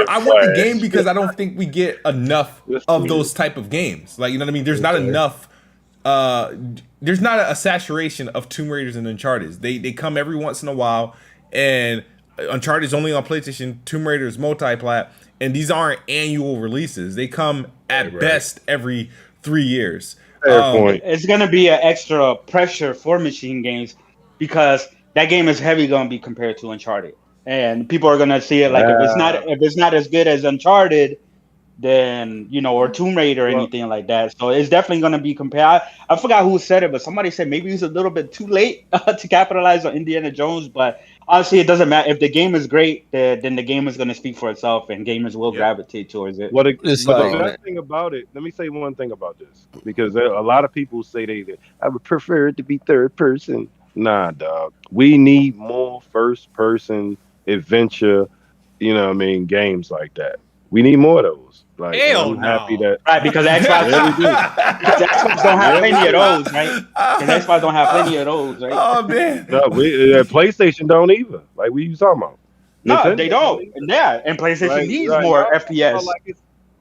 I want the game because I don't think we get enough of those type of games. Like you know what I mean? There's not enough. There's not a saturation of Tomb Raiders and Uncharted. They come every once in a while, and Uncharted is only on PlayStation. Tomb Raider is multi-plat, and these aren't annual releases. They come at best every 3 years. It's going to be an extra pressure for machine games because that game is heavy going to be compared to Uncharted, and people are going to see it like if it's not as good as Uncharted, than or Tomb Raider or anything like that. So it's definitely going to be compared. I forgot who said it, but somebody said maybe it's a little bit too late to capitalize on Indiana Jones. But honestly, it doesn't matter if the game is great. Then the game is going to speak for itself, and gamers will gravitate towards it. But the like- best thing about it, let me say one thing about this, because a lot of people say I would prefer it to be third person. Nah, dog. We need more first person adventure, games like that. We need more of those. Like, Hell I'm happy that Right, because Xbox, because Xbox don't have plenty of those, right? Because Xbox don't have plenty of those, right? Oh man. no, PlayStation don't either. Like, what are you talking about? No, Nintendo they don't. Yeah, and PlayStation needs more Y'all- FPS.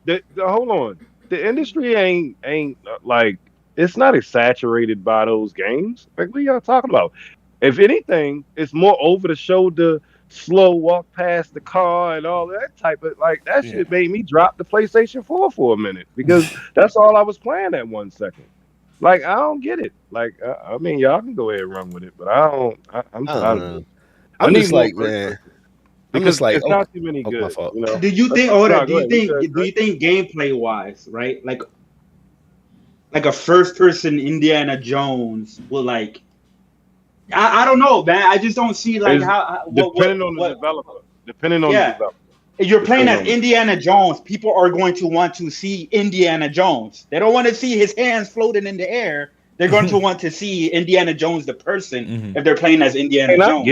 Like hold on, the industry ain't like, it's not saturated by those games. Like, what are y'all talking about? If anything, it's more over the shoulder, slow walk past the car and all that type of that shit made me drop the PlayStation 4 for a minute, because that's all I was playing at 1 second. Like, I don't get it. Like, I mean, y'all can go ahead and run with it, but I don't. I'm tired of it. I'm I just need like, more man. because I'm just like, it's not too many my good. fault. Do you think, No, Oda? go Do you ahead. think? You Do you think gameplay wise, right? Like a first person Indiana Jones will like. I don't know, man. I just don't see like Depending on the developer. Depending on the developer. If you're playing as Depending on- Indiana Jones, people are going to want to see Indiana Jones. They don't want to see his hands floating in the air. They're going to want to see Indiana Jones the person if they're playing as Indiana And Jones.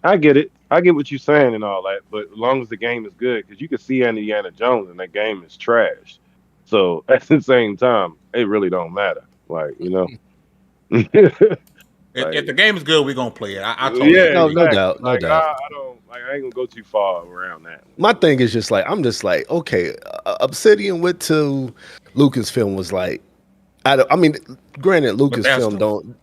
I get it. I get what you're saying and all that, but as long as the game is good, because you can see Indiana Jones and that game is trash. So at the same time, it really don't matter. Like, If the game is good, we're gonna play it. I totally yeah, agree. No exactly. doubt, no Like, doubt. I don't like. I ain't gonna go too far around that. My thing is just like, I'm just like, okay, Obsidian went to Lucasfilm, was like, I mean, granted, Lucasfilm Bethesda. don't.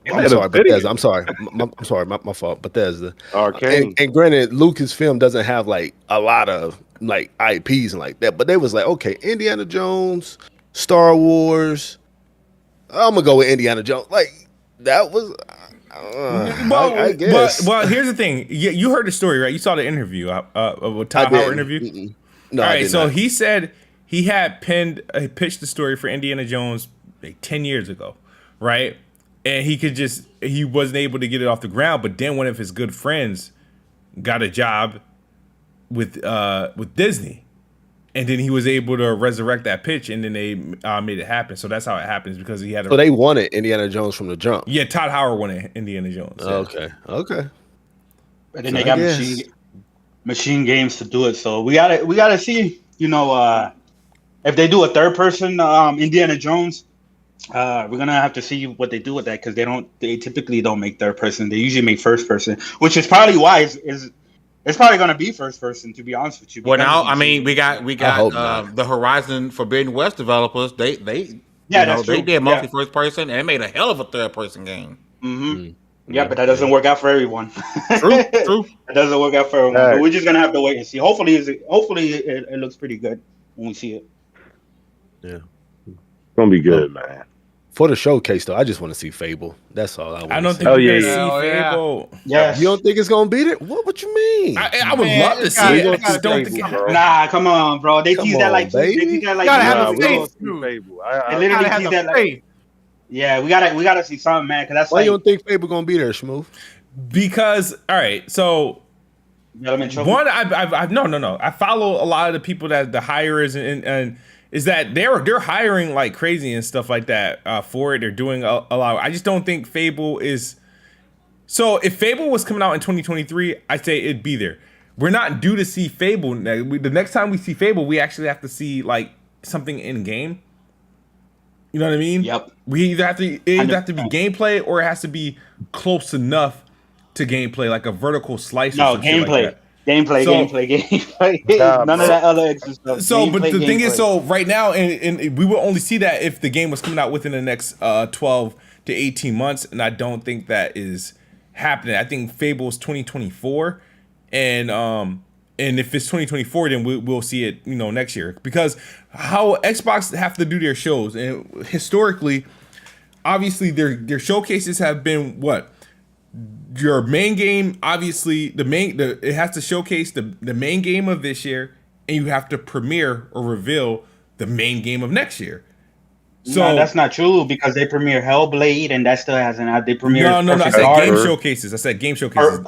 Yeah, I'm sorry, Obsidian. Bethesda. I'm sorry, I'm sorry, my fault, Bethesda. Arcane. And granted, Lucasfilm doesn't have like a lot of like IPs and like that, but they was like, okay, Indiana Jones, Star Wars. I'm gonna go with Indiana Jones. Like, that was. I guess. Well, here's the thing. You heard the story, right? You saw the interview, with Todd Howard interview. Mm-mm. No, All I right, did so not. he said he had pitched the story for Indiana Jones like 10 years ago, right? And he wasn't able to get it off the ground. But then one of his good friends got a job with Disney. And then he was able to resurrect that pitch, and then they made it happen. So that's how it happens, because he had. So they wanted Indiana Jones from the jump. Yeah, Todd Howard wanted Indiana Jones. Yeah. Okay. But then they got machine games to do it. So we gotta see, if they do a third person Indiana Jones, we're gonna have to see what they do with that, because they typically don't make third person. They usually make first person, which is probably why it's probably gonna be first person, to be honest with you. Well, now I mean, we got hope not. the Horizon Forbidden West developers. They that's they true. did mostly first person, and they made a hell of a third person game. Yeah, but that doesn't work out for everyone. True. It doesn't work out for everyone. Right. But we're just gonna have to wait and see. Hopefully it looks pretty good when we see it. It's gonna be good, man. For the showcase, though, I just want to see Fable. That's all I want. I don't think Oh, we're yeah, gonna yeah. see Oh, yeah. Fable. Yes. You don't think it's gonna beat it? What you mean? I would Man, love to it's see gotta- it. I it's just gotta don't be think it. bro. Nah, come on, bro. They Come tease that on, like baby. they tease that like Gotta have Nah, a we faith, gonna see dude. Fable. They literally Gotta have tease the that like faith. yeah. We gotta see something, man. Because that's Why like you don't think Fable gonna be there, Schmoo? Because all right, so element trophy. one, I no. I follow a lot of the people that the hirers and is that they're hiring like crazy and stuff like that for it. They're doing a lot. I just don't think Fable is. So if Fable was coming out in 2023, I'd say it'd be there. We're not due to see Fable. The next time we see Fable, we actually have to see like something in game. You know what I mean? Yep. We either have to be gameplay, or it has to be close enough to gameplay, like a vertical slice. No, or some shit like gameplay. that. Gameplay. Nah, None bro. of that other extra stuff. So, but Gameplay, the thing is, gameplay. so right now, and we will only see that if the game was coming out within the next 12 to 18 months, and I don't think that is happening. I think Fable's 2024, and if it's 2024, then we'll see it, next year, because how Xbox have to do their shows, and historically, obviously their showcases have been what. Your main game, obviously, it has to showcase the main game of this year and you have to premiere or reveal the main game of next year. So no, that's not true because they premiere Hellblade and that still hasn't out. They premiere no. I Perfect said Dark. game showcases. I said game showcases.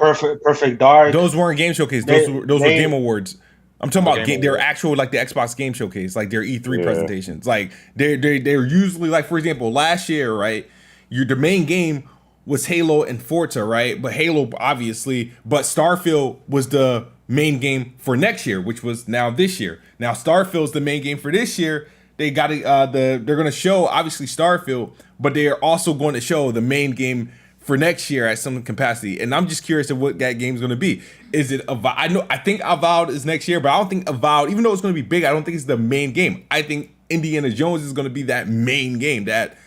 Perfect Dark. Those weren't game showcases. Those were game awards. I'm talking about their actual like the Xbox Game Showcase, like their E3 presentations. Like they're usually like, for example, last year, right? The main game was Halo and Forza, right? But Halo obviously, but Starfield was the main game for next year, which was now this year. Now Starfield's the main game for this year. They got they're going to show obviously Starfield, but they are also going to show the main game for next year at some capacity. And I'm just curious of what that game's going to be. Is it Avowed? I think Avowed is next year, but I don't think Avowed, even though it's going to be big, I don't think it's the main game. I think Indiana Jones is going to be that main game, that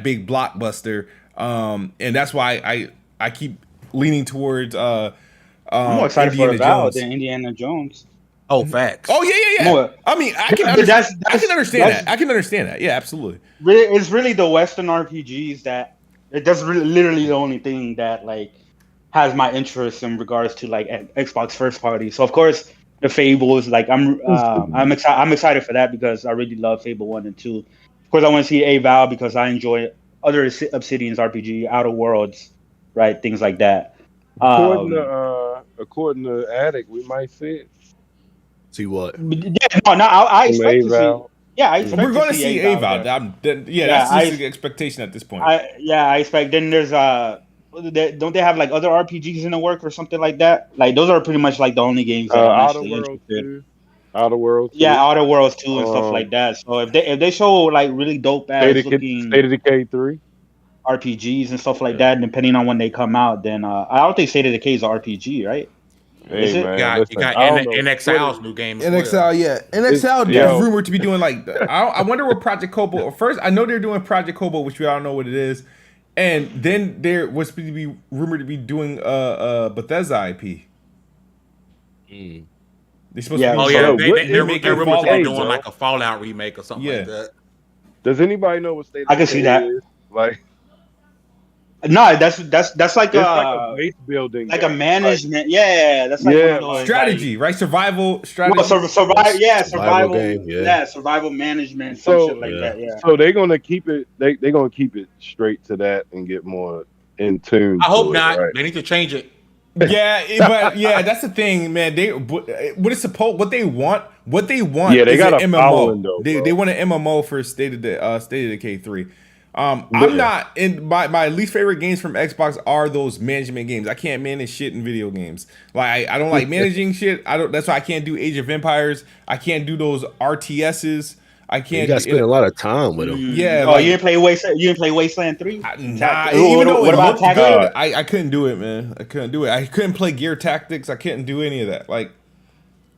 big blockbuster. And that's why I keep leaning towards I'm more excited Indiana for Avowed Jones than Indiana Jones. Oh, facts. Oh yeah. More. I mean, I can understand that. I can understand that. Yeah, absolutely. It's really the Western RPGs that that's really literally the only thing that like has my interest in regards to like Xbox first party. So of course the Fables, like I'm excited for that because I really love Fable 1 and 2. Of course I want to see Avowed because I enjoy other Obsidian's RPG, Outer Worlds, right? Things like that. According to Addict, we might see it. See what? Yeah, I expect to see. Yeah, I expect We're going to see see Avowed. That's just the expectation at this point. I expect. Then there's don't they have like other RPGs in the work or something like that? Like those are pretty much like the only games that I'm Outer actually Worlds interested. 2. Outer Worlds 2. Yeah, Outer Worlds 2 and stuff like that. So if they show like really dope ass looking State of Decay 3 RPGs and stuff like that, depending on when they come out, then I don't think State of Decay is an RPG, right? Hey, man, you got NXL's new game. NXL, yeah. NXL is rumored to be doing like, I wonder what Project Cobalt, first, I know they're doing Project Cobalt, which we all know what it is. And then there was to be rumored to be doing Bethesda IP. They're supposed to be they're rumored to be doing like a Fallout remake or something like that. Does anybody know what State of Decay I can see that. is? Like, no, that's like a base building, like a management. That's like one of those, strategy, right? Survival strategy. Survival game. Survival management, some shit like that. Yeah. So they're gonna keep it. They're gonna keep it straight to that and get more in tune. I hope not. Right? They need to change it. Yeah, but that's the thing, man. They what they want. Yeah, they got an MMO. Though, they want an MMO for State of Decay 3. I'm not in my least favorite games from Xbox are those management games. I can't manage shit in video games. Like I don't like managing shit. That's why I can't do Age of Empires. I can't do those RTSs. I can't. You got to spend a lot of time with them. Yeah. Oh, you didn't play Wasteland? You didn't play Wasteland 3? Nah. Even though it looked good, I couldn't do it, man. I couldn't do it. I couldn't play Gear Tactics. I couldn't do any of that. Like.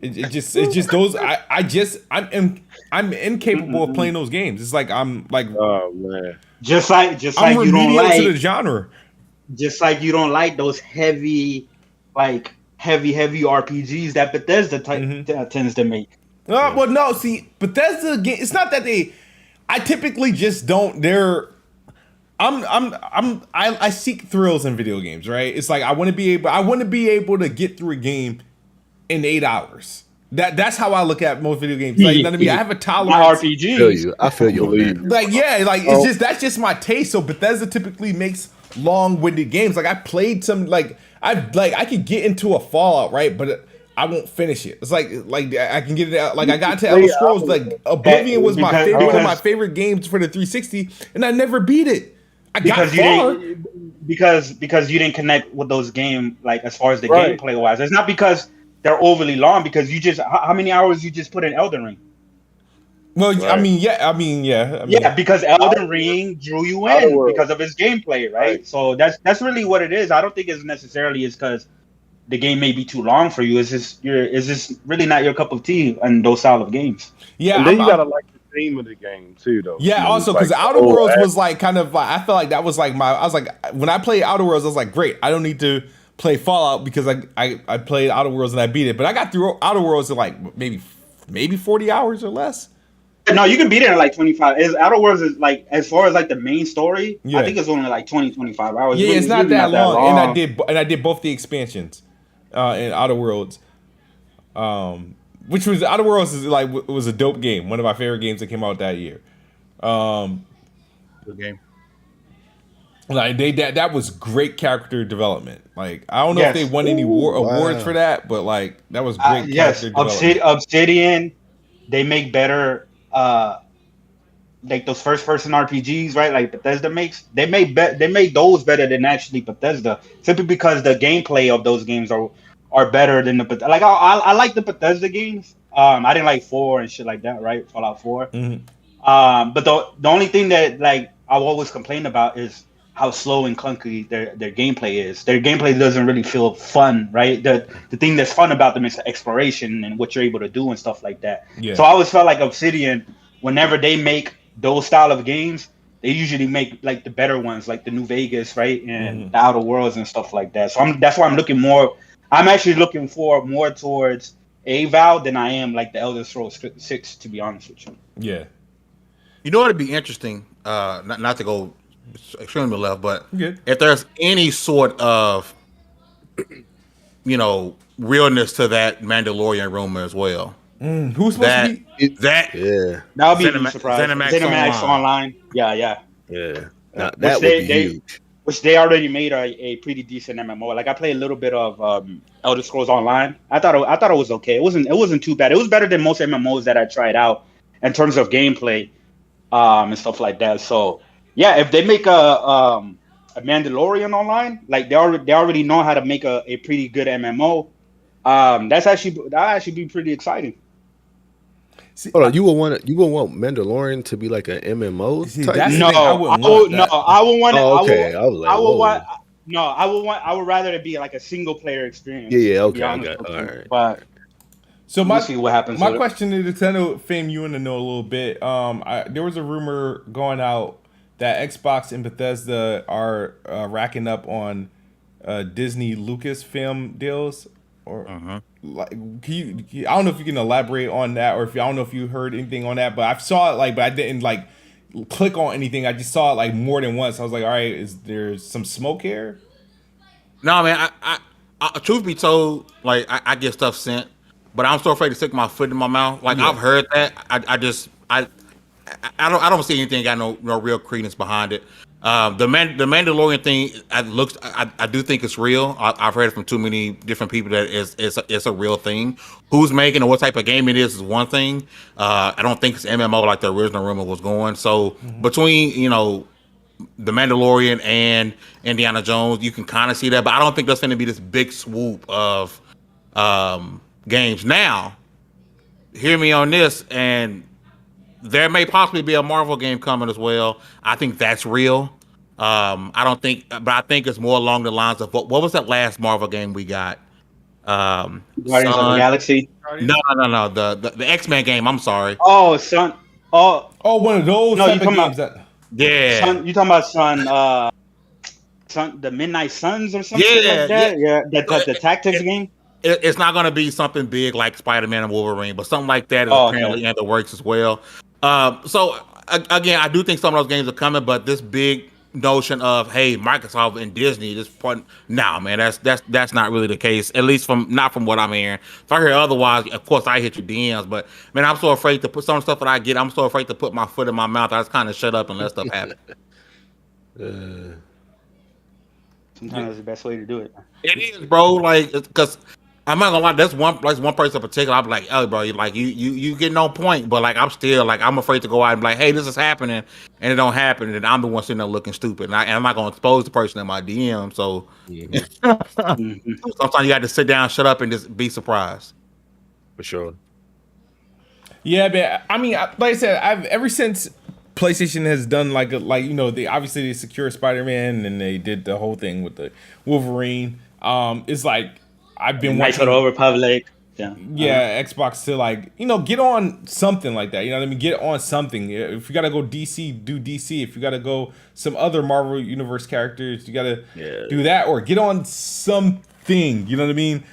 It's just those. I'm incapable of playing those games. It's like I'm like. Oh man. Just like you don't like to the genre. Just like you don't like those heavy RPGs that Bethesda tends to make. Well, no. See, Bethesda game. It's not that they. I typically just don't. I seek thrills in video games, right? It's like I want to be able to get through a game in 8 hours. That's how I look at most video games. Like, you know what I mean? I have a tolerance. RPGs. I feel you on that. Like, yeah, like it's that's just my taste. So Bethesda typically makes long-winded games. Like I played some, I could get into a Fallout, right? But I won't finish it. It's like I can get it out. Like I got to Elder Scrolls. Like Oblivion was one of my favorite games for the 360, and I never beat it. Because you didn't connect with those games, like as far as the gameplay wise. It's not because they're overly long, because you just how many hours you just put in Elden Ring? Well, right. Because Elden Ring drew you in because of its gameplay, right? So that's really what it is. I don't think it's necessarily because the game may be too long for you. It's just really not your cup of tea in those style of games. Yeah, and then you gotta like the theme of the game too, though. Yeah, also because Outer Worlds was like kind of like I felt like that was like I was like when I played Outer Worlds, I was like, great, I don't need to play Fallout because I played Outer Worlds and I beat it. But I got through Outer Worlds in like maybe 40 hours or less. No, you can beat it in like 25. Outer Worlds is like, as far as like the main story, I think it's only like 25 hours. Yeah, it's not that long. And I did both the expansions in Outer Worlds. which was Outer Worlds is like was a dope game. One of my favorite games that came out that year. Good game. Like that was great character development. Like I don't know if they won any awards for that, but like that was great character development. Obsidian, they make better like those first person RPGs, right? Like Bethesda makes. They made those better than actually Bethesda, simply because the gameplay of those games are better than like I like the Bethesda games. I didn't like 4 and shit like that, right? Fallout 4. But the only thing that like I've always complained about is how slow and clunky their gameplay is. Their gameplay doesn't really feel fun, right? The thing that's fun about them is the exploration and what you're able to do and stuff like that. Yeah. So I always felt like Obsidian, whenever they make those style of games, they usually make like the better ones, like the New Vegas, right, and the Outer Worlds and stuff like that. So that's why I'm looking more. I'm actually looking for more towards Avow than I am like the Elder Scrolls 6, to be honest with you. Yeah. You know what'd be interesting? Not to go extremely left, but Good. if there's any sort of, realness to that Mandalorian rumor as well. Who's supposed to be that? Yeah, that would be a surprise. ZeniMax Online. Yeah. Now, that would be huge. Which they already made a pretty decent MMO. Like I played a little bit of Elder Scrolls Online. I thought it was okay. It wasn't too bad. It was better than most MMOs that I tried out in terms of gameplay and stuff like that. So yeah, if they make a Mandalorian Online, like they already know how to make a pretty good MMO. That actually be pretty exciting. See, Hold on, you would want Mandalorian to be like an MMO See, type? that's the No, thing, I wouldn't want that. I would want it. Oh, okay. I was like, whoa. I would rather it be like a single player experience. Yeah, to be okay, honest with all you. right. But So we'll see what happens. My with it. question is, I know, Fame, you want to know a little bit. There was a rumor going out that Xbox and Bethesda are racking up on Disney Lucasfilm deals, or like, can you, I don't know if you can elaborate on that, or I don't know if you heard anything on that, but I saw it but I didn't like click on anything. I just saw it like more than once. I was like, all right, is there some smoke here? No, man. I truth be told, like I get stuff sent, but I'm so afraid to stick my foot in my mouth. Like I've heard that. I don't see anything got no real credence behind it. The Mandalorian thing, I do think it's real. I've heard it from too many different people that it's a real thing. Who's making or what type of game it is one thing. I don't think it's MMO like the original rumor was going. So between the Mandalorian and Indiana Jones, you can kind of see that, but I don't think that's going to be this big swoop of games. Now, hear me on this, and there may possibly be a Marvel game coming as well. I think that's real. I think it's more along the lines of what was that last Marvel game we got? Guardians of the Galaxy. No. The X-Men game. I'm sorry. Oh, Son. Oh, one of those type of games Yeah. Son, you talking about Son, the Midnight Suns or something like that? Yeah, the tactics game. It's not going to be something big like Spider-Man and Wolverine, but something like that is apparently in the works as well. So again, I do think some of those games are coming, but this big notion of, hey, Microsoft and Disney, this point, nah, man, that's not really the case. At least not from what I'm hearing. If I hear otherwise, of course I hit your DMs. But man, I'm so afraid to put some stuff that I get. I'm so afraid to put my foot in my mouth. I just kind of shut up and let stuff happen. Sometimes it's the best way to do it. It is, bro. Like, because I'm not gonna lie. That's one person in particular. I'm like, oh, bro, you get no point, but like, I'm still like, I'm afraid to go out and be like, hey, this is happening, and it don't happen, and I'm the one sitting there looking stupid, and I'm not gonna expose the person in my DM. So sometimes you got to sit down, shut up, and just be surprised. For sure. Yeah, but I mean, like I said, ever since PlayStation has done they obviously secure Spider-Man, and they did the whole thing with the Wolverine. It's like I've been Knights watching of the Old Republic. Yeah, Xbox to get on something like that. You know what I mean? Get on something. If you gotta go DC, do DC. If you gotta go some other Marvel Universe characters, you gotta do that, or get on something. You know what I mean?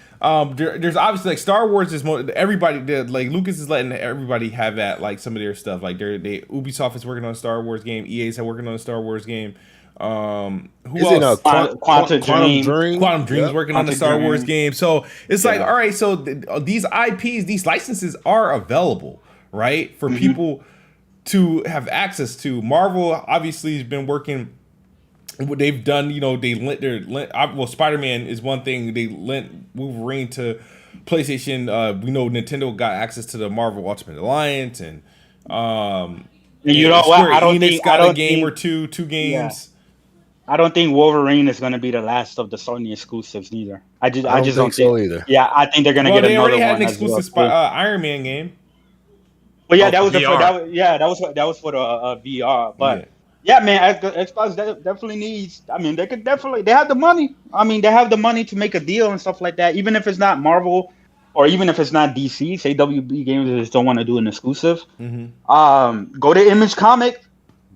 There's obviously like Star Wars is more everybody did like Lucas is letting everybody have at like some of their stuff. Like Ubisoft is working on a Star Wars game, EA's working on a Star Wars game. Who Is else? Quantum Dream. Quantum Dream's Yep. working on the Star Wars game. So it's like, all right, so these IPs, these licenses are available, right? For people to have access to. Marvel obviously has been working. What they've done, you know, they lent well, Spider-Man is one thing. They lent Wolverine to PlayStation. We know Nintendo got access to the Marvel Ultimate Alliance, and you know what? I don't Enix think got I don't a game think, or two games. I don't think Wolverine is going to be the last of the Sony exclusives neither. I just don't don't think so either. Yeah, I think they're going to Well, get they another already had one an as well, exclusive too. Iron Man game. Well, yeah, Oh, that was VR. that was for the VR. But yeah, man, Xbox definitely needs. I mean, they have the money. I mean, they have the money to make a deal and stuff like that. Even if it's not Marvel, or even if it's not DC, say WB Games just don't want to do an exclusive. Go to Image Comic,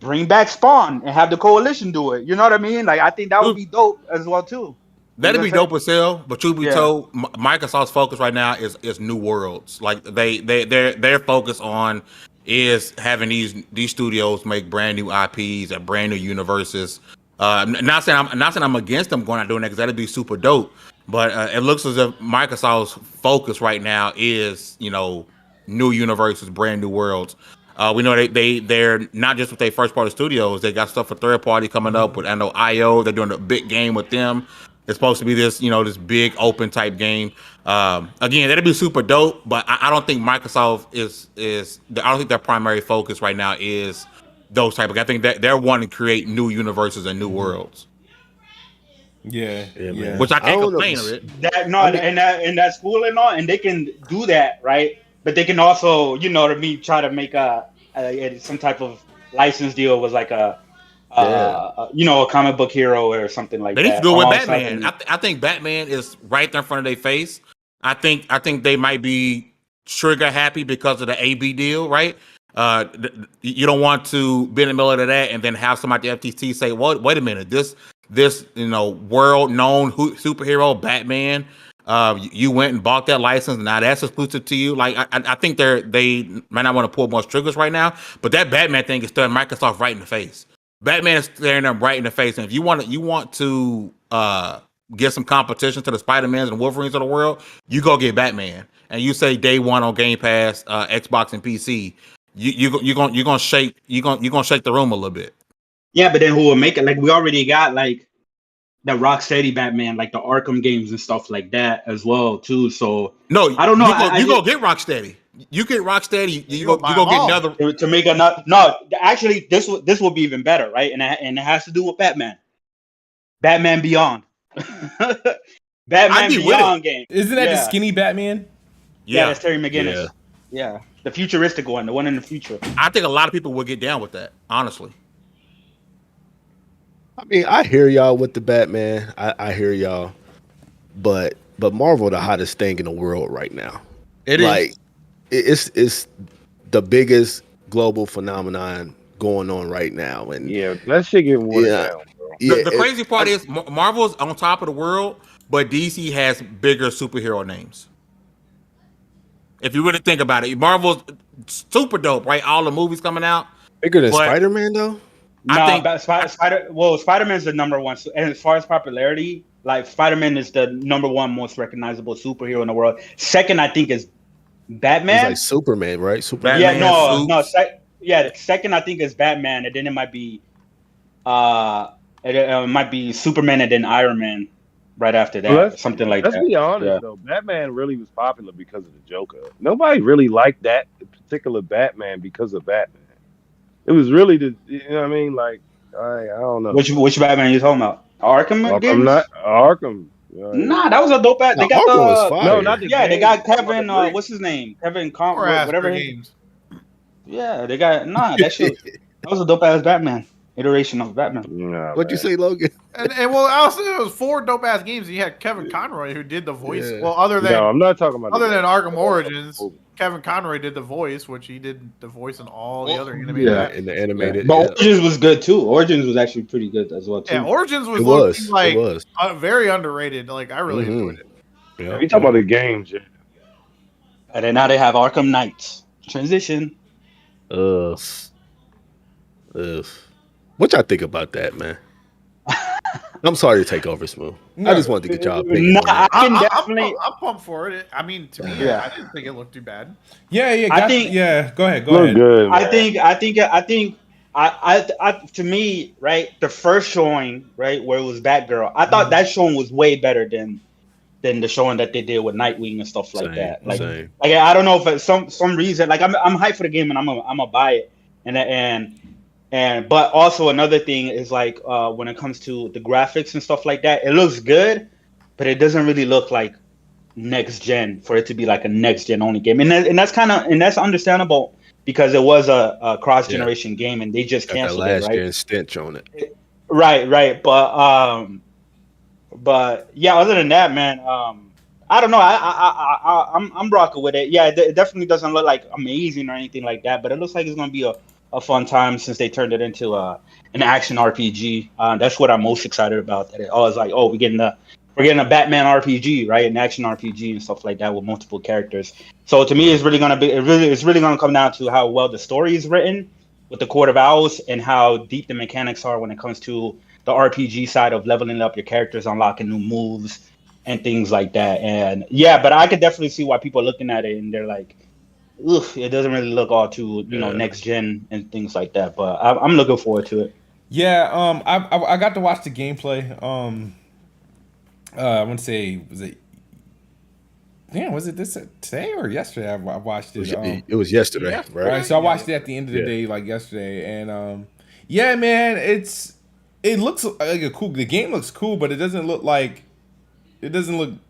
bring back Spawn, and have the Coalition do it. You know what I mean? Like, I think that would be dope as well too. That'd be dope as hell, but truth be Yeah. told, Microsoft's focus right now is new worlds. Like their focus on is having these studios make brand new IPs and brand new universes. Not saying I'm against them going out doing that, because that'd be super dope. But it looks as if Microsoft's focus right now is, you know, new universes, brand new worlds. We know they're not just with their first party studios. They got stuff for third party coming up with, I know, IO. They're doing a big game with them. It's supposed to be this, you know, this big open type game. Again, that'd be super dope, but I don't think Microsoft I don't think their primary focus right now is those type of. I think that they're wanting to create new universes and new worlds. Yeah. Which I can't don't know. complain of it. And that's cool and all, and they can do that, right? But they can also, you know what I mean, try to make some type of license deal with like a comic book hero or something like that. They need to do it with Almost Batman. like I think Batman is right there in front of their face. I think they might be trigger happy because of the AB deal, right? You don't want to be in the middle of that and then have somebody at the FTC say, "Well, wait a minute, this world known superhero Batman, you went and bought that license, now that's exclusive to you." Like I think they might not want to pull much triggers right now, but that Batman thing is staring Microsoft right in the face. Batman is staring them right in the face, and if you want to get some competition to the Spider-Mans and Wolverines of the world, you go get Batman, and you say day one on Game Pass, Xbox and PC. You're gonna shake the room a little bit. Yeah, but then who will make it? Like, we already got like the Rocksteady Batman, like the Arkham games and stuff like that as well too. So No, I don't know. You go get Rocksteady. You get Rocksteady. You go get another to make another. No, actually, this will be even better, right? And it has to do with Batman. Batman Beyond. Batman Beyond game. Isn't that the skinny Batman? Yeah, that's Terry McGinnis. Yeah, the futuristic one, the one in the future. I think a lot of people will get down with that, honestly. I mean, I hear y'all with the Batman. I hear y'all, but Marvel the hottest thing in the world right now. It is. It's the biggest global phenomenon going on right now, and that shit getting watered down, bro. The crazy part is Marvel's on top of the world, but DC has bigger superhero names. If you really think about it, Marvel's super dope, right? All the movies coming out. Bigger than Spider-Man, though? I think Spider-Man's the number one. And as far as popularity, like, Spider-Man is the number one most recognizable superhero in the world. Second, I think, is Batman. He's like Superman, right? Superman. Second, I think, is Batman, and then it might be Superman and then Iron Man right after that, something like that. Let's be honest, though. Batman really was popular because of the Joker. Nobody really liked that particular Batman because of Batman. It was really you know what I mean? Like, I don't know. Which Batman are you talking about? Arkham games? Arkham. Nah, that was a dope ass. They got Arkham was fire. No, not the game. They got Kevin. What's his name? Kevin whatever. Games. Yeah, they got that shit. That was a dope ass Batman iteration of Batman. Nah, What'd you say, Logan? And well, also it was 4 dope ass games. You had Kevin Conroy who did the voice. Yeah. Well, other than I'm not talking about Arkham Origins. Kevin Conroy did the voice, which he did the voice in all the other animated. In the animated. But Origins was good too. Origins was actually pretty good as well too. Yeah, Origins was It was very underrated. Like, I really enjoyed it. Yeah. You talking about the games, yeah. And then now they have Arkham Knights. Transition. Ugh. Ugh. What y'all think about that, man? I'm sorry to take over, Smooth. No. I just wanted to get y'all opinion No, on that. I can definitely. I'm pumped for it. I mean, to me, Yeah. I didn't think it looked too bad. Yeah, I think- yeah. Go ahead. Look good. I man. think. To me, right, the first showing, right, where it was Batgirl, I thought that showing was way better than the showing that they did with Nightwing and stuff like Same, that. Like, same. I don't know if it's some reason, like I'm hyped for the game and I'm gonna buy it, and but also another thing is like when it comes to the graphics and stuff like that, it looks good, but it doesn't really look like next gen for it to be like a next gen only game, and that's understandable because it was a cross generation game and they just Got that canceled it, last right? gen stench on it. Right, but yeah, other than that, man, I don't know. I'm rocking with it. Yeah, it definitely doesn't look like amazing or anything like that, but it looks like it's gonna be a fun time since they turned it into an action RPG. That's what I'm most excited about. That it's like, oh, we're getting a Batman RPG, right? An action RPG and stuff like that with multiple characters. So to me, it's really gonna come down to how well the story is written with the Court of Owls and how deep the mechanics are when it comes to the RPG side of leveling up your characters, unlocking new moves and things like that. And yeah, but I could definitely see why people are looking at it and they're like, ugh, it doesn't really look all too, next gen and things like that. But I'm looking forward to it. Yeah, I got to watch the gameplay. I want to say, was it? Damn, was it today or yesterday? I watched it. It was yesterday, Yeah. right? Right, so I watched it at the end of the day, like yesterday, and yeah, man, it looks like a cool. The game looks cool, but it doesn't look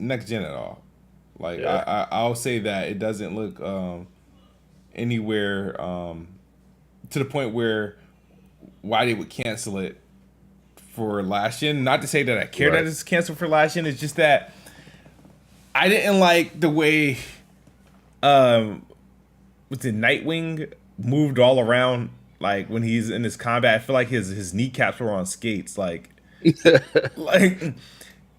next gen at all. Like I'll say that it doesn't look anywhere to the point where why they would cancel it for last gen. Not to say that I care that it's canceled for last gen. It's just that I didn't like the way with the Nightwing moved all around. Like when he's in his combat, I feel like his kneecaps were on skates. Like,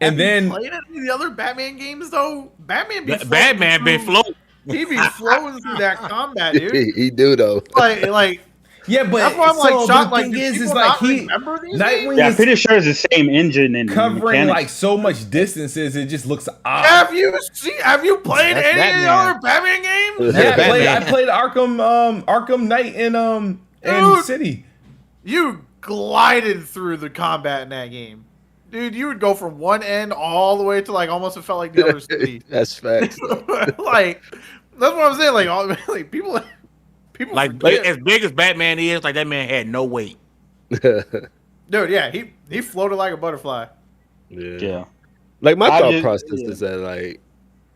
and then Playing any of the other Batman games though, Batman been floating. He be flowing through that combat, dude. he do though. Like yeah, but that's why I'm like so shocked. the Like, thing do is people like not he remember these Nightwing games? Yeah, I'm is pretty sure it's the same engine and covering mechanics. like so much distances. It just looks odd. Have you played That's any of the Batman. other Batman games? Yeah, Batman. I played Arkham Knight and Dude. City. You glided through the combat in that game. Dude, you would go from one end all the way to like almost it felt like the other city. That's facts. Like that's what I'm saying. Like people Like forget. as big as Batman is, like that man had no weight. Dude, yeah, he floated like a butterfly. Yeah. Like my I thought just- process yeah. is that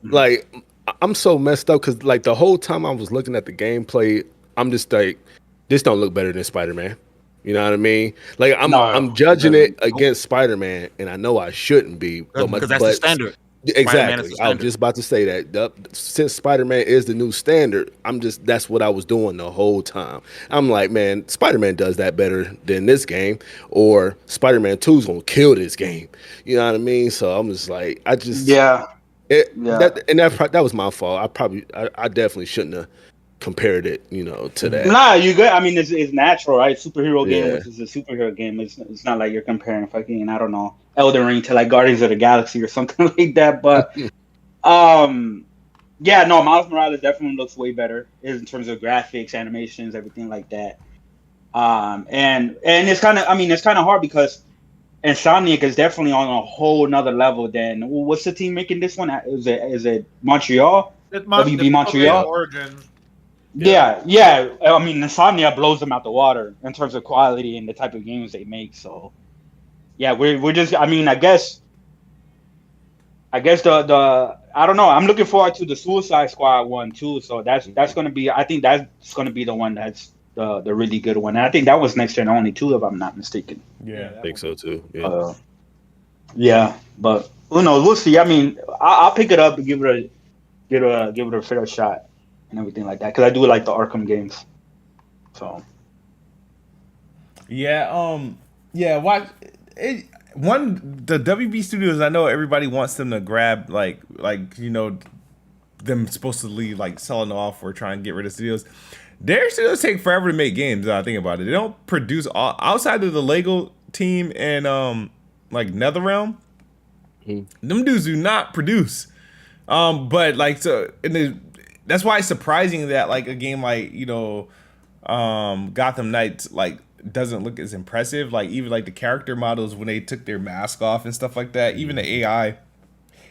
like I'm so messed up because like the whole time I was looking at the gameplay, I'm just like, this don't look better than Spider-Man. You know what I mean? Like I'm judging it against Spider-Man, and I know I shouldn't be. Because that's the standard. Spider-Man is Exactly. the I was standard. just about to say that. Since Spider-Man is the new standard, that's what I was doing the whole time. I'm like, man, Spider-Man does that better than this game, or Spider-Man 2 is gonna kill this game. You know what I mean? So I'm just like, Yeah. that was my fault. I definitely shouldn't have compared it, to that. Nah, you good. I mean, it's natural, right? Superhero game, Yeah. which is a superhero game. It's not like you're comparing fucking, I don't know, Elden Ring to like Guardians of the Galaxy or something like that. But yeah, no, Miles Morales definitely looks way better in terms of graphics, animations, everything like that. And it's kind of hard because Insomniac is definitely on a whole nother level than what's the team making this one? Is it Montreal? WB Montreal? Origins. Yeah. I mean, Insomnia blows them out the water in terms of quality and the type of games they make. So, yeah, we're just. I mean, I guess the I don't know. I'm looking forward to the Suicide Squad one too. So that's gonna be. I think that's gonna be the one that's the really good one. And I think that was next gen only too, if I'm not mistaken. Yeah. I think so too. Yeah. Yeah, but who knows? We'll see. I mean, I'll pick it up and give it a fair shot and everything like that because I do like the Arkham games. So Yeah, yeah. Watch it. the WB Studios, I know everybody wants them to grab like them supposedly like selling off or trying to get rid of studios. Their studios take forever to make games. I think about it. They don't produce outside of the Lego team and like NetherRealm. Them dudes do not produce. But like that's why it's surprising that like a game like Gotham Knights like doesn't look as impressive. Like even like the character models when they took their mask off and stuff like that. Even the AI.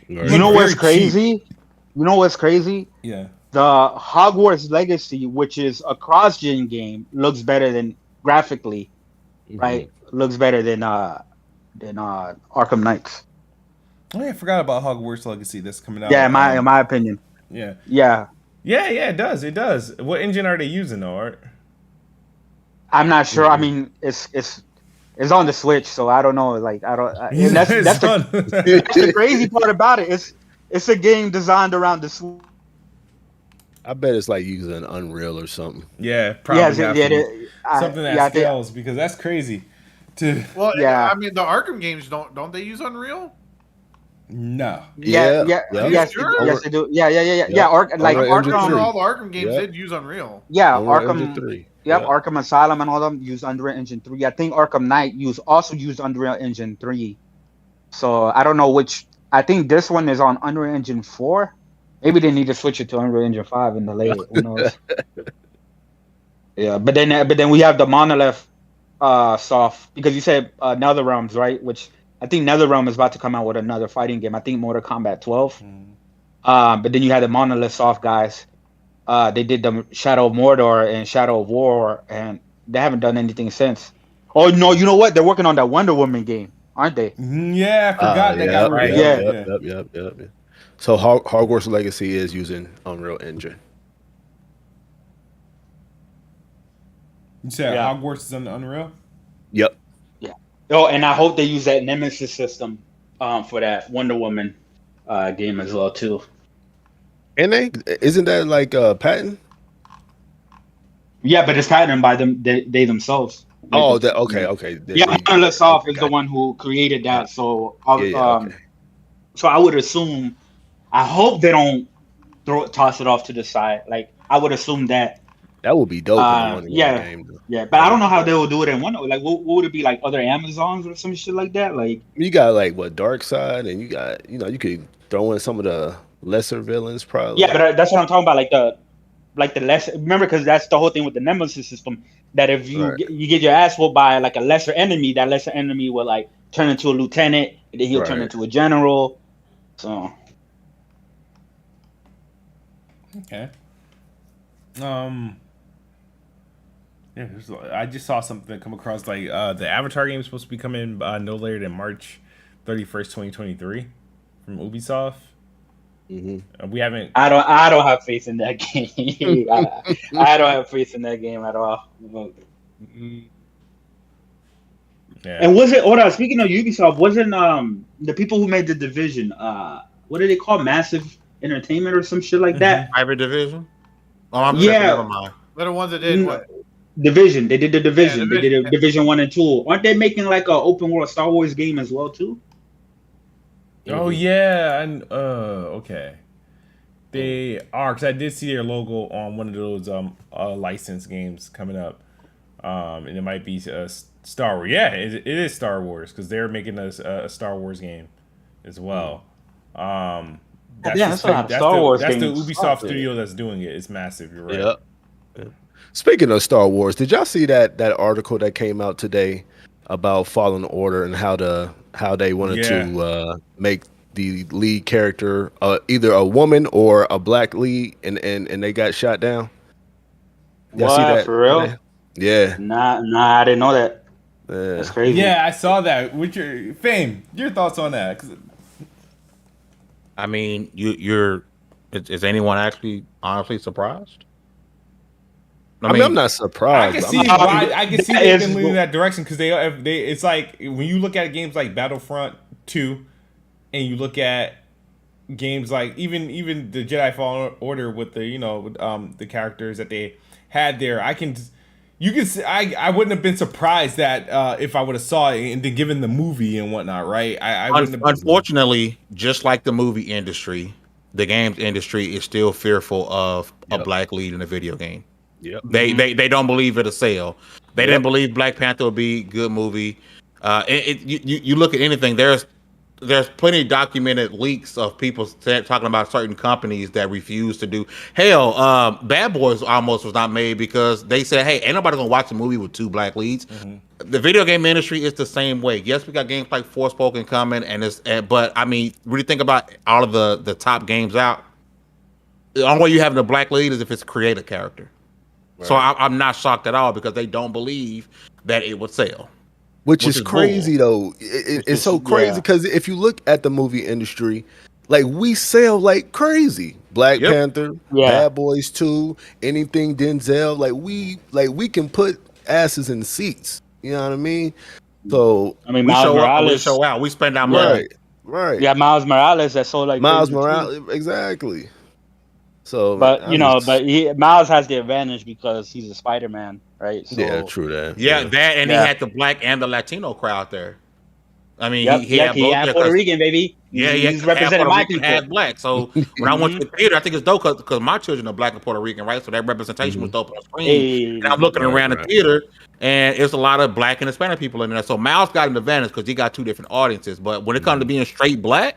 You know what's crazy? Cheap. You know what's crazy? Yeah. The Hogwarts Legacy, which is a cross-gen game, looks better than graphically, right? Looks better than Arkham Knights. Oh yeah, I forgot about Hogwarts Legacy that's coming out. Yeah, in my opinion. Yeah. Yeah. Yeah, it does. It does. What engine are they using though, Art? I'm not sure. I mean, it's on the Switch, so I don't know. Like that's the crazy part about it. It's a game designed around the Switch. I bet it's like using Unreal or something. Yeah, probably. Something that I scales because that's crazy. Well, yeah. I mean, the Arkham games don't they use Unreal? No. Yes, Sure? yes, they do. Yeah. Arkham. All the Arkham games did use Unreal. Yeah, Unreal Arkham Engine 3. Yep, Arkham Asylum and all them use Unreal Engine 3. I think Arkham Knight also used Unreal Engine 3. So I don't know which. I think this one is on Unreal Engine 4. Maybe they need to switch it to Unreal Engine 5 in the later. Who knows? Yeah, but then we have the Monolith soft, because you said NetherRealms, right? Which I think NetherRealm is about to come out with another fighting game. I think Mortal Kombat 12. But then you had the Monolith soft guys. They did the Shadow of Mordor and Shadow of War, and they haven't done anything since. Oh no, you know what? They're working on that Wonder Woman game, aren't they? Yeah, I forgot they got rid of it. Yep. So Hogwarts Legacy is using Unreal Engine. You said Hogwarts is on the Unreal? Yep. Yeah. Oh, and I hope they use that Nemesis system for that Wonder Woman game as well too. And isn't that like patent? Yeah, but it's patented by them. They themselves. Oh, okay. Yeah, Monolith Soft is the one who created that. So, so I would assume. I hope they don't toss it off to the side. Like I would assume that would be dope. Game, but I don't know how they will do it in one. Like, what would it be like? Other Amazons or some shit like that? Like you got like Dark Side, and you got you could throw in some of the lesser villains probably. Yeah, but that's what I'm talking about. Like the lesser. Remember, because that's the whole thing with the Nemesis system. That if you get your ass whooped by like a lesser enemy, that lesser enemy will like turn into a lieutenant, and then he'll turn into a general. So. Okay. Yeah, I just saw something come across like the Avatar game is supposed to be coming no later than March 31st, 2023 from Ubisoft. We haven't. I don't have faith in that game. I don't have faith in that game at all. Yeah. And was it? Hold on. Speaking of Ubisoft, wasn't the people who made the Division? What do they call Massive Entertainment or some shit like that? Private Division. Oh, I'm never mind. They're the ones that did what? Division. They did the Division. Yeah, they did Division 1 and 2. Aren't they making like a open world Star Wars game as well too? Oh yeah, and okay. They are, because I did see their logo on one of those licensed games coming up, and it might be Star Wars. Yeah, it is Star Wars because they're making a Star Wars game as well. That's Star Wars. That's the Ubisoft studio that's doing it. It's massive. You're right. Yep. Speaking of Star Wars, did y'all see that article that came out today about Fallen Order and how they wanted to make the lead character either a woman or a black lead, and they got shot down? Y'all see that for real? Yeah. Nah, I didn't know that. That's crazy. Yeah, I saw that. With your Fame, your thoughts on that? 'Cause I mean, is anyone actually honestly surprised? I mean, I'm not surprised. I can see they've been leaning that direction because they it's like when you look at games like Battlefront 2 and you look at games like even the Jedi Fallen Order with the the characters that they had there, you can see, I wouldn't have been surprised that if I would have saw it and then given the movie and whatnot, right? I wouldn't have. Unfortunately, just like the movie industry, the games industry is still fearful of a black lead in a video game. Yep. They don't believe it'll sell. They didn't believe Black Panther would be a good movie. You look at anything. There's plenty of documented leaks of people talking about certain companies that refuse to do. Hell, Bad Boys almost was not made because they said, "Hey, ain't nobody gonna watch a movie with 2 black leads." The video game industry is the same way. Yes, we got games like Forspoken coming, but I mean, really think about all of the top games out. The only way you have the black lead is if it's a creative character. Right. So I'm not shocked at all because they don't believe that it would sell. Which is crazy though. It's so crazy because if you look at the movie industry, like we sell like crazy. Black Panther, Bad Boys 2, anything Denzel, we can put asses in seats. You know what I mean? So I mean, we Miles show Morales, up, we show out, we spend our money. Right. Yeah, Miles Morales. That sold like Miles Morales, exactly. So, but Miles has the advantage because he's a Spider-Man, right? So, yeah, true that. Yeah, that and he had the black and the Latino crowd there. I mean, he had both. Puerto Rican, baby. Yeah, he's representing my people. Had black. So when I went to the theater, I think it's dope because my children are black and Puerto Rican, right? So that representation was dope on screen. And I'm looking around the theater, and it's a lot of black and Hispanic people in there. So Miles got an advantage because he got 2 different audiences. But when it comes to being straight black,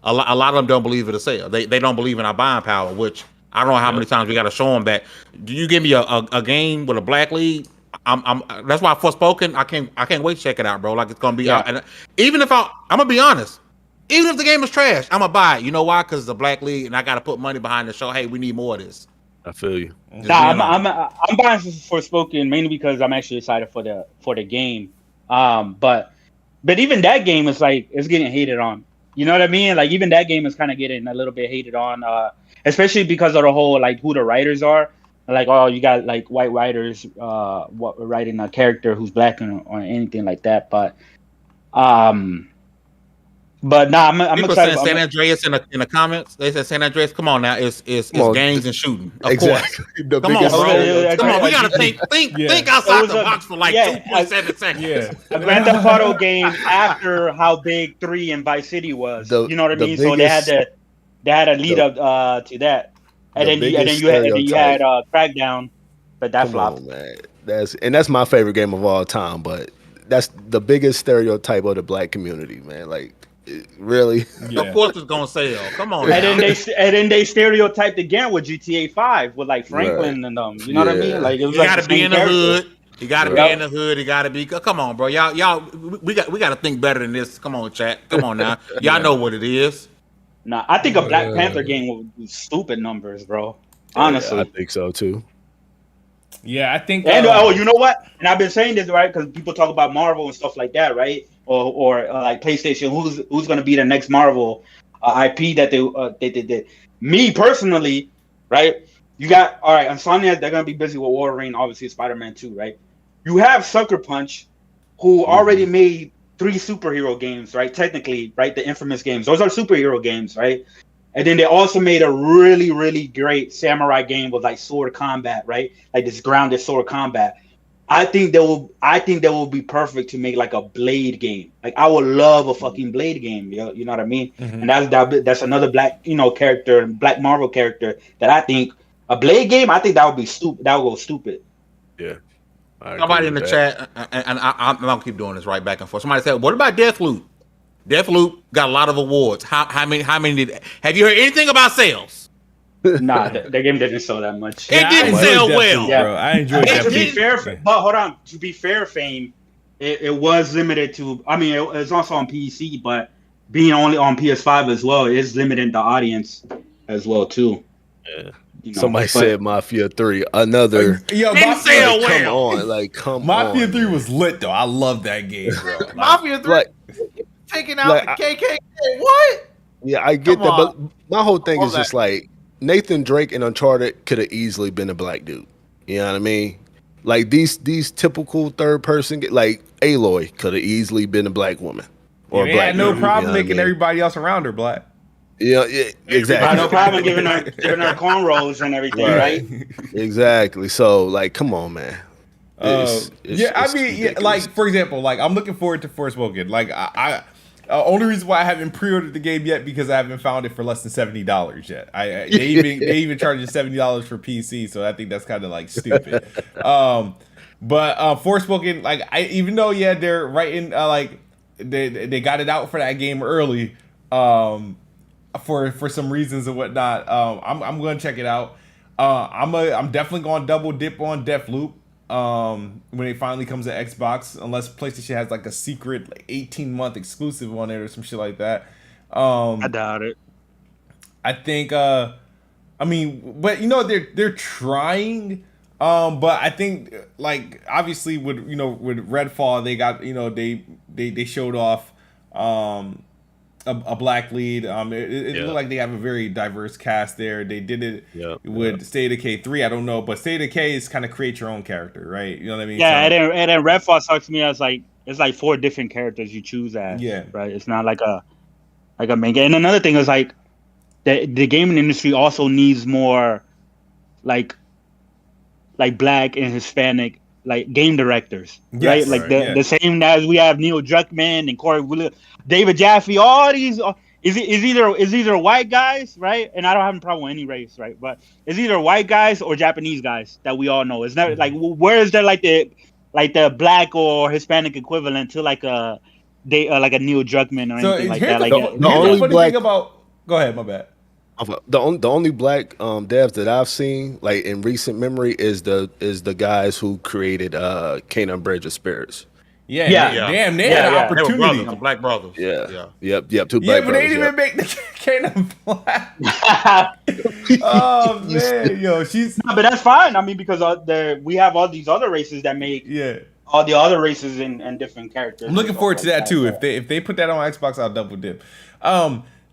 a lot of them don't believe it'll sell. They don't believe in our buying power, which I don't know how many times we got to show them that. Do you give me a game with a black lead? That's why Forspoken, I can't wait to check it out, bro. Like it's gonna be out. And even if I'm gonna be honest, even if the game is trash, I'm gonna buy it. You know why? Because it's a black lead, and I got to put money behind the show. Hey, we need more of this. I feel you. I'm buying Forspoken mainly because I'm actually excited for the game. But even that game is like it's getting hated on. You know what I mean? Like even that game is kind of getting a little bit hated on, especially because of the whole like who the writers are. Like, oh, you got like white writers writing a character who's black or anything like that. But I'm People excited. Saying San Andreas in the comments. They said San Andreas. Come on now, it's gangs and shooting. Of course. Come on, bro. Come on, we gotta think outside the box for like 2.7 seconds. Yeah, a Grand Theft Auto game after how big 3 in Vice City was. You know what I mean? So they had a lead up to that. And then you had Crackdown, but that flopped. Man. That's my favorite game of all time. But that's the biggest stereotype of the black community, man. Like, really? Yeah. Of course, it's gonna sell. Come on. And then they stereotyped again with GTA 5 with like Franklin and them. You know what I mean? Like it was you like gotta be in the hood. You gotta be in the hood. You gotta be. Come on, bro. Y'all. We gotta think better than this. Come on, chat. Come on now. Y'all know what it is. Nah, I think a Black Panther game would be stupid numbers, bro. Honestly, I think so too. Yeah, I think. And you know what? And I've been saying this right because people talk about Marvel and stuff like that, right? Or like PlayStation. Who's going to be the next Marvel IP that they did? Me personally, right? You got Insomniac. They're going to be busy with Wolverine, obviously Spider-Man 2, right? You have Sucker Punch, who already made 3 superhero games, right? Technically, right? The infamous games. Those are superhero games, right? And then they also made a really, really great samurai game with like sword combat, right? Like this grounded sword combat. I think that will be perfect to make like a Blade game. Like I would love a fucking Blade game. You know what I mean? Mm-hmm. And that's another black, character, black Marvel character that I think a Blade game. I think that would be stupid. That would go stupid. Yeah. Somebody in the chat, and I'm gonna keep doing this right back and forth. Somebody said, "What about Deathloop? Deathloop got a lot of awards. How many did? Have you heard anything about sales?" Nah, the game didn't sell that much. It didn't sell well. Yeah, bro. I enjoyed it. To be fair, but hold on. To be fair, Fame, it was limited to. I mean, it's also on PC, but being only on PS5 as well is limiting the audience as well too. Yeah. Somebody said Mafia 3, another. Didn't sell well. Come on. Mafia 3 was lit though. I love that game, bro. Mafia 3 taking out the KKK. What? Yeah, I get that, but my whole thing is just like Nathan Drake in Uncharted could have easily been a black dude. You know what I mean? Like these typical third person, like Aloy could have easily been a black woman. Or they had no problem making everybody else around her black. Yeah, exactly. No problem giving her cornrows and everything, right? Exactly. So, like, come on, man. I mean, yeah, like for example, like I'm looking forward to Forspoken. Like I only reason why I haven't pre-ordered the game yet because I haven't found it for less than $70 yet. They even charging $70 for PC, so I think that's kind of like stupid. But Forspoken, like even though they're writing like they got it out for that game early, for some reasons and whatnot. I'm going to check it out. I'm definitely going to double dip on Deathloop when it finally comes to Xbox, unless PlayStation has like a secret like 18-month exclusive on it or some shit like that. I doubt it. I think I mean, but they're trying. But I think like obviously with Redfall they got they showed off a black lead. It looked like they have a very diverse cast there. They did it with State of Decay 3. I don't know, but State of Decay is kind of create your own character, right? You know what I mean? Yeah, and then Redfall sucks me as like it's like 4 different characters you choose as. Yeah, right. It's not like a main game. And another thing is like the gaming industry also needs more like black and Hispanic like game directors, right? Like the same as we have Neil Druckmann and Corey Williams, David Jaffe, all these is either white guys, right? And I don't have a problem with any race, right? But it's either white guys or Japanese guys that we all know. It's not like where is there like the black or Hispanic equivalent to like a Neil Druckmann or anything like that? Like the only black thing about go ahead, my bad. The only black devs that I've seen like in recent memory is the guys who created Canaan Bridge of Spirits. Yeah. Damn, they had an opportunity. They were brothers, the black brothers. Yep. 2 black brothers. But they didn't even make the Canaan black. Oh man, she's. No, but that's fine. I mean, because we have all these other races that make all the other races and different characters. I'm looking forward to that too. If they put that on Xbox, I'll double dip.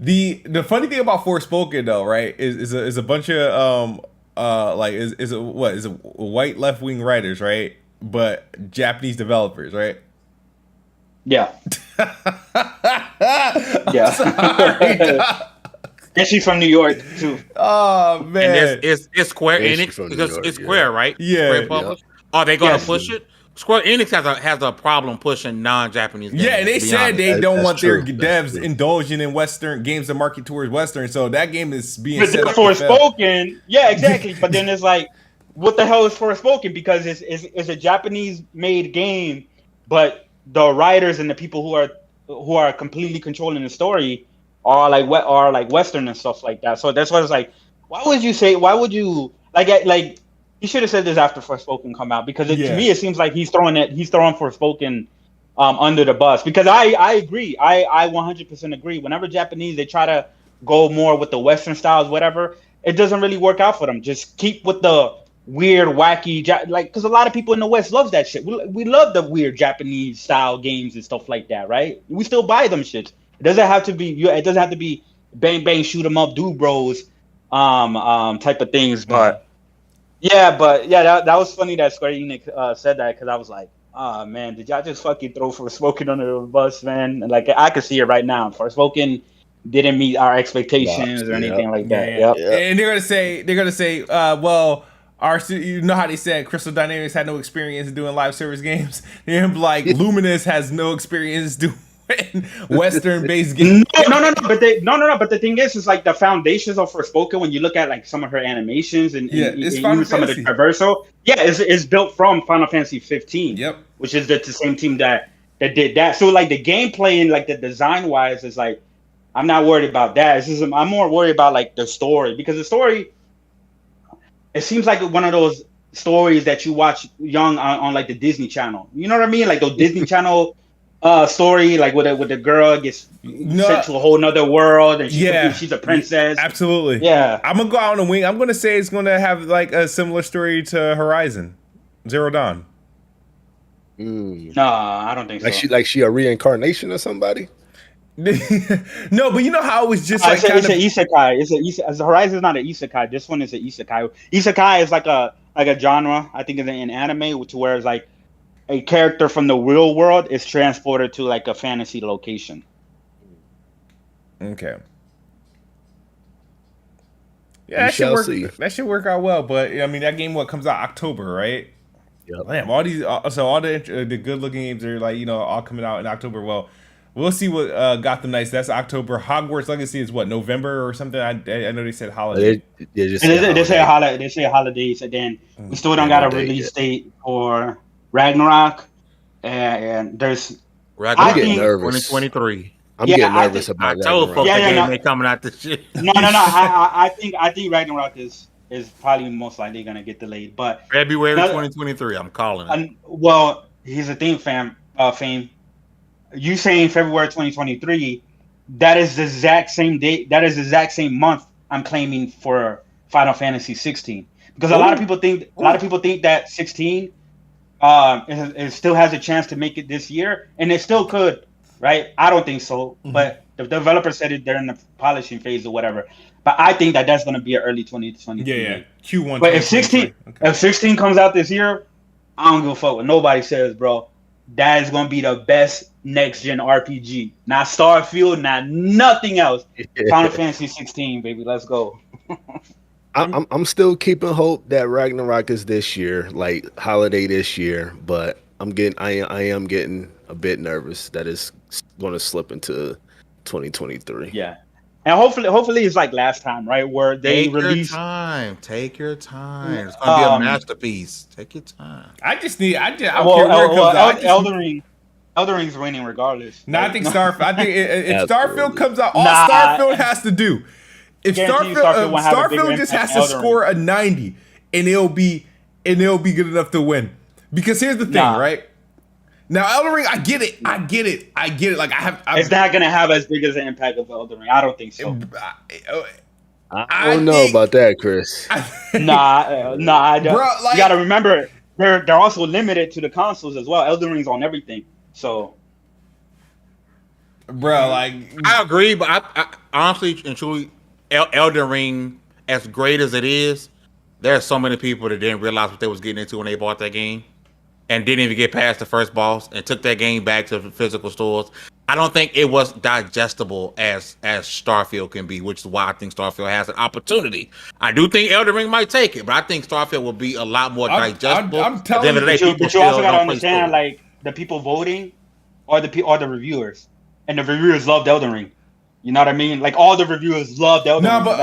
The funny thing about Forspoken though, right, is a bunch of is a white left wing writers, right, but Japanese developers, right? Yeah. And she's from New York too. Oh man, and it's Square Enix because it's Square, right? Yeah. Square Are they going to push it? Square Enix has a problem pushing non-Japanese games. Yeah, and they said they don't want their devs indulging in Western games to market towards Western. So that game is being set up for Forspoken. Yeah, exactly. But then it's like, what the hell is Forspoken? Because it's a Japanese-made game, but the writers and the people who are completely controlling the story are like Western and stuff like that. So that's why it's like, why would you like? He should have said this after Forspoken come out because to me it seems like he's throwing Forspoken under the bus because I agree. I 100% agree. Whenever Japanese they try to go more with the Western styles, whatever, it doesn't really work out for them. Just keep with the weird, wacky, because a lot of people in the West love that shit. We love the weird Japanese style games and stuff like that, right? We still buy them shit. It doesn't have to be bang bang shoot 'em up, do bros, type of things, but. Yeah, that was funny that Square Enix said that because I was like, oh man, did y'all just fucking throw Forspoken under the bus, man? And like I could see it right now. Forspoken didn't meet our expectations or anything like that. Yep. And they're gonna say, well, you know how they said Crystal Dynamics had no experience doing live service games. And like Luminous has no experience doing Western-based games. No. But the thing is like the foundations of Forspoken. When you look at like some of her animations and some of the traversal, it's built from Final Fantasy 15. Yep, which is the same team that did that. So like the gameplay and like the design-wise is like, I'm not worried about that. I'm more worried about like the story because the story, it seems like one of those stories that you watch young on like the Disney Channel. You know what I mean? Like those Disney Channel. Story like with the girl gets sent to a whole nother world and she's a princess. Absolutely. Yeah. I'm gonna go out on a wing. I'm gonna say it's gonna have like a similar story to Horizon Zero Dawn. No, I don't think so. Like she a reincarnation of somebody? No, but you know how it was just like it's an isekai. Horizon is not an isekai. This one is an isekai. Isekai is like a genre. I think in anime, to where it's like a character from the real world is transported to like a fantasy location. Okay. Yeah, that should work out well. But I mean, that game comes out October, right? Damn, all these so all the good looking games are like all coming out in October. Well, we'll see what Gotham Knights. That's October. Hogwarts Legacy is what, November or something. I know they said holiday. They say holidays, and then we still don't got a release date for Ragnarok. And there's I'm getting nervous. 2023. I'm getting nervous about I told folks the game ain't coming out this year. No. I think Ragnarok is probably most likely gonna get delayed, but February 2023. I'm calling it. Well, here's the thing, fame. You saying February 2023? That is the exact same date. That is the exact same month I'm claiming for Final Fantasy 16. Because a lot of people think that 16 it still has a chance to make it this year, and it still could, right? I don't think so, but the developer said they're in the polishing phase or whatever. But I think that's going to be an early 2023. Yeah, Q1. But if 16 comes out this year, I don't give a fuck what nobody says, bro. That is going to be the best next gen RPG. Not Starfield, not nothing else. Final Fantasy 16, baby. Let's go. I'm still keeping hope that Ragnarok is this year, like holiday this year, but I am getting a bit nervous that it's going to slip into 2023. Yeah. And hopefully it's like last time, right? Where they release. Take your time. It's gonna be a masterpiece. Take your time. I don't care where it comes out. Elden Ring's winning regardless. No, I think Starfield. I think if Starfield comes out, all Starfield has to do, if Starfield just has to score a 90, and it'll be good enough to win. Because here's the thing, right? Now, Elden Ring, I get it. Like it's not gonna have as big as an impact of Elden Ring. I don't think so. I don't know about that, Chris. Nah, I don't. Bro, you gotta remember, they're also limited to the consoles as well. Elden Ring's on everything, so. Bro, like I agree, but I honestly and truly, Elden Ring, as great as it is, there are so many people that didn't realize what they was getting into when they bought that game. And didn't even get past the first boss and took that game back to the physical stores. I don't think it was digestible as Starfield can be, which is why I think Starfield has an opportunity. I do think Elden Ring might take it, but I think Starfield will be a lot more digestible. I'm telling you, but you also got to understand, like, the people voting are the reviewers, and the reviewers loved Elden Ring. You know what I mean? Like, all the reviewers loved Elden Ring. But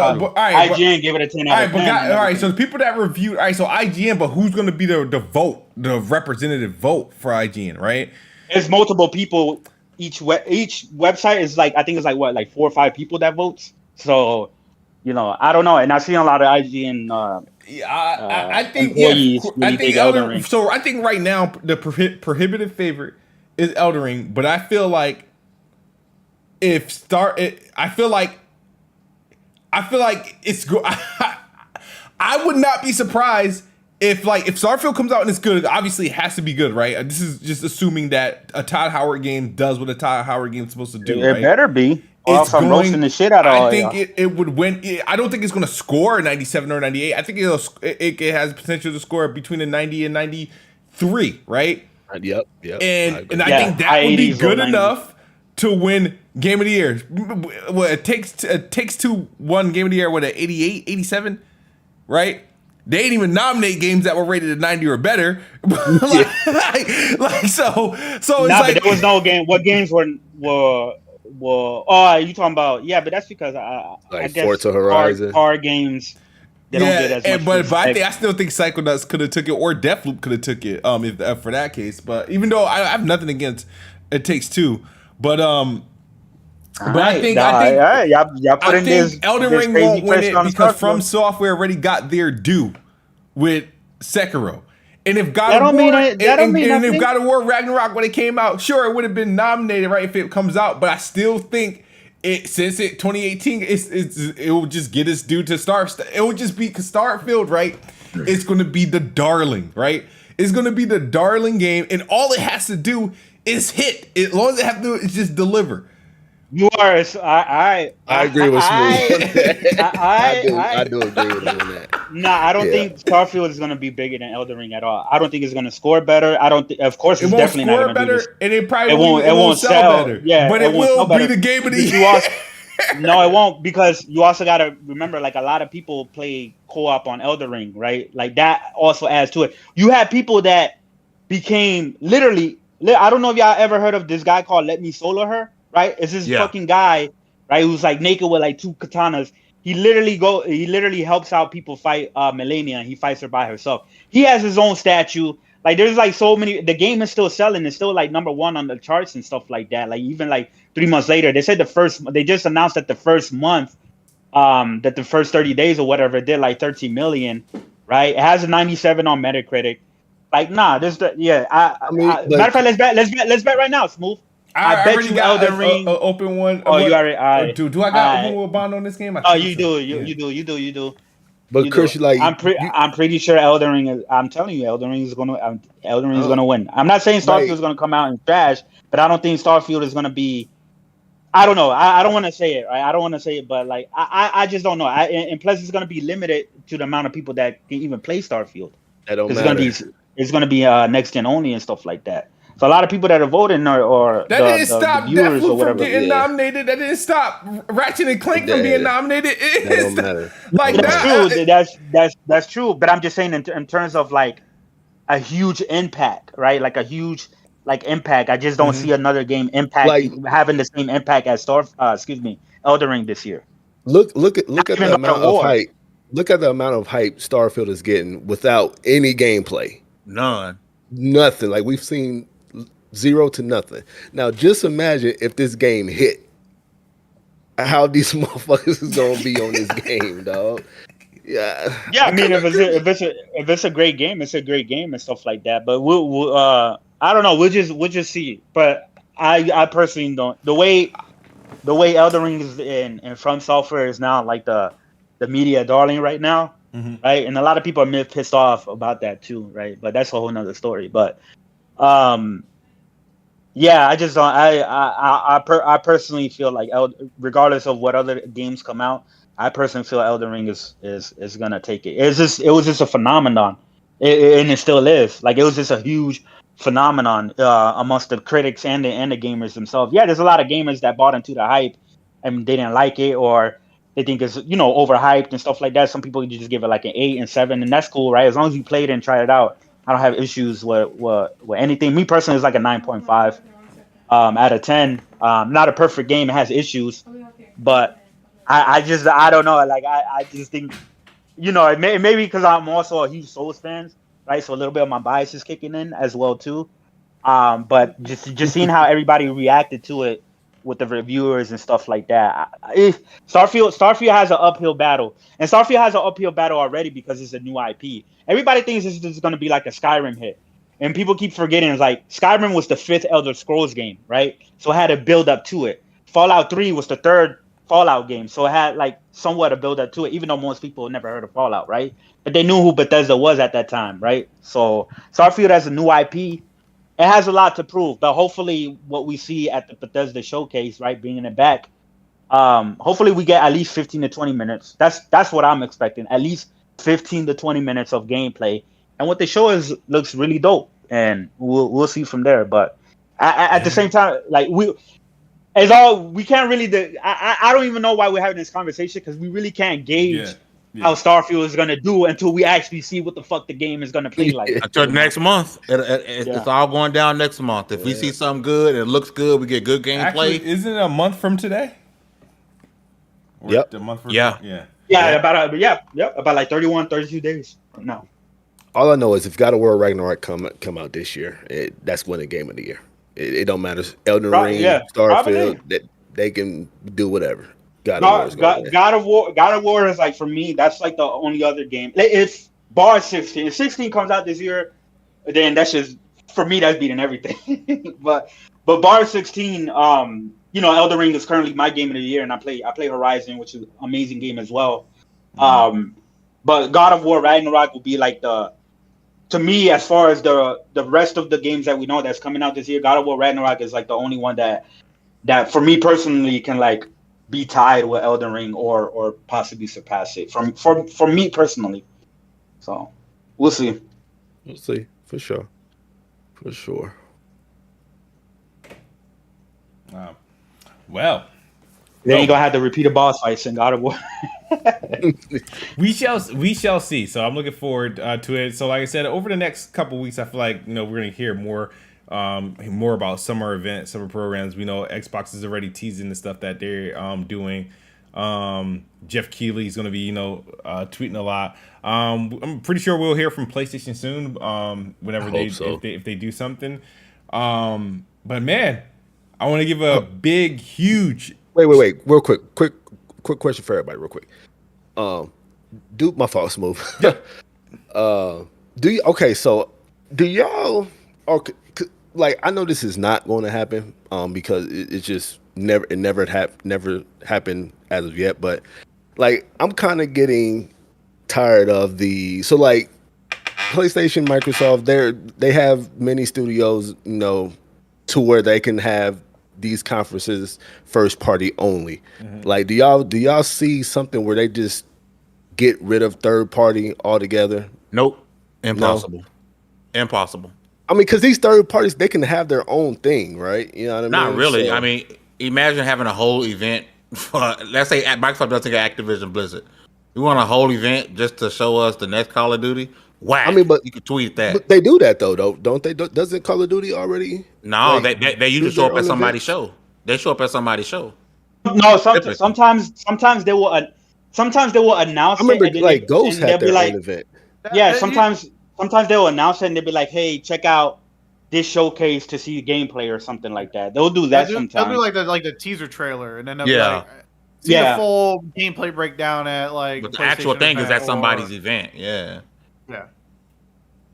all right, IGN gave it a 10 out of 10. All right, so the people that reviewed, all right, so IGN, but who's going to be the vote, the representative vote for IGN, right? There's multiple people. Each website is like, I think it's like what, like 4 or 5 people that votes. So, I don't know. And I've seen a lot of IGN. I think Elden Ring. So I think right now the prohibitive favorite is Elden Ring, but I feel like I feel like it's good. I would not be surprised if Starfield comes out and it's good. Obviously, it has to be good, right? This is just assuming that a Todd Howard game does what a Todd Howard game is supposed to do. It better be. I'm roasting the shit out of I think it would win. I don't think it's going to score a 97 or 98. I think it has potential to score between a 90 and 93, right? Yep. And I think that would be good enough to win Game of the Year. Well, it takes two won Game of the Year, what, at 88, 87, right? They didn't even nominate games that were rated at 90 or better. So it's like but there was no game. What games were you talking about? Yeah, but that's because I guess Forza Horizon car games. They don't get as much but I still think Psychonauts could have took it, or Deathloop could have took it. If for that case, but even though I have nothing against It Takes Two, but I think Elden Ring won't win it because From Software already got their due with Sekiro. And if God of War Ragnarok, when it came out, sure, it would have been nominated, right, if it comes out. But I still think since 2018, it will just get its due to it will just be because Starfield, right? It's going to be the darling, right? It's going to be the darling game, and all it has to do is hit. As long as it has to do is just deliver. You are. I agree with Smooth. I do agree with you on that. Nah, I don't think Starfield is going to be bigger than Elden Ring at all. I don't think it's going to score better. I don't think. Of course, it's definitely not going to be better, and it probably won't sell better. Yeah, but it will be the game of the year. No, it won't, because you also gotta remember, like, a lot of people play co-op on Elden Ring, right? Like, that also adds to it. You had people that became literally. I don't know if y'all ever heard of this guy called Let Me Solo Her, right? It's this Yeah. fucking guy, right, who's like naked with like 2 katanas. He literally helps out people fight Melania. He fights her by herself. He has his own statue. Like, there's like so many. The game is still selling. It's still like #1 on the charts and stuff like that. Like, even like 3 months later, they said they just announced that the first month, that the first 30 days or whatever, it did like 13 million, right? It has a 97 on Metacritic. Like, nah, I mean, matter of but fact, let's bet right now, Smooth. I I bet already you got Elden a Ring. open one. Oh, you already, Do I got open world bond on this game? I oh, think you so. do, Yeah. you do. but You do. Chris, like you, I'm pretty sure Elden Ring is. I'm telling you, Elden Ring is gonna win. I'm not saying Starfield like is gonna come out and trash, but I don't think Starfield is gonna be. I don't know. I don't want to say it, right? I don't want to say it, but like I just don't know. And plus, it's gonna be limited to the amount of people that can even play Starfield. that don't It's matter. gonna be next gen only and stuff like that. So a lot of people that are voting or That didn't the stop viewers or Deathloop from whatever. getting Yeah. nominated. That didn't stop Ratchet and Clank from being That, nominated. that don't matter. Like Don't That's matter. true. That's true. But I'm just saying in terms of like a huge impact, right? Like a huge like impact. I just don't see another game Like having the same impact as Elden Ring this year. look Not at even the God of amount of War. hype. Look at the amount of hype Starfield is getting without any gameplay. None. Nothing. Like we've seen 0 to nothing. Now just imagine if this game hit. How these motherfuckers is gonna be on this game, dog. Yeah. Yeah, I mean, if it's a great game, it's a great game and stuff like that. But we'll I don't know. We'll just see. But I personally don't. The way Elden Ring is in From Software is now like the media darling right now, right? And a lot of people are pissed off about that too, right? But that's a whole nother story. But yeah, I just don't. I personally feel like regardless of what other games come out, I personally feel Elden Ring is gonna take it. It was just a phenomenon, and it still is. Like, it was just a huge phenomenon amongst the critics and the gamers themselves. Yeah, there's a lot of gamers that bought into the hype and they didn't like it, or they think it's overhyped and stuff like that. Some people just give it like an 8 and 7, and that's cool, right? As long as you play it and try it out. I don't have issues with anything. Me personally, it's like a 9.5 out of 10. Not a perfect game; it has issues, but I don't know. Like, I just think maybe because I'm also a huge Souls fan, right? So a little bit of my bias is kicking in as well too. But just seeing how everybody reacted to it with the reviewers and stuff like that. Starfield has an uphill battle, and Starfield has an uphill battle already because it's a new IP. Everybody thinks this is going to be like a Skyrim hit, and people keep forgetting. It's like Skyrim was the 5th Elder Scrolls game, right? So it had a build up to it. Fallout 3 was the 3rd Fallout game, so it had like somewhat a build up to it, even though most people never heard of Fallout, right? But they knew who Bethesda was at that time, right? So Starfield has a new IP. It has a lot to prove, but hopefully what we see at the Bethesda showcase, right, bringing it back, hopefully we get at least 15 to 20 minutes. That's what I'm expecting, at least 15 to 20 minutes of gameplay. And what they show looks really dope, and we'll see from there. But at the same time, like we can't really. I don't even know why we're having this conversation, because we really can't gauge how Starfield is gonna do until we actually see what the fuck the game is gonna play like. Until next month. It's all going down next month. If we see something good and it looks good, we get good gameplay. Actually, isn't it a month from today? Or Yep. The month from Yeah. Yeah, about like 31, 32 days from now. All I know is if God of War Ragnarok come out this year, that's winning game of the year. It don't matter. Elden Ring, Starfield, they can do whatever. God of War is like, for me, that's like the only other game. If bar 16, if 16 comes out this year, then that's just, for me, that's beating everything. but bar 16, Elden Ring is currently my game of the year, and I play Horizon, which is an amazing game as well. But God of War Ragnarok will be like to me, as far as the rest of the games that we know that's coming out this year, God of War Ragnarok is like the only one that for me personally can like be tied with Elden Ring or possibly surpass it for me personally. So we'll see. We'll see, for sure. Wow. Well, They ain't gonna have to repeat a boss fights in God of War. We shall see. So I'm looking forward to it. So like I said, over the next couple weeks, I feel like we're gonna hear more about summer events, summer programs. We know Xbox is already teasing the stuff that they're doing. Jeff Keighley is gonna be tweeting a lot. I'm pretty sure we'll hear from PlayStation soon. Whenever if they do something. But man, I want to give a big, huge. Wait, real quick question for everybody, real quick. Do my fault, Smooth. Do y'all like? I know this is not going to happen, because it's just never happened as of yet. But like, I'm kind of getting tired of PlayStation, Microsoft. They have many studios, to where they can have these conferences first party only. Mm-hmm. Like, do y'all see something where they just get rid of third party altogether? Nope. Impossible. No? Impossible. I mean, because these third parties, they can have their own thing, right? You know what I mean? Not really. So, I mean, imagine having a whole event for, let's say Microsoft does take Activision Blizzard. You want a whole event just to show us the next Call of Duty? Whack. I mean, but you could tweet that. But they do that though, don't they? Doesn't Call of Duty already? No, they usually show up at somebody's show. They show up at somebody's show. No, sometimes they will. Sometimes they will announce. I remember like Ghost had their own event. Yeah, sometimes they will announce it and they'll be like, "Hey, check out this showcase to see gameplay or something like that." They'll do that sometimes. They'll do like the teaser trailer, and then they'll be like, see the full gameplay breakdown at like. But the actual thing is at somebody's event. Yeah. Yeah.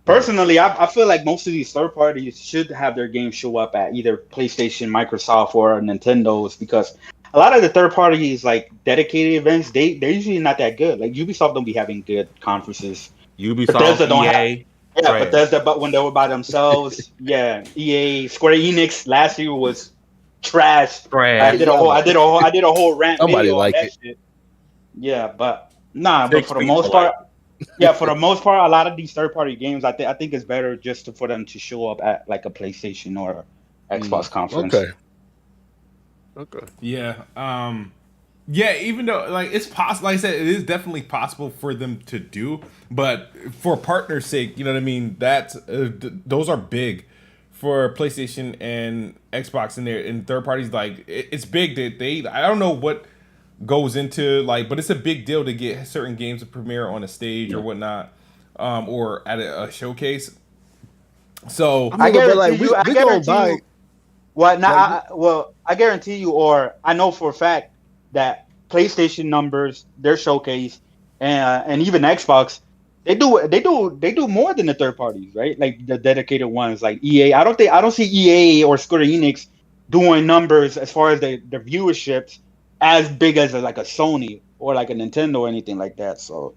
Personally, I feel like most of these third parties should have their games show up at either PlayStation, Microsoft, or Nintendo's, because a lot of the third parties, like dedicated events, they're usually not that good. Like Ubisoft don't be having good conferences. Ubisoft, EA. Bethesda, but when they were by themselves, EA, Square Enix last year was trash. I did a whole rant. Somebody like it. Shit. Yeah, but but for the most part. Yeah, for the most part, a lot of these third-party games, I think it's better just for them to show up at like a PlayStation or Xbox conference. Okay. Yeah. Even though like it's possible, like I said, it is definitely possible for them to do, but for partners' sake, you know what I mean. That's those are big for PlayStation and Xbox, and third parties. Like it's big that I don't know what goes into but it's a big deal to get certain games to premiere on a stage or whatnot, or at a showcase. So I guarantee you, I guarantee you, or I know for a fact that PlayStation numbers, their showcase, and even Xbox, they do more than the third parties, right? Like the dedicated ones, like EA. I don't see EA or Square Enix doing numbers as far as the viewerships as big as like a Sony or like a Nintendo or anything like that. So,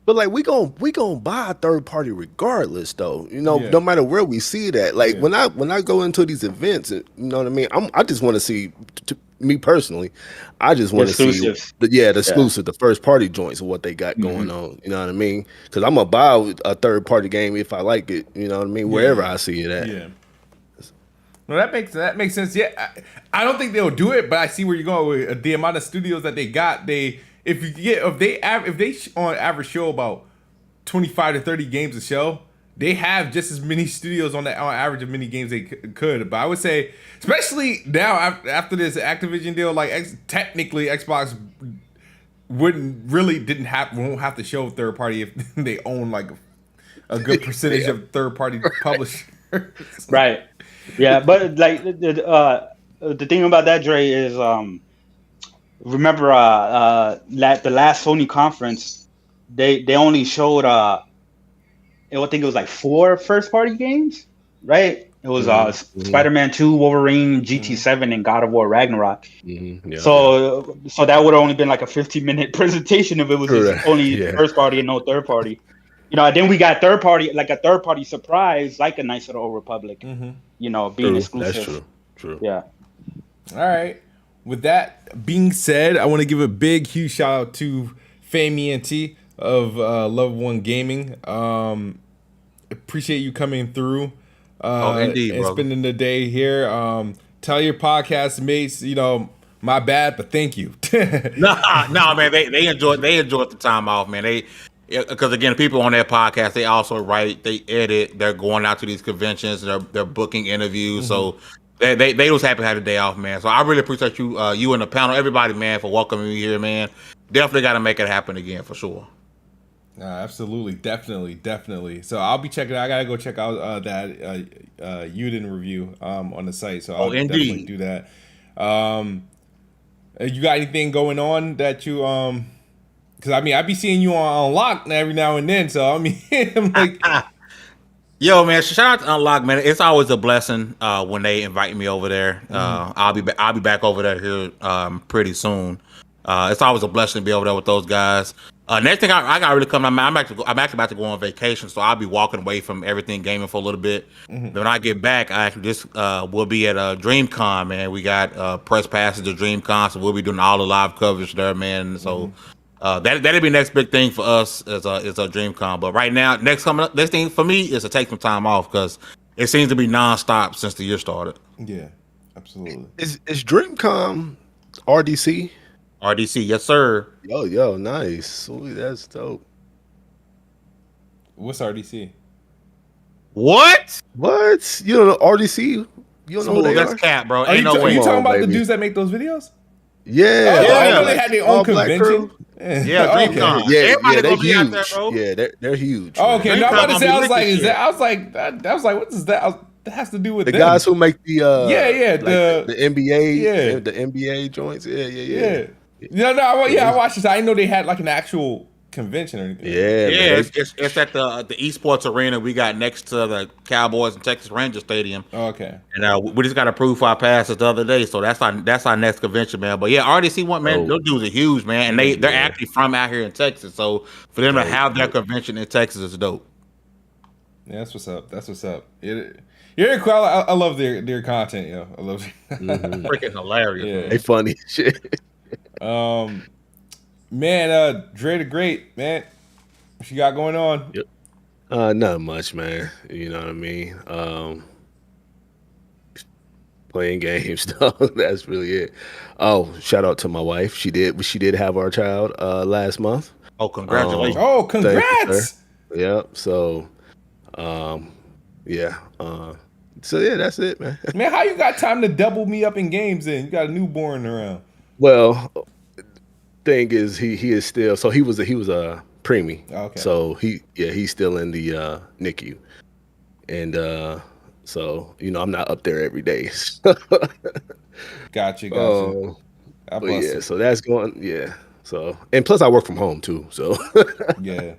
but like we gonna buy a third party regardless, though. No matter where we see that. Like when I go into these events, you know what I mean. I just want to see. Me personally, I just want to see the exclusive, the first party joints of what they got going on. You know what I mean? Because I'm gonna buy a third party game if I like it. You know what I mean? Wherever I see it at. Yeah. Well, that makes sense. Yeah, I don't think they'll do it, but I see where you're going with the amount of studios that they got. If they on average show about 25 to 30 games a show, they have just as many studios on average of many games they could. But I would say, especially now after this Activision deal, technically Xbox won't have to show third party if they own like a good percentage of third party publishers. Right. Yeah, but like the thing about that, Dre, is remember the last Sony conference, they only showed I think it was like 4 first party games, right? It was Spider-Man 2, Wolverine, GT7, and God of War Ragnarok. Yeah, so that would have only been like a 15-minute presentation if it was just only first party and no third party. Then we got third party surprise, like a Knights of the Old Republic. Being exclusive. That's true. Yeah. All right. With that being said, I want to give a big, huge shout out to Fami and T of Level 1 Gaming. Appreciate you coming through. Indeed, and spending the day here. Tell your podcast mates, My bad, but thank you. No, man. They enjoyed the time off, man. Because again, people on their podcast, they also write, they edit, they're going out to these conventions, they're booking interviews. So they was happy to have the day off, man. So I really appreciate you, you and the panel, everybody, man, for welcoming me here, man. Definitely got to make it happen again for sure. Absolutely, definitely. So I'll be checking. I gotta go check out that Eiyuden review on the site. So I'll definitely do that. You got anything going on that you Because I mean, I be seeing you on Unlock every now and then. So I mean, I'm like, yo, man, shout out to Unlock, man. It's always a blessing when they invite me over there. I'll be back over there here pretty soon. It's always a blessing to be over there with those guys. Next thing I got to really come. I'm actually about to go on vacation, so I'll be walking away from everything gaming for a little bit. Then when I get back, I actually just will be at DreamCon, man. We got press passes to DreamCon, so we'll be doing all the live coverage there, man. So that'll be next big thing for us is a DreamCon. But right now, next thing for me is to take some time off because it seems to be nonstop since the year started. Yeah, absolutely. Is DreamCon RDC? RDC, yes, sir. Yo, nice. Sweet, that's dope. What's RDC? What? You don't know RDC? You don't know who they that's are? cap, bro. Are Ain't no way. you talking about baby. the dudes that make those videos? Yeah. I know they had their own convention. Yeah, DreamCon. Yeah, Everybody they're gonna be out huge. there, bro. Yeah, they're huge. Oh, okay, no, I'm about to say, I was like, is what is that? That has to do with the them. guys who make the the NBA, the NBA joints. Yeah. I watched this. I didn't know they had like an actual convention or anything. Yeah, it's at the esports arena we got next to the Cowboys and Texas Rangers Stadium. Oh, okay. And we just got approved for our passes the other day, so that's our next convention, man. But yeah, RDC one, man, those dudes are huge, man, and they're actually from out here in Texas. So for them to have their convention in Texas is dope. Yeah, that's what's up. You're cool. I love their content, yo. I love it. Freaking hilarious. Yeah. they funny shit. Man, Dre the Great, man. What you got going on? Yep. Not much, man. You know what I mean? Playing games, though. That's really it. Oh, shout out to my wife. She did have our child last month. Oh, congratulations. Congrats. Yep. So, yeah. So yeah, that's it, man. Man, how you got time to double me up in games then? You got a newborn around. Well, thing is, he is still. So he was a preemie. Okay. So he's still in the NICU, and so I'm not up there every day. Gotcha. But yeah, so that's going. Yeah. So and plus I work from home too. So yeah.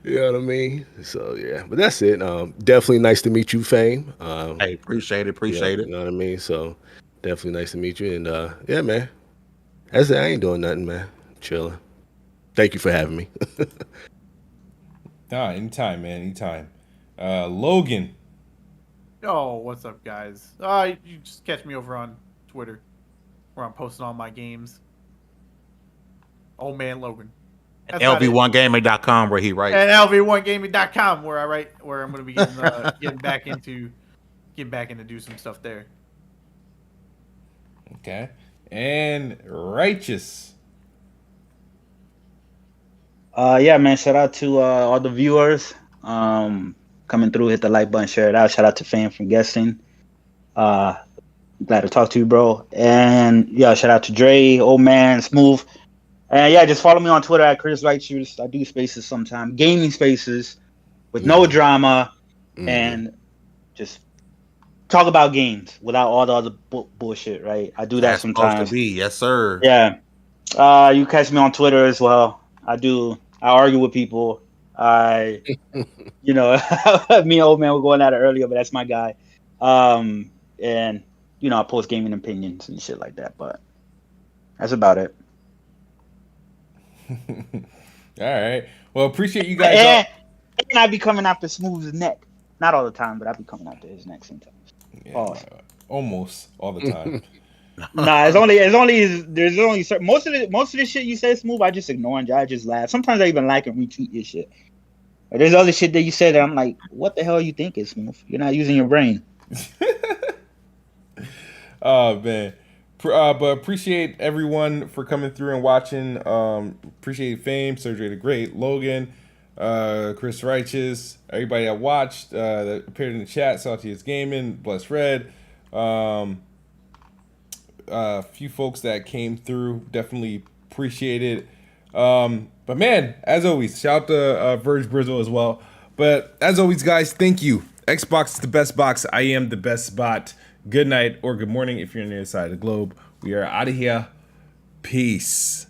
You know what I mean? So yeah, but that's it. Definitely nice to meet you, Fame. Hey, appreciate it. You know what I mean? So definitely nice to meet you. And yeah, man. That's it. I ain't doing nothing, man. Chilling. Thank you for having me. Nah, anytime, man. Anytime. Logan. Yo, what's up, guys? You just catch me over on Twitter, where I'm posting all my games. Ole Man Logan. LV1gaming.com where he writes. And LV1gaming.com where I write, where I'm going to be getting back into do some stuff there. Okay. And Righteous. Yeah, man. Shout out to all the viewers coming through. Hit the like button, share it out. Shout out to Fan from guesting. Glad to talk to you, bro. And yeah, shout out to Dre, Old Man, Smooth. And yeah, just follow me on Twitter at Chris Righteous. I do spaces sometimes, gaming spaces with no drama, and just talk about games without all the other bullshit. Right? I do that That's sometimes. supposed to be, yes, sir. Yeah. You catch me on Twitter as well. I argue with people. Me and Old Man were going at it earlier, but that's my guy. And I post gaming opinions and shit like that. But that's about it. All right. Well, appreciate you guys. And I be coming after Smooth's neck. Not all the time, but I be coming after his neck sometimes. Yeah, almost all the time. Nah, there's only certain most of the shit you say, Smooth, I just ignore and I just laugh. Sometimes I even like and retweet your shit. But there's other shit that you said that I'm like, what the hell are you thinking, Smooth? You're not using your brain. Oh man. But appreciate everyone for coming through and watching. Appreciate Fame, Surgery the Great, Logan, Chris Righteous, everybody that watched, that appeared in the chat, Saltiest Gaming, Bless Red, a few folks that came through. Definitely appreciate it. But man, as always, shout out to Verge Brizzle as well. But as always, guys, thank you. Xbox is the best box. I am the best spot. Good night or good morning if you're on the other side of the globe. We are out of here. Peace.